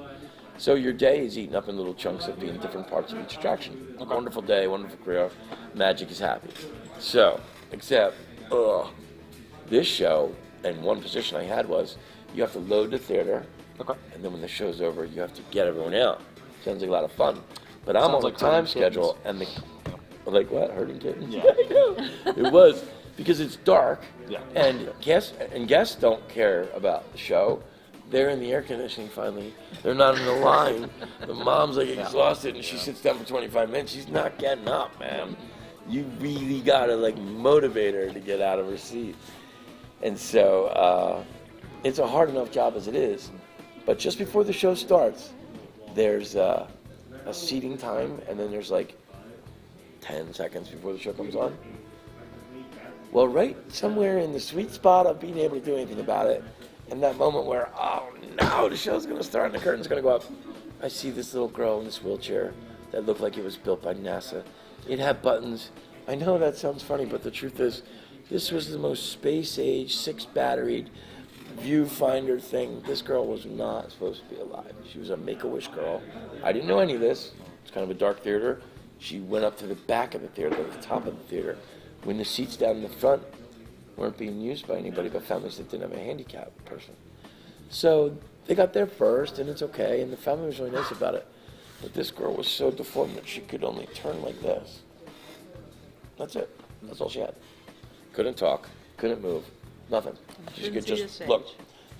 So your day is eaten up in little chunks of being different parts of each attraction. A wonderful day, wonderful career. Magic is happy. So, except, this show, and one position I had was, you have to load the theater, and then when the show's over, you have to get everyone out. Sounds like a lot of fun. But I'm on Sounds like a time herding schedule, and like what? Herding kittens? Yeah. I know. It was, because it's dark, Yeah. and guests don't care about the show. They're in the air conditioning finally. They're not in the line. The mom's like exhausted and she sits down for 25 minutes. She's not getting up, man. You really gotta like motivate her to get out of her seat. And so it's a hard enough job as it is. But just before the show starts, there's a seating time, and then there's like 10 seconds before the show comes on. Well, right somewhere in the sweet spot of being able to do anything about it, and that moment where, oh no, the show's going to start and the curtain's going to go up, I see this little girl in this wheelchair that looked like it was built by NASA. It had buttons. I know that sounds funny, but the truth is, this was the most space-age, 6-batteried viewfinder thing. This girl was not supposed to be alive. She was a Make-A-Wish girl. I didn't know any of this. It's kind of a dark theater. She went up to the back of the theater, to the top of the theater, when the seats down in the front weren't being used by anybody but families that didn't have a handicapped person. So they got there first, and it's okay, and the family was really nice about it. But this girl was so deformed that she could only turn like this. That's it. That's all she had. Couldn't talk, couldn't move, nothing. She Couldn't could see the just stage. look.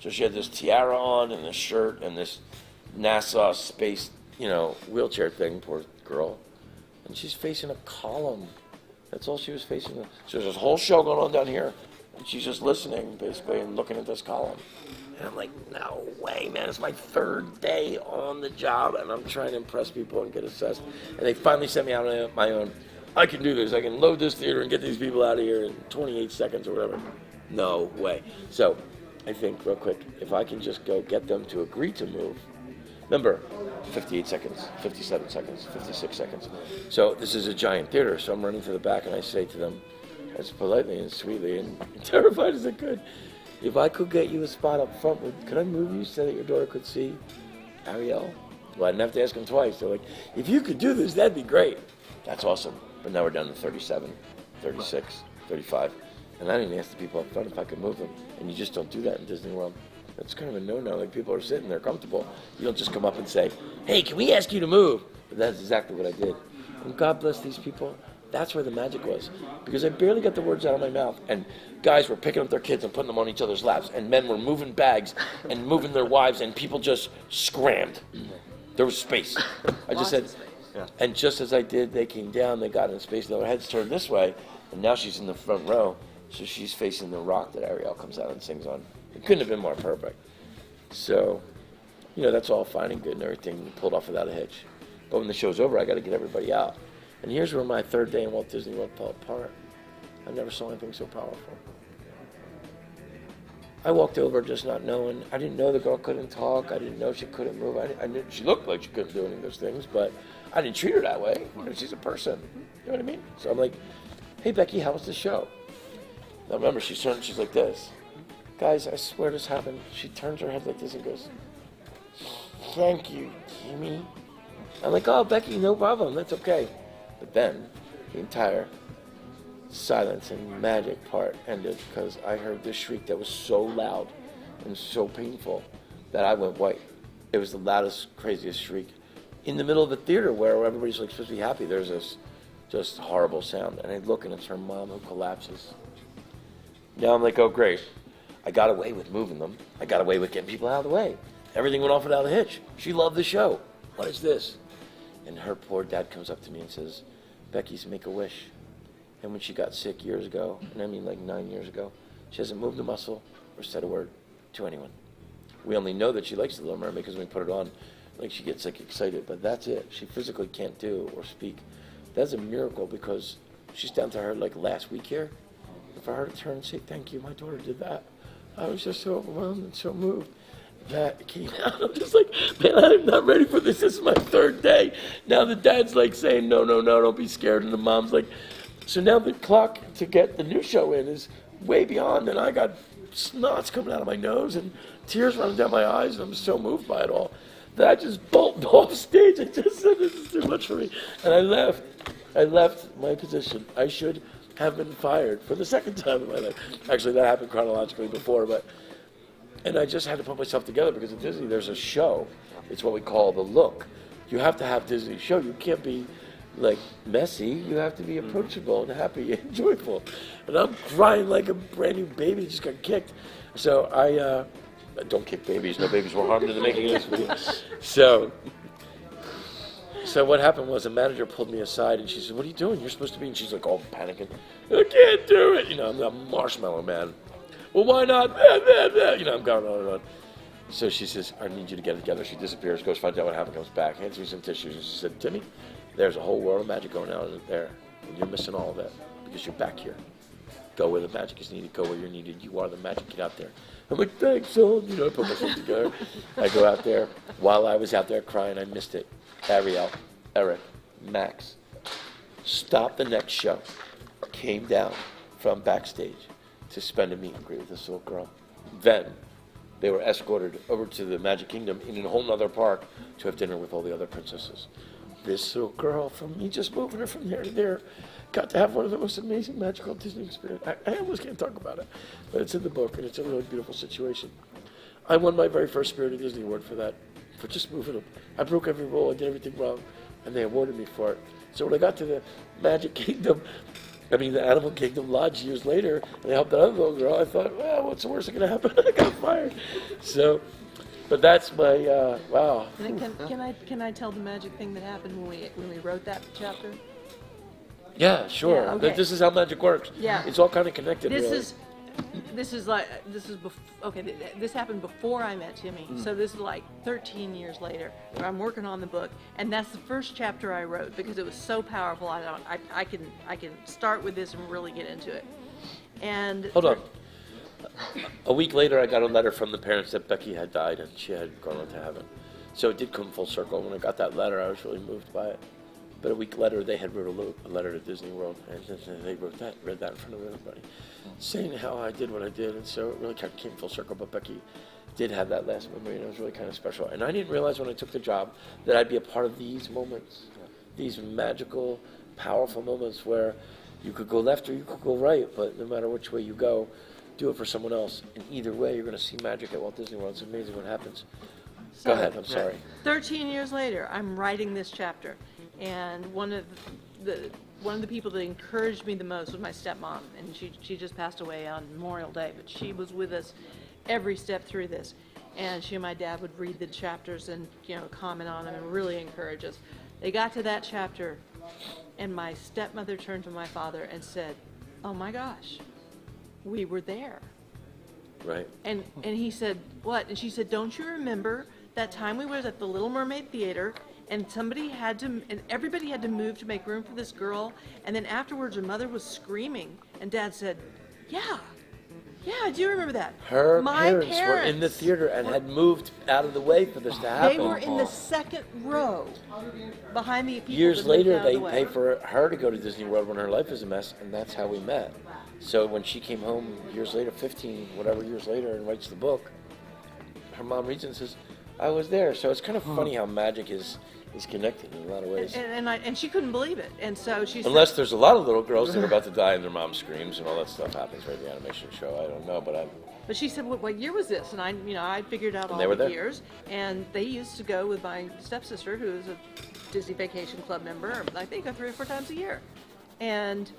So she had this tiara on and this shirt and this NASA space, wheelchair thing, poor girl. And she's facing a column. That's all she was facing. So there's this whole show going on down here, and she's just listening, basically, and looking at this column. And I'm like, no way, man. It's my 3rd day on the job, and I'm trying to impress people and get assessed. And they finally sent me out on my own. I can do this. I can load this theater and get these people out of here in 28 seconds or whatever. No way. So I think, real quick, if I can just go get them to agree to move. Remember, 58 seconds, 57 seconds, 56 seconds. So this is a giant theater, so I'm running to the back, and I say to them, as politely and sweetly and terrified as I could, if I could get you a spot up front, could I move you so that your daughter could see Ariel? Well, I didn't have to ask them twice. They're like, if you could do this, that'd be great. That's awesome. But now we're down to 37, 36, 35. And I didn't ask the people up front if I could move them. And you just don't do that in Disney World. That's kind of a no-no. Like, people are sitting there comfortable. You don't just come up and say, hey, can we ask you to move? But that's exactly what I did. And God bless these people. That's where the magic was. Because I barely got the words out of my mouth. And guys were picking up their kids and putting them on each other's laps. And men were moving bags and moving their wives. And people just scrammed. There was space. I just said, and just as I did, they came down. They got in space. Their heads turned this way. And now she's in the front row. So she's facing the rock that Ariel comes out and sings on. It couldn't have been more perfect. So, that's all fine and good and everything pulled off without a hitch. But when the show's over, I got to get everybody out. And here's where my 3rd day in Walt Disney World fell apart. I never saw anything so powerful. I walked over just not knowing. I didn't know the girl couldn't talk. I didn't know she couldn't move. I knew she looked like she couldn't do any of those things, but I didn't treat her that way. She's a person. You know what I mean? So I'm like, hey, Becky, how was the show? Now remember, she's like this. Guys, I swear this happened. She turns her head like this and goes, thank you, Timmy. I'm like, oh, Becky, no problem. That's okay. But then the entire silence and magic part ended because I heard this shriek that was so loud and so painful that I went white. It was the loudest, craziest shriek. In the middle of the theater where everybody's like supposed to be happy, there's this just horrible sound. And I look and it's her mom who collapses. Now I'm like, oh, great. I got away with moving them. I got away with getting people out of the way. Everything went off without a hitch. She loved the show. What is this? And her poor dad comes up to me and says, Becky's Make-A-Wish. And when she got sick years ago, and I mean like 9 years ago, she hasn't moved a muscle or said a word to anyone. We only know that she likes The Little Mermaid because when we put it on, like she gets like excited, but that's it. She physically can't do or speak. That's a miracle because she's down to her like last week here. For her to turn and say, thank you, my daughter did that. I was just so overwhelmed and so moved. That came out. I'm just like, man, I'm not ready for this. This is my 3rd day. Now the dad's like saying, no, don't be scared. And the mom's like, so now the clock to get the new show in is way beyond. And I got snots coming out of my nose and tears running down my eyes. And I'm so moved by it all that I just bolted off stage. I just said, this is too much for me. And I left. I left my position. I should have been fired for the 2nd time in my life. Actually, that happened chronologically before, and I just had to put myself together because at Disney there's a show. It's what we call the look. You have to have Disney's show. You can't be like messy. You have to be approachable and happy and joyful. And I'm crying like a brand new baby just got kicked. So I don't kick babies. No babies were harmed in the making of this video. So what happened was a manager pulled me aside and she said, what are you doing? You're supposed to be, and she's like all panicking. I can't do it. I'm the marshmallow man. Well, why not? I'm going on and on. So she says, I need you to get it together. She disappears, goes find out what happened, comes back, hands me some tissues. And she said, Timmy, there's a whole world of magic going on there. And you're missing all of it because you're back here. Go where the magic is needed. Go where you're needed. You are the magic. Get out there. I'm like, thanks, son. I put myself together. I go out there. While I was out there crying, I missed it. Ariel, Eric, Max stopped the next show, came down from backstage to spend a meet and greet with this little girl. Then they were escorted over to the Magic Kingdom in a whole nother park to have dinner with all the other princesses. This little girl, from me just moving her from here to there, got to have one of the most amazing magical Disney experiences. I almost can't talk about it, but it's in the book, and it's a really beautiful situation. I won my very first Spirit of Disney award for that, for just moving them. I broke every rule, I did everything wrong, and they awarded me for it. So when I got to the the Animal Kingdom Lodge years later, and I helped that other little girl, I thought, well, what's the worst that can happen? I got fired. So, but that's my, wow. And then can I tell the magic thing that happened when we wrote that chapter? Yeah, sure. Yeah, okay. This is how magic works. Yeah. It's all kind of connected, This really. This happened before I met Timmy, so this is like 13 years later. I'm working on the book, and that's the first chapter I wrote because it was so powerful. I can start with this and really get into it. And Hold on. A week later, I got a letter from the parents that Becky had died and she had gone on to heaven. So it did come full circle. When I got that letter, I was really moved by it. But a week later, they had wrote a letter to Disney World, and they read that in front of everybody, saying how I did what I did, and so it really kind of came full circle. But Becky did have that last memory, and it was really kind of special. And I didn't realize when I took the job that I'd be a part of these moments, these magical, powerful moments where you could go left or you could go right, but no matter which way you go, do it for someone else. And either way, you're going to see magic at Walt Disney World. It's amazing what happens. Go ahead, I'm sorry. 13 years later, I'm writing this chapter. And one of the people that encouraged me the most was my stepmom, and she just passed away on Memorial Day, but she was with us every step through this. And she and my dad would read the chapters and comment on them and really encourage us. They got to that chapter, and my stepmother turned to my father and said, "Oh my gosh, we were there." Right. And he said, "What?" And she said, "Don't you remember that time we was at the Little Mermaid Theater?" And everybody had to move to make room for this girl. And then afterwards, her mother was screaming. And Dad said, yeah, I do remember that. My parents were in the theater and had moved out of the way for this to happen. They were in the second row behind the people. Years later, they pay for her to go to Disney World when her life is a mess, and that's how we met. So when she came home years later, 15, whatever years later, and writes the book, her mom reads it and says, I was there. So it's kind of funny how magic is connected in a lot of ways. And she couldn't believe it. And so she Unless there's a lot of little girls that are about to die and their mom screams and all that stuff happens right in the animation show. I don't know, But she said, what year was this? And I figured out all the years. And they used to go with my stepsister, who is a Disney Vacation Club member, I think 3 or 4 times a year. And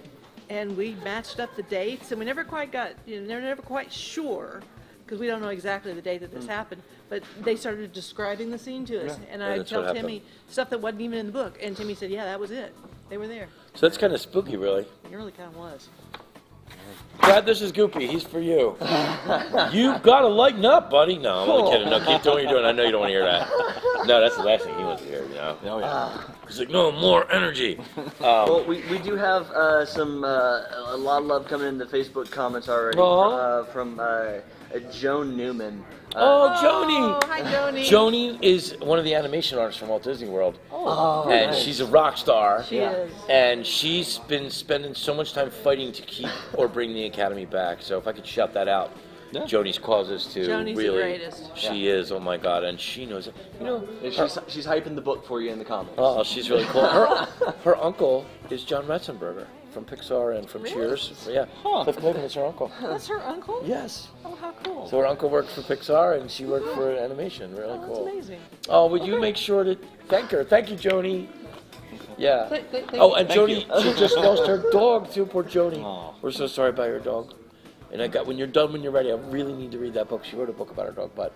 we matched up the dates, and we never quite got, they're never quite sure, because we don't know exactly the day that this happened, but they started describing the scene to us, and I would tell Timmy stuff that wasn't even in the book, and Timmy said, yeah, that was it. They were there. So that's kind of spooky, really. It really kind of was. Dad, this is Goopy. He's for you. You gotta lighten up, buddy. No, I'm only kidding. No, keep doing what you're doing. I know you don't want to hear that. No, that's the last thing he wants to hear, you know? Oh, yeah. He's like, no, more energy. Well, we do have some a lot of love coming in the Facebook comments already from Joan Newman. Joni! Hi, Joni. Joni is one of the animation artists from Walt Disney World. And nice. she's a rock star. She is. And she's been spending so much time fighting to keep or bring the Academy back. So if I could shout that out, Joni's causes to Joni's really. the greatest. She is, oh my God, and she knows it. You know, She's hyping the book for you in the comments. oh, she's really cool. Her uncle is John Ratzenberger from Pixar and from Cheers. Yeah, Cliff Clavin is her uncle. That's her uncle? Yes. Oh, how cool. So her uncle worked for Pixar and she worked for animation. Really cool. That's amazing. Oh, would you make sure to thank her? Thank you, Joni. Yeah. Thank Oh, and Thank Joni, she just lost her dog too. Poor Joni. Aw. We're so sorry about your dog. And when you're done, when you're ready, I really need to read that book. She wrote a book about her dog, but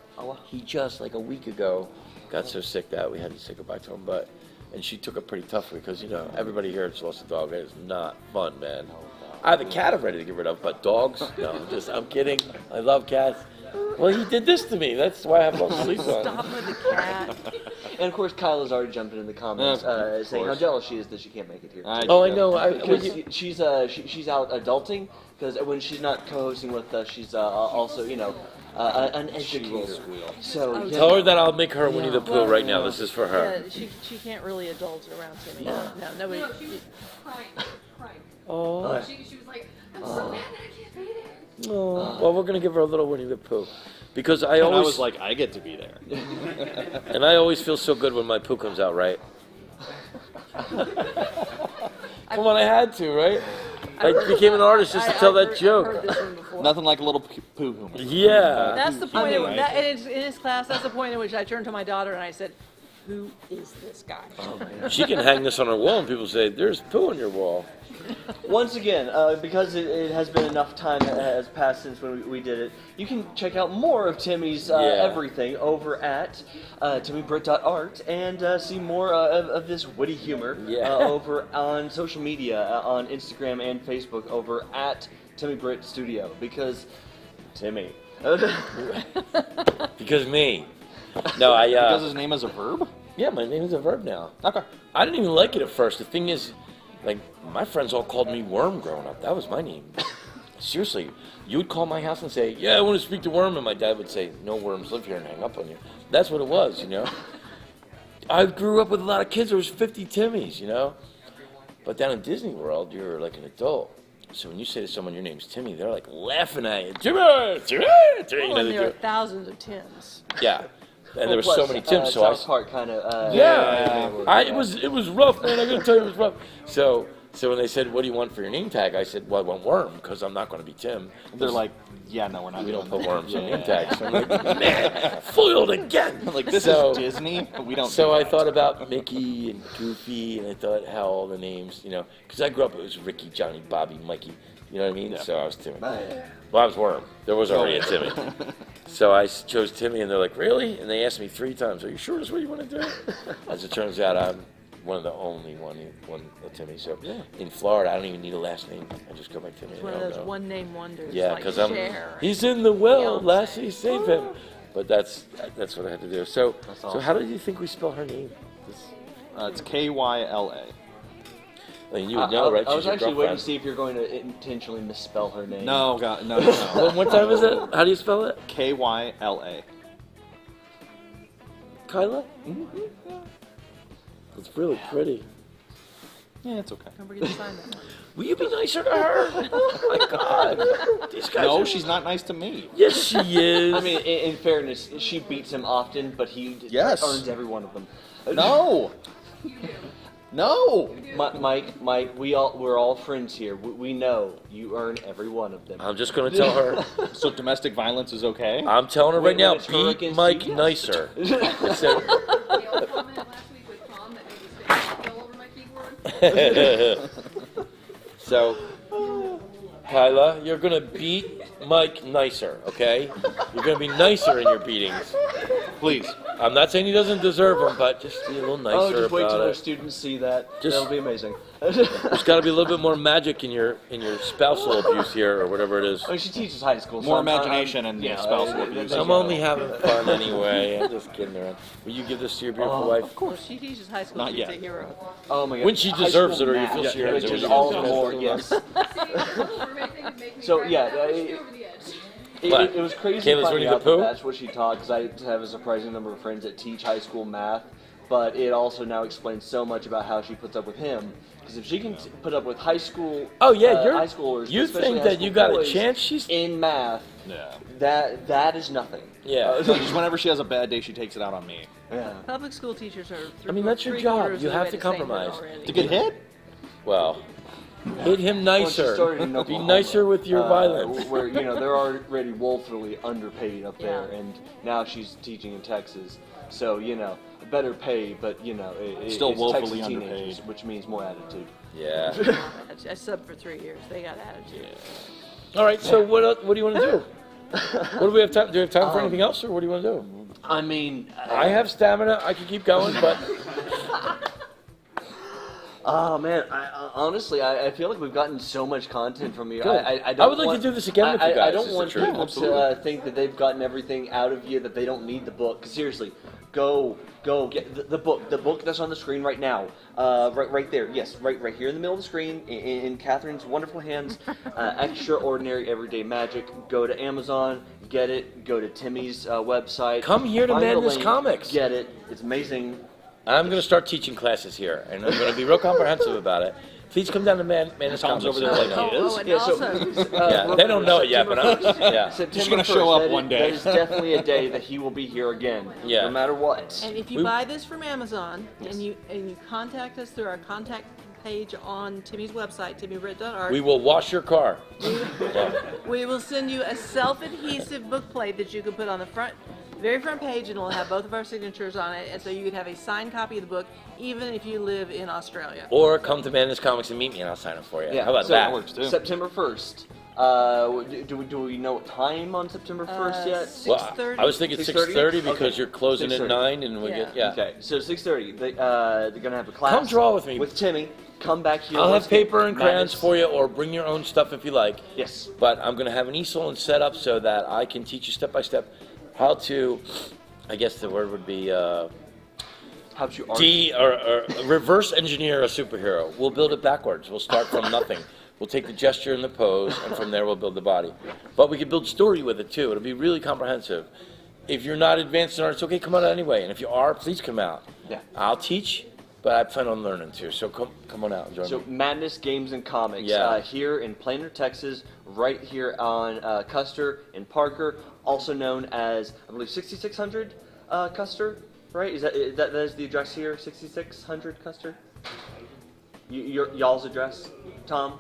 he just like a week ago got so sick that we had to say goodbye to him. And she took it pretty tough because everybody here has lost a dog. It is not fun, man. I have a cat I'm ready to get rid of, but dogs, no. I'm kidding. I love cats. Well, he did this to me. That's why I have no sleep on. Stop with the cat. And of course, Kyla's already jumped in the comments saying how jealous she is that she can't make it here. I know. Because she's out adulting. Because when she's not co-hosting with us, she's also an educator. So Tell her that I'll make her Winnie the Pooh right now. This is for her. Yeah, she can't really adult around Timmy. No, nobody. No, she was crying. Oh. She was like, I'm so mad that I can't be there. Oh. Well, we're gonna give her a little Winnie the Pooh, because I And always I was like, I get to be there. and I always feel so good when my poo comes out, right? Come on, I had to, right? I became an artist just to tell that I've joke. heard this one before. Nothing like a little poo humor. Yeah. That's the point. Anyway. In his class, that's the point at which I turned to my daughter and I said, "Who is this guy?" She can hang this on her wall, and people say, "There's poo on your wall." once again, because it has been enough time that has passed since when we did it, you can check out more of Timmy's everything over at timmybritt.art and see more of this witty humor over on social media, on Instagram and Facebook over at Timmy Britt Studio, because Timmy. Because me. No, I. Because his name is a verb? Yeah, my name is a verb now. Okay. I didn't even like it at first. The thing is, like, my friends all called me Worm growing up. That was my name. Seriously, you would call my house and say, "Yeah, I want to speak to Worm," and my dad would say, "No worms live here," and hang up on you. That's what it was, you know. I grew up with a lot of kids. There was 50 Timmys, you know. But down in Disney World, you're like an adult. So when you say to someone your name's Timmy, they're like laughing at you. Timmy, Timmy, Timmy. You know, And they there are do. thousands of Tims. Yeah. And there were so many Tims, so South Park kind of. it was rough, man. I gotta tell you, it was rough. So when they said, "What do you want for your name tag?" I said, "Well, I want Worm because I'm not going to be Tim." They're like, yeah, no, we're not "We doing don't put that." worms on name tags." So I'm like, "Man, foiled again." Like, this So- is Disney. We don't. So do I that. thought about Mickey and Goofy, and I thought how all the names, you know, because I grew up, it was Ricky, Johnny, Bobby, Mikey. You know what I mean? Yeah. So I was Timmy. Well, I was Worm. There was already a Timmy. So I chose Timmy, and they're like, "Really?" And they asked me 3 times, "Are you sure that's what you want to do?" As it turns out, I'm one of the only one Timmy. So in Florida, I don't even need a last name. I just go by Timmy. It's one of those one-name wonders. Yeah, like because Cher. he's in the well, Beyonce. Lassie, save him. But that's what I had to do. So awesome. so how did you think we spell her name? It's Kyla. I mean, you would know, right? I was She's your actually waiting to girlfriend. see if you're going to intentionally misspell her name. No, God, no. What time is it? How do you spell it? Kyla. Kyla? Mm-hmm. It's really pretty. Yeah, it's okay. Don't forget to sign that one. Will you be nicer to her? Oh my God! These guys. No, are... she's not nice to me. Yes, she is. I mean, in fairness, she beats him often, but he Yes. earns every one of them. No. No. Mike, we're all friends here. We know you earn every one of them. I'm just gonna tell her. So domestic violence is okay? I'm telling her right When now. it's her Beat against Mike you, yes. nicer. I said, The old comment last week with Tom that made me spit all over my keyboard. So, Kyla, you're gonna beat Mike nicer, okay? You're gonna be nicer in your beatings. Please. I'm not saying he doesn't deserve them, but just be a little nicer Oh, just wait till about their it. students see that. Just- That'll be amazing. There's got to be a little bit more magic in your spousal abuse here, or whatever it is. I mean, she teaches high school. More I'm- imagination and spousal abuse. I'm only having fun anyway. I'm just kidding around. Will you give this to your beautiful wife? Of course, she teaches high school. Not She's yet. a hero. Oh my god. When she High deserves school it, or you math, feel she earns which it. is When all she the deserves more. it. Yes. So yeah, over the edge. It was crazy Kayla's finding ready to out poo? that that's what she taught, because I have a surprising number of friends that teach high school math, but it also now explains so much about how she puts up with him. Because if she can put up with high school, Oh yeah, high schoolers, you especially think high that you school got a boys, chance? She's in math. Yeah. That is nothing. yeah. Just whenever she has a bad day, she takes it out on me. Yeah. Public school teachers are. I mean, that's your three-quarters job. You of the have way to to St. Louis compromise. already. To get hit? Well, hit him Well, she nicer. started in Be Oklahoma, nicer with your violence. Where they're already woefully underpaid up there, Yeah. and now she's teaching in Texas. So better pay, but Still it's woefully Texas teenagers, underpaid. which means more attitude. Yeah. I subbed for 3 years. They got attitude. All right. So what do you want to do? What do we have time? Do we have time for anything else, or what do you want to do? I mean, I have stamina. I can keep going, but oh man, honestly, I feel like we've gotten so much content from you. Good. I I would like to do this again with you I guys, don't is the want truth. people Absolutely. to think that they've gotten everything out of you, that they don't need the book. 'Cause seriously, go get the book. The book that's on the screen right now, right there. Yes, right here in the middle of the screen, in Catherine's wonderful hands. Extraordinary Everyday Magic. Go to Amazon, get it. Go to Timmy's website. Come here to find the Madness link, Comics. Get it. It's amazing. I'm going to start teaching classes here, and I'm going to be real comprehensive about it. Please come down to Madness Tom's Comics. over there and like let he me know. is. And Yeah, so- also, Yeah, they don't know it yet, but I'm, yeah. September Just gonna show 1st, up that one is- day. That is definitely a day that he will be here again. Yeah. No matter what. and if you We- buy this from Amazon and you contact us through our contact page on Timmy's website, timmybritt.art, We will wash your car. Yeah. we will send you a self-adhesive book plate that you can put on the very front page, and it'll have both of our signatures on it, and so you can have a signed copy of the book, even if you live in Australia. Or come to Madness Comics and meet me, and I'll sign it for you. Yeah, How about so that? works too. September 1st. Do we know what time on September 1st yet? Well, 6:30? I was thinking 6:30? 6:30 because Okay. you're closing at 6:30. 9, and we get yeah. Okay, so 6:30. They're gonna have a class. Come draw with me. With Timmy. Come back here. I'll let's have get paper and crayons Madness. for you, or bring your own stuff if you like. Yes. But I'm going to have an easel and set up so that I can teach you step by step how to. I guess the word would be How'd you art? or reverse engineer a superhero. We'll build it backwards. We'll start from nothing. We'll take the gesture and the pose, and from there we'll build the body. But we can build story with it too. It'll be really comprehensive. If you're not advanced in art, it's okay. Come out anyway. And if you are, please come out. Yeah. I'll teach, but I plan on learning too. So come on out and join So me. Madness Games and Comics, Yeah. here in Plano, Texas, right here on Custer and Parker, also known as, I believe, 6600 Custer, right? That is the address here, 6600 Custer? Y'all's address? Tom?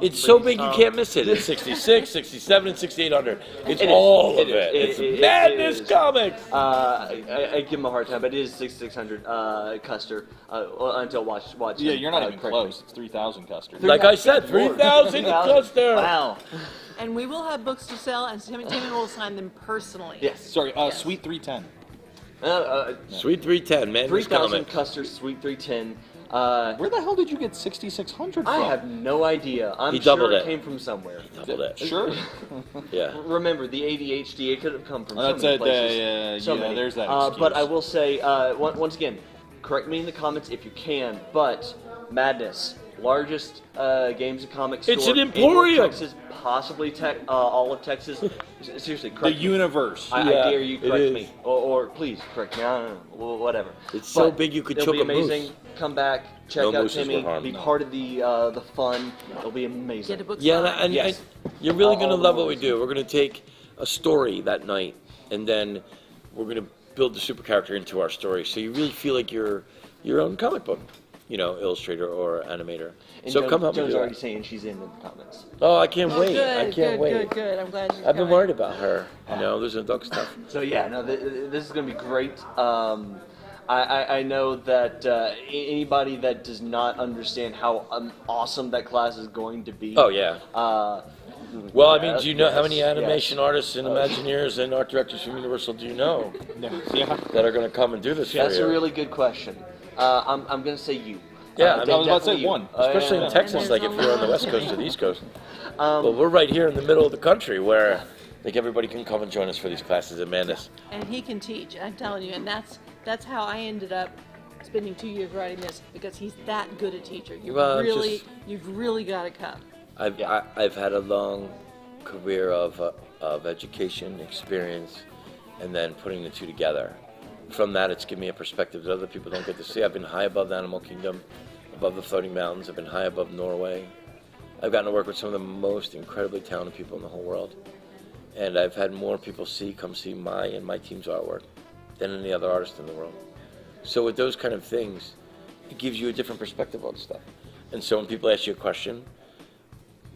It's so please, big you Tom. can't miss it. It's 66, 67, and 6800. It's It is. all It of it. is. It's It Madness is. Comics. I give him a hard time, but it is 6600 Custer until watch. Yeah, him, you're not even correct close. me. It's 3,000 custard. Like I said, 3,000 3,000. Custer. Wow. And we will have books to sell, and Timmy will sign them personally. Yes. Sorry, Suite 310. Sweet 310, Madness 3,000 Comics. Custer Suite 310. Where the hell did you get 6,600 from? I have no idea. I'm He sure doubled it it. came from somewhere. Doubled it. Sure. Yeah. Remember, the ADHD, it could have come from so That's many it, places. So yeah, many. there's that But excuse. I will say, once again, correct me in the comments if you can, but Madness, largest games and comics store It's an in North emporium. Texas, possibly all of Texas. Seriously, The correct me. universe. I Yeah, dare you it correct is. me, or please correct me. I don't know, whatever. It's so But big you could it'll choke be a moose. amazing. Come back, check No out mooses Timmy, were harmed. be part of the fun. It'll be amazing. Get a book Yeah, signed. and Yes. you're really All going to the love what we movies. do. We're going to take a story that night, and then we're going to build the super character into our story. So you really feel like you're your own comic book, illustrator or animator. And So Joan- come help me Joan's do already that. saying she's in the comments. Oh, I can't wait. Good, I can't good, wait. good. I'm glad she's I've been coming. worried about her. Losing dog stuff. So yeah, no, this is going to be great. I know that anybody that does not understand how awesome that class is going to be. Oh, yeah. Well, I mean, do you know how Yes, many yes. animation artists and Imagineers and art directors from Universal do you know Yeah. that are going to come and do this for That's you? a really good question. I'm going to say you. Yeah, I mean, I was about to definitely say you. one. especially in Yeah. Texas, And like there's if a you're on the lot West of Coast or them. the East Coast. But we're right here in the middle of the country where like everybody can come and join us for these classes at Mandus. And he can teach, I'm telling you, and that's how I ended up spending 2 years writing this, because he's that good a teacher. Well, just- You've really got to come. I've had a long career of education, experience, and then putting the two together. From that, it's given me a perspective that other people don't get to see. I've been high above the animal kingdom, above the floating mountains. I've been high above Norway. I've gotten to work with some of the most incredibly talented people in the whole world. And I've had more people come see my team's artwork than any other artist in the world. So with those kind of things, it gives you a different perspective on stuff. And so when people ask you a question,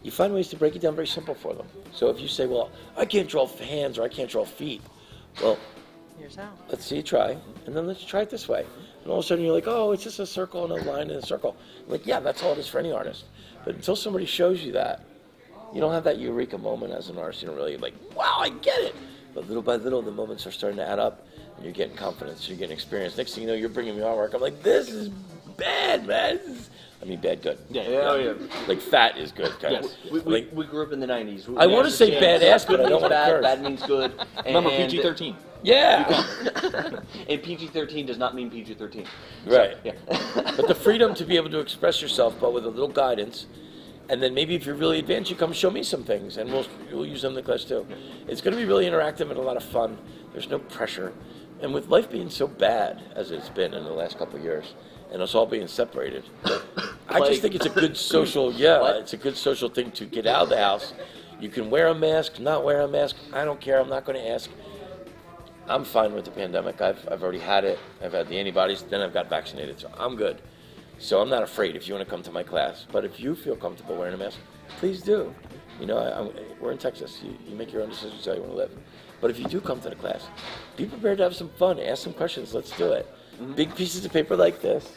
you find ways to break it down very simple for them. So if you say, well, I can't draw hands or I can't draw feet, well, Here's how. let's see you try, and then let's try it this way. And all of a sudden you're like, oh, it's just a circle and a line and a circle. I'm like, yeah, that's all it is for any artist. But until somebody shows you that, you don't have that eureka moment as an artist. You don't really like, wow, I get it. But little by little, the moments are starting to add up, and you're getting confidence, you're getting experience. Next thing you know, you're bringing me artwork. I'm like, this is bad, man. I mean, bad good. Yeah. Like fat is good, kind Yes. of. We Like, grew up in the 90s. I wanna say understand badass, but good I don't means wanna bad, curse. bad means good. Remember and- PG-13. yeah, And PG-13 does not mean PG-13. right. Yeah. But the freedom to be able to express yourself, but with a little guidance, and then maybe if you're really advanced, you come show me some things, and we'll use them in the class too. It's going to be really interactive and a lot of fun. There's no pressure, and with life being so bad as it's been in the last couple of years, and us all being separated, I just think it's a good social. Yeah, it's a good social thing to get out of the house. You can wear a mask, not wear a mask. I don't care. I'm not going to ask. I'm fine with the pandemic. I've already had it. I've had the antibodies. Then I've got vaccinated, so I'm good. So I'm not afraid if you want to come to my class. But if you feel comfortable wearing a mask, please do. You know, we're in Texas. You make your own decisions how you want to live. But if you do come to the class, be prepared to have some fun. Ask some questions. Let's do it. Big pieces of paper like this,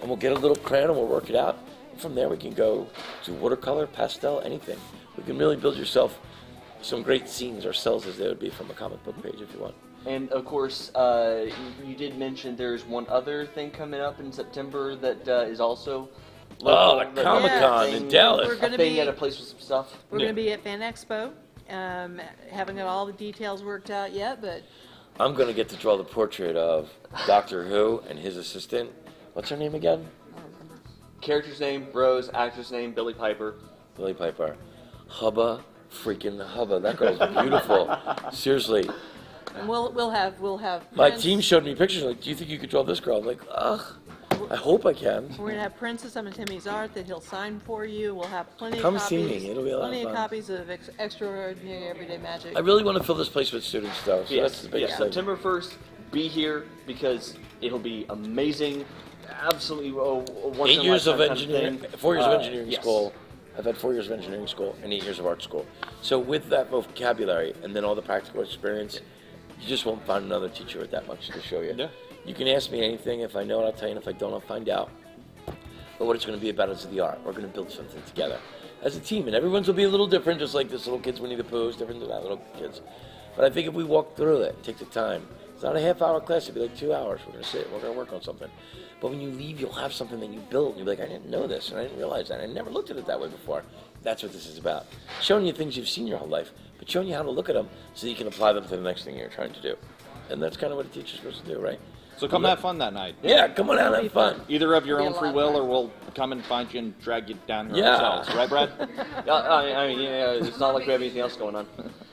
and we'll get a little crayon and we'll work it out. And from there, we can go to watercolor, pastel, anything. We can really build yourself some great scenes or cells as they would be from a comic book page if you want. And of course, you did mention there's one other thing coming up in September that is also. Oh, local, the Comic-Con thing- in Dallas. We're gonna a thing be- at a place with some stuff. We're going to be at Fan Expo. Haven't got all the details worked out yet, but I'm going to get to draw the portrait of Doctor Who and his assistant. What's her name again? Character's name, Rose. Actor's name, Billy Piper. Billy Piper. Hubba, freaking Hubba. That girl's beautiful. Seriously. and we'll have My Prince. team showed me pictures like, do you think you could draw this girl? I'm like, ugh. I hope I can. We're going to have Prince of some of Timmy's art that he'll sign for you. We'll have plenty Come of see copies. me. It'll be a lot of plenty fun. of copies of Extraordinary Everyday Magic. I really want to fill this place with students, though. So that's the biggest thing. September 1st, be here because it'll be amazing. Absolutely, once 8 years of in a lifetime kind engineering, thing. 4 years of engineering Yes. school. I've had 4 years of engineering school and 8 years of art school. So with that vocabulary and then all the practical experience, you just won't find another teacher with that much to show you. Yeah. You can ask me anything. If I know it, I'll tell you. And if I don't, I'll find out. But what it's going to be about is the art. We're going to build something together as a team. And everyone's will be a little different, just like this little kid's Winnie the Pooh is different than that little kid's. But I think if we walk through it and take the time, it's not a half-hour class. It'll be like 2 hours. We're going to sit. We're going to work on something. But when you leave, you'll have something that you built. And you'll be like, I didn't know this, and I didn't realize that. I never looked at it that way before. That's what this is about. Showing you things you've seen your whole life, but showing you how to look at them so you can apply them to the next thing you're trying to do. And that's kind of what a teacher's supposed to do, right? So come have fun that night. Yeah, come on out and have fun. Either of your Be a own lot free of will, fun. or we'll come and find you and drag you down here Yeah. ourselves. Right, Brad? I mean, yeah, it's not like we have anything else going on.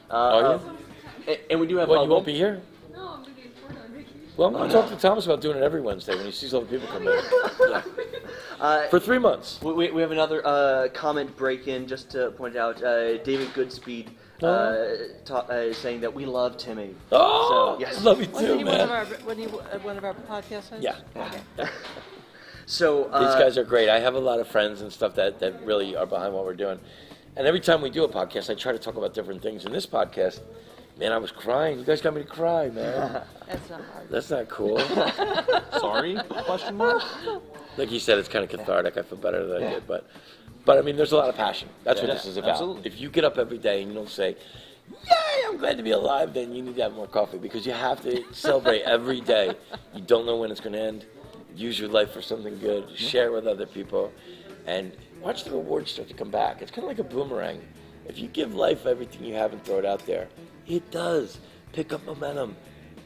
Are And we do have. What, you won't be here? No, I'm gonna be in Florida on vacation. Well, I'm going to talk to Thomas about doing it every Wednesday when he sees all the people come in. Yeah. For 3 months. We have another comment break in just to point out. David Goodspeed saying that we love Timmy. Oh, So, yes. love you Wasn't too, he man. one of our podcast hosts? Yeah. Okay. So These guys are great. I have a lot of friends and stuff that really are behind what we're doing. And every time we do a podcast, I try to talk about different things. In this podcast, man, I was crying. You guys got me to cry, man. That's not hard. That's not cool. Sorry? Question mark? like you said, it's kind of cathartic. I feel better than I did, but I mean, there's a lot of passion. That's what this is about. Absolutely. If you get up every day and you don't say, "Yay, I'm glad to be alive," then you need to have more coffee because you have to celebrate every day. You don't know when it's going to end. Use your life for something good. Share it with other people, and watch the rewards start to come back. It's kind of like a boomerang. If you give life everything you have and throw it out there, it does pick up momentum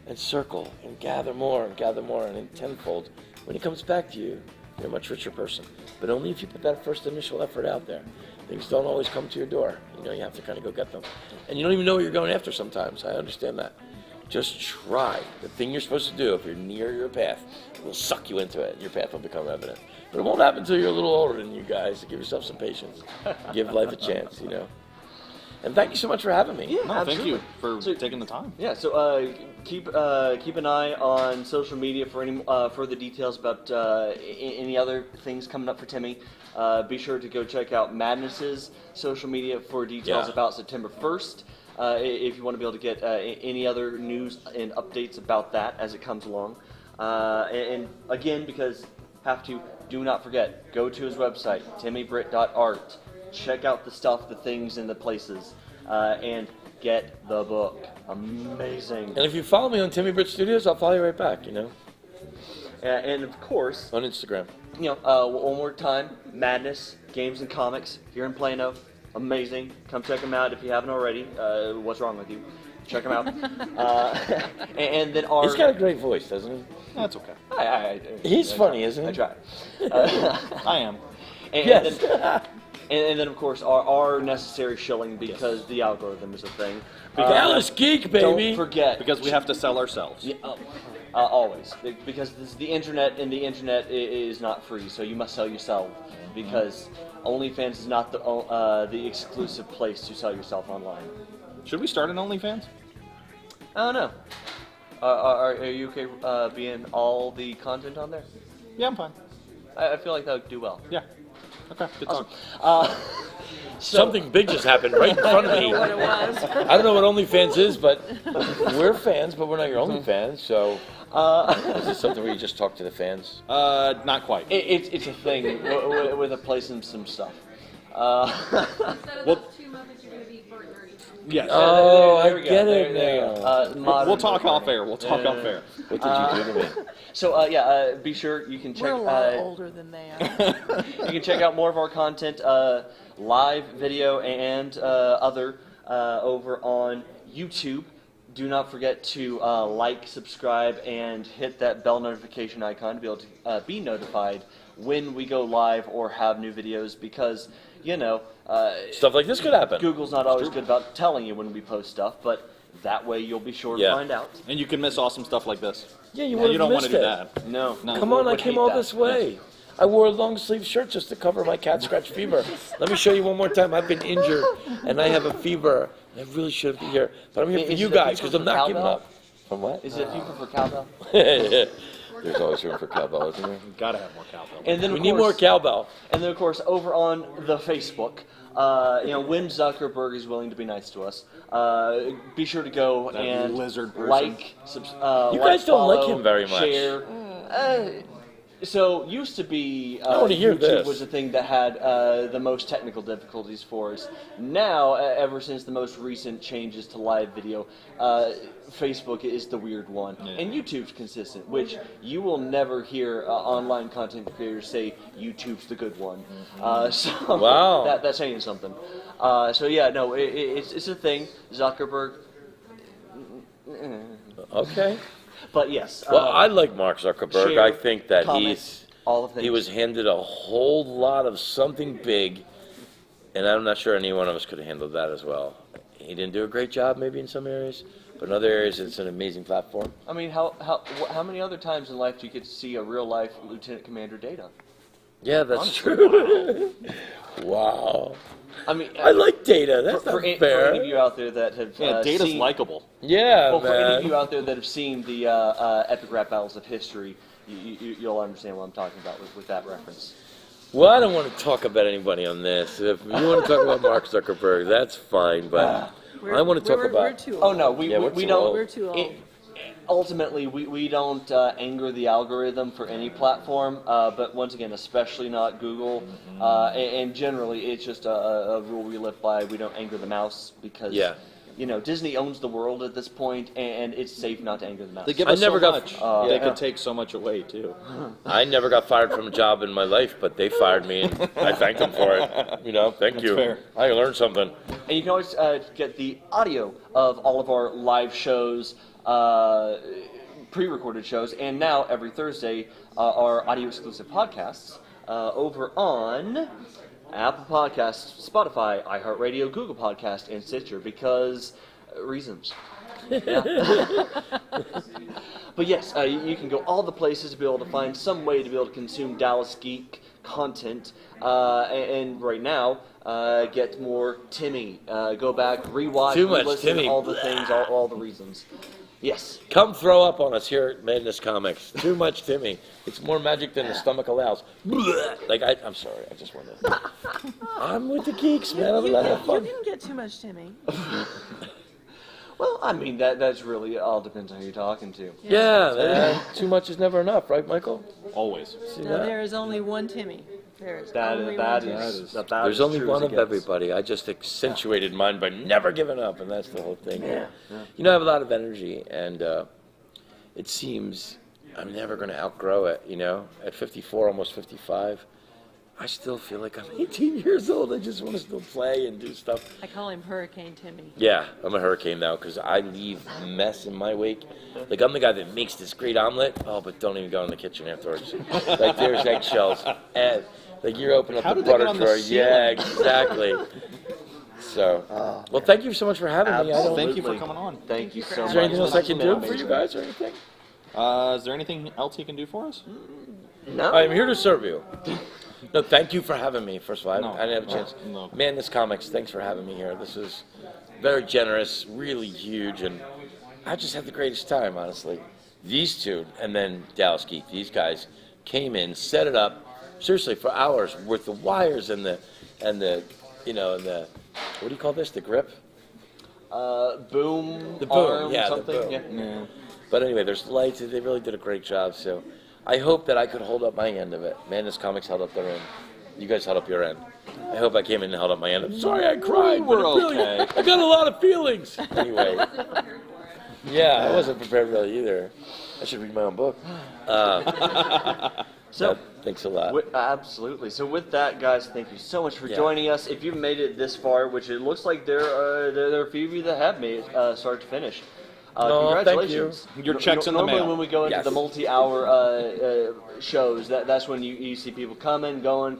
and circle and gather more, and in tenfold, when it comes back to you, you're a much richer person. But only if you put that first initial effort out there. Things don't always come to your door. You have to kind of go get them. And you don't even know what you're going after sometimes. I understand that. Just try. The thing you're supposed to do, if you're near your path, it will suck you into it, and your path will become evident. But it won't happen until you're a little older than you guys. So give yourself some patience. Give life a chance, And thank you so much for having me. Yeah, No, thank absolutely. you for taking the time. Yeah, so keep an eye on social media for any further details about any other things coming up for Timmy. Be sure to go check out Madness's social media for details about September 1st. If you want to be able to get any other news and updates about that as it comes along. And again, because do not forget, go to his website, timmybritt.art. Check out the stuff, the things, and the places, and get the book. Amazing. And if you follow me on Timmy Britt Studios, I'll follow you right back, And of course, On Instagram. one more time, Madness, Games and Comics, here in Plano. Amazing. Come check them out if you haven't already. What's wrong with you? Check them out. And then He's got a great voice, doesn't he? That's okay. He's funny, isn't he? I try. I am. And then, of course, our necessary shilling because the algorithm is a thing. Dallas Geek, baby. Don't forget. Because we have to sell ourselves. Yeah, always. Because this is the internet, and the internet is not free, so you must sell yourself. Because OnlyFans is not the exclusive place to sell yourself online. Should we start an OnlyFans? I don't know. Are you okay being all the content on there? Yeah, I'm fine. I feel like that would do well. Yeah. Okay, good Awesome. talk. Something big just happened right in front of me. What it was. I don't know what OnlyFans is, but we're fans, but we're not your only fans, so... is this something where you just talk to the fans? Not quite. It's a thing with a place and some stuff. Instead of those 2 Muppets, you're going to be Bert and Ernie. Yes. Oh, there I we go. get it There you now. go. We'll talk off air. We'll talk off air. What did you do to me? So be sure you can check. We're a lot older than they are. You can check out more of our content, live video and other, over on YouTube. Do not forget to like, subscribe, and hit that bell notification icon to be able to be notified when we go live or have new videos because, Stuff like this could happen. Google's not always good about telling you when we post stuff, but that way you'll be sure to find out. And you can miss awesome stuff like this. Yeah, you You would have don't want missed to do it. that. No. Come on, I would came hate all that. this way. I wore a long sleeve shirt just to cover my cat scratch fever. Let me show you one more time. I've been injured and I have a fever. I really shouldn't be here, but I'm here for Is you it a guys fever because I'm for not giving cowbell? up. From what? Is it FIFA for cowbell? There's always room for cowbell, isn't there? Gotta have more cowbell. And then We of need more course, cowbell. and then of course over on the Facebook, when Zuckerberg is willing to be nice to us, be sure to go That and lizard person. like, You guys don't like follow, him very much. Share. So used to be wanna hear YouTube this. was the thing that had the most technical difficulties for us. Now, ever since the most recent changes to live video, Facebook is the weird one, and YouTube's consistent. Which you will never hear online content creators say YouTube's the good one. So Wow. that's saying something. So yeah, no, it's a thing. Zuckerberg. Okay. But yes. Well, I like Mark Zuckerberg. share, I think that comment, all the things. he was handed a whole lot of something big, and I'm not sure any one of us could have handled that as well. He didn't do a great job maybe in some areas, but in other areas it's an amazing platform. I mean, how many other times in life do you get to see a real life Lieutenant Commander Data? Yeah, that's Honestly, true. Wow. I mean, I like Data. That's for not any fair. of you out there that have Data's seen, likable. Yeah, well, for any of man. you out there that have seen the epic rap battles of history, you'll understand what I'm talking about with that reference. Well, I don't want to talk about anybody on this. If you want to talk about Mark Zuckerberg, that's fine, but I want to talk We're about... too old. Oh no, we Yeah, we're we too don't. old. We're too old. ultimately, we don't anger the algorithm for any platform, but once again, especially not Google. And generally, it's just a rule we live by. We don't anger the mouse because, Disney owns the world at this point, and it's safe not to anger the mouse. They give I us never so got- much. They could take so much away too. I never got fired from a job in my life, but they fired me, and I thanked them for it. Thank you. fair. I learned something. And you can always get the audio of all of our live shows, pre-recorded shows, and now every Thursday, our audio-exclusive podcasts over on Apple Podcasts, Spotify, iHeartRadio, Google Podcast, and Stitcher, because reasons. Yeah. But yes, you can go all the places to be able to find some way to be able to consume Dallas Geek content, and right now, get more Timmy. Go back, rewatch, Too much listen, Timmy. all the things, all the reasons. Yes. Come throw up on us here at Madness Comics. Too much Timmy. It's more magic than the stomach allows. I'm sorry. I just wanted to. I'm with the geeks, man. I'm You having fun. didn't get too much, Timmy. Well, I mean, that's really all depends on who you're talking to. Yeah, man. Too much is never enough, right, Michael? Always. See No, that? there is only one Timmy. There is That only is one Timmy. about There's as only true one as of it gets. everybody. I just accentuated mine by never giving up, and that's the whole thing. Yeah. I have a lot of energy, and it seems I'm never going to outgrow it. At 54, almost 55, I still feel like I'm 18 years old. I just want to still play and do stuff. I call him Hurricane Timmy. Yeah, I'm a hurricane now because I leave mess in my wake. Like, I'm the guy that makes this great omelet. Oh, but don't even go in the kitchen afterwards. Like, there's eggshells. And, like, you're opening up How the did they get butter on the drawer. Yeah, ceiling? exactly. So, well, thank you so much for having me. I don't, Thank you for Absolutely. coming on. Thank you so much. is there anything else I can do for Amazing. you guys or anything? Is there anything else he can do for us? No. I am here to serve you. No, thank you for having me, first of all. No, I didn't have a chance. no. Madness Comics, thanks for having me here. This is very generous, really huge, and I just had the greatest time, honestly. These two, and then Dallas Geek, these guys came in, set it up, seriously, for hours with the wires and the what do you call this? The grip? Boom. The boom, arm, yeah, the something. boom. Yeah. But anyway, there's lights. They really did a great job. So I hope that I could hold up my end of it. Madness Comics held up their end. You guys held up your end. I hope I came in and held up my end. I'm sorry I cried. We're but it really, okay. I got a lot of feelings. Anyway, Wasn't prepared for it. yeah, I wasn't prepared really either. I should read my own book. So, Thanks a lot. absolutely. So with that, guys, thank you so much for Yeah. joining us. If you've made it this far, which it looks like there are a few of you that have made it start to finish. Oh, thank Congratulations. Your check's in the Normally mail. when we go into Yes. the multi-hour shows, that's when you see people coming, going.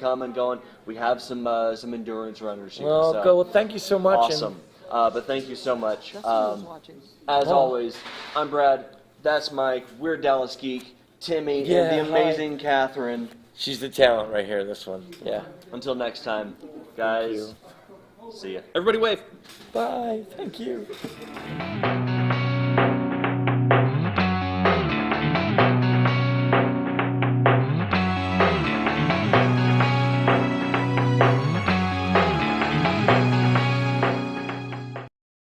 We have some endurance runners here. Well, so. well, thank you so much. Awesome. But thank you so much. That's what I was watching. As Oh. always, I'm Brad. That's Mike. We're Dallas Geek. Timmy Yeah, and the hi. amazing Catherine. She's the talent right here, this one. Yeah. Until next time, guys. See ya. Everybody wave. Bye. Thank you.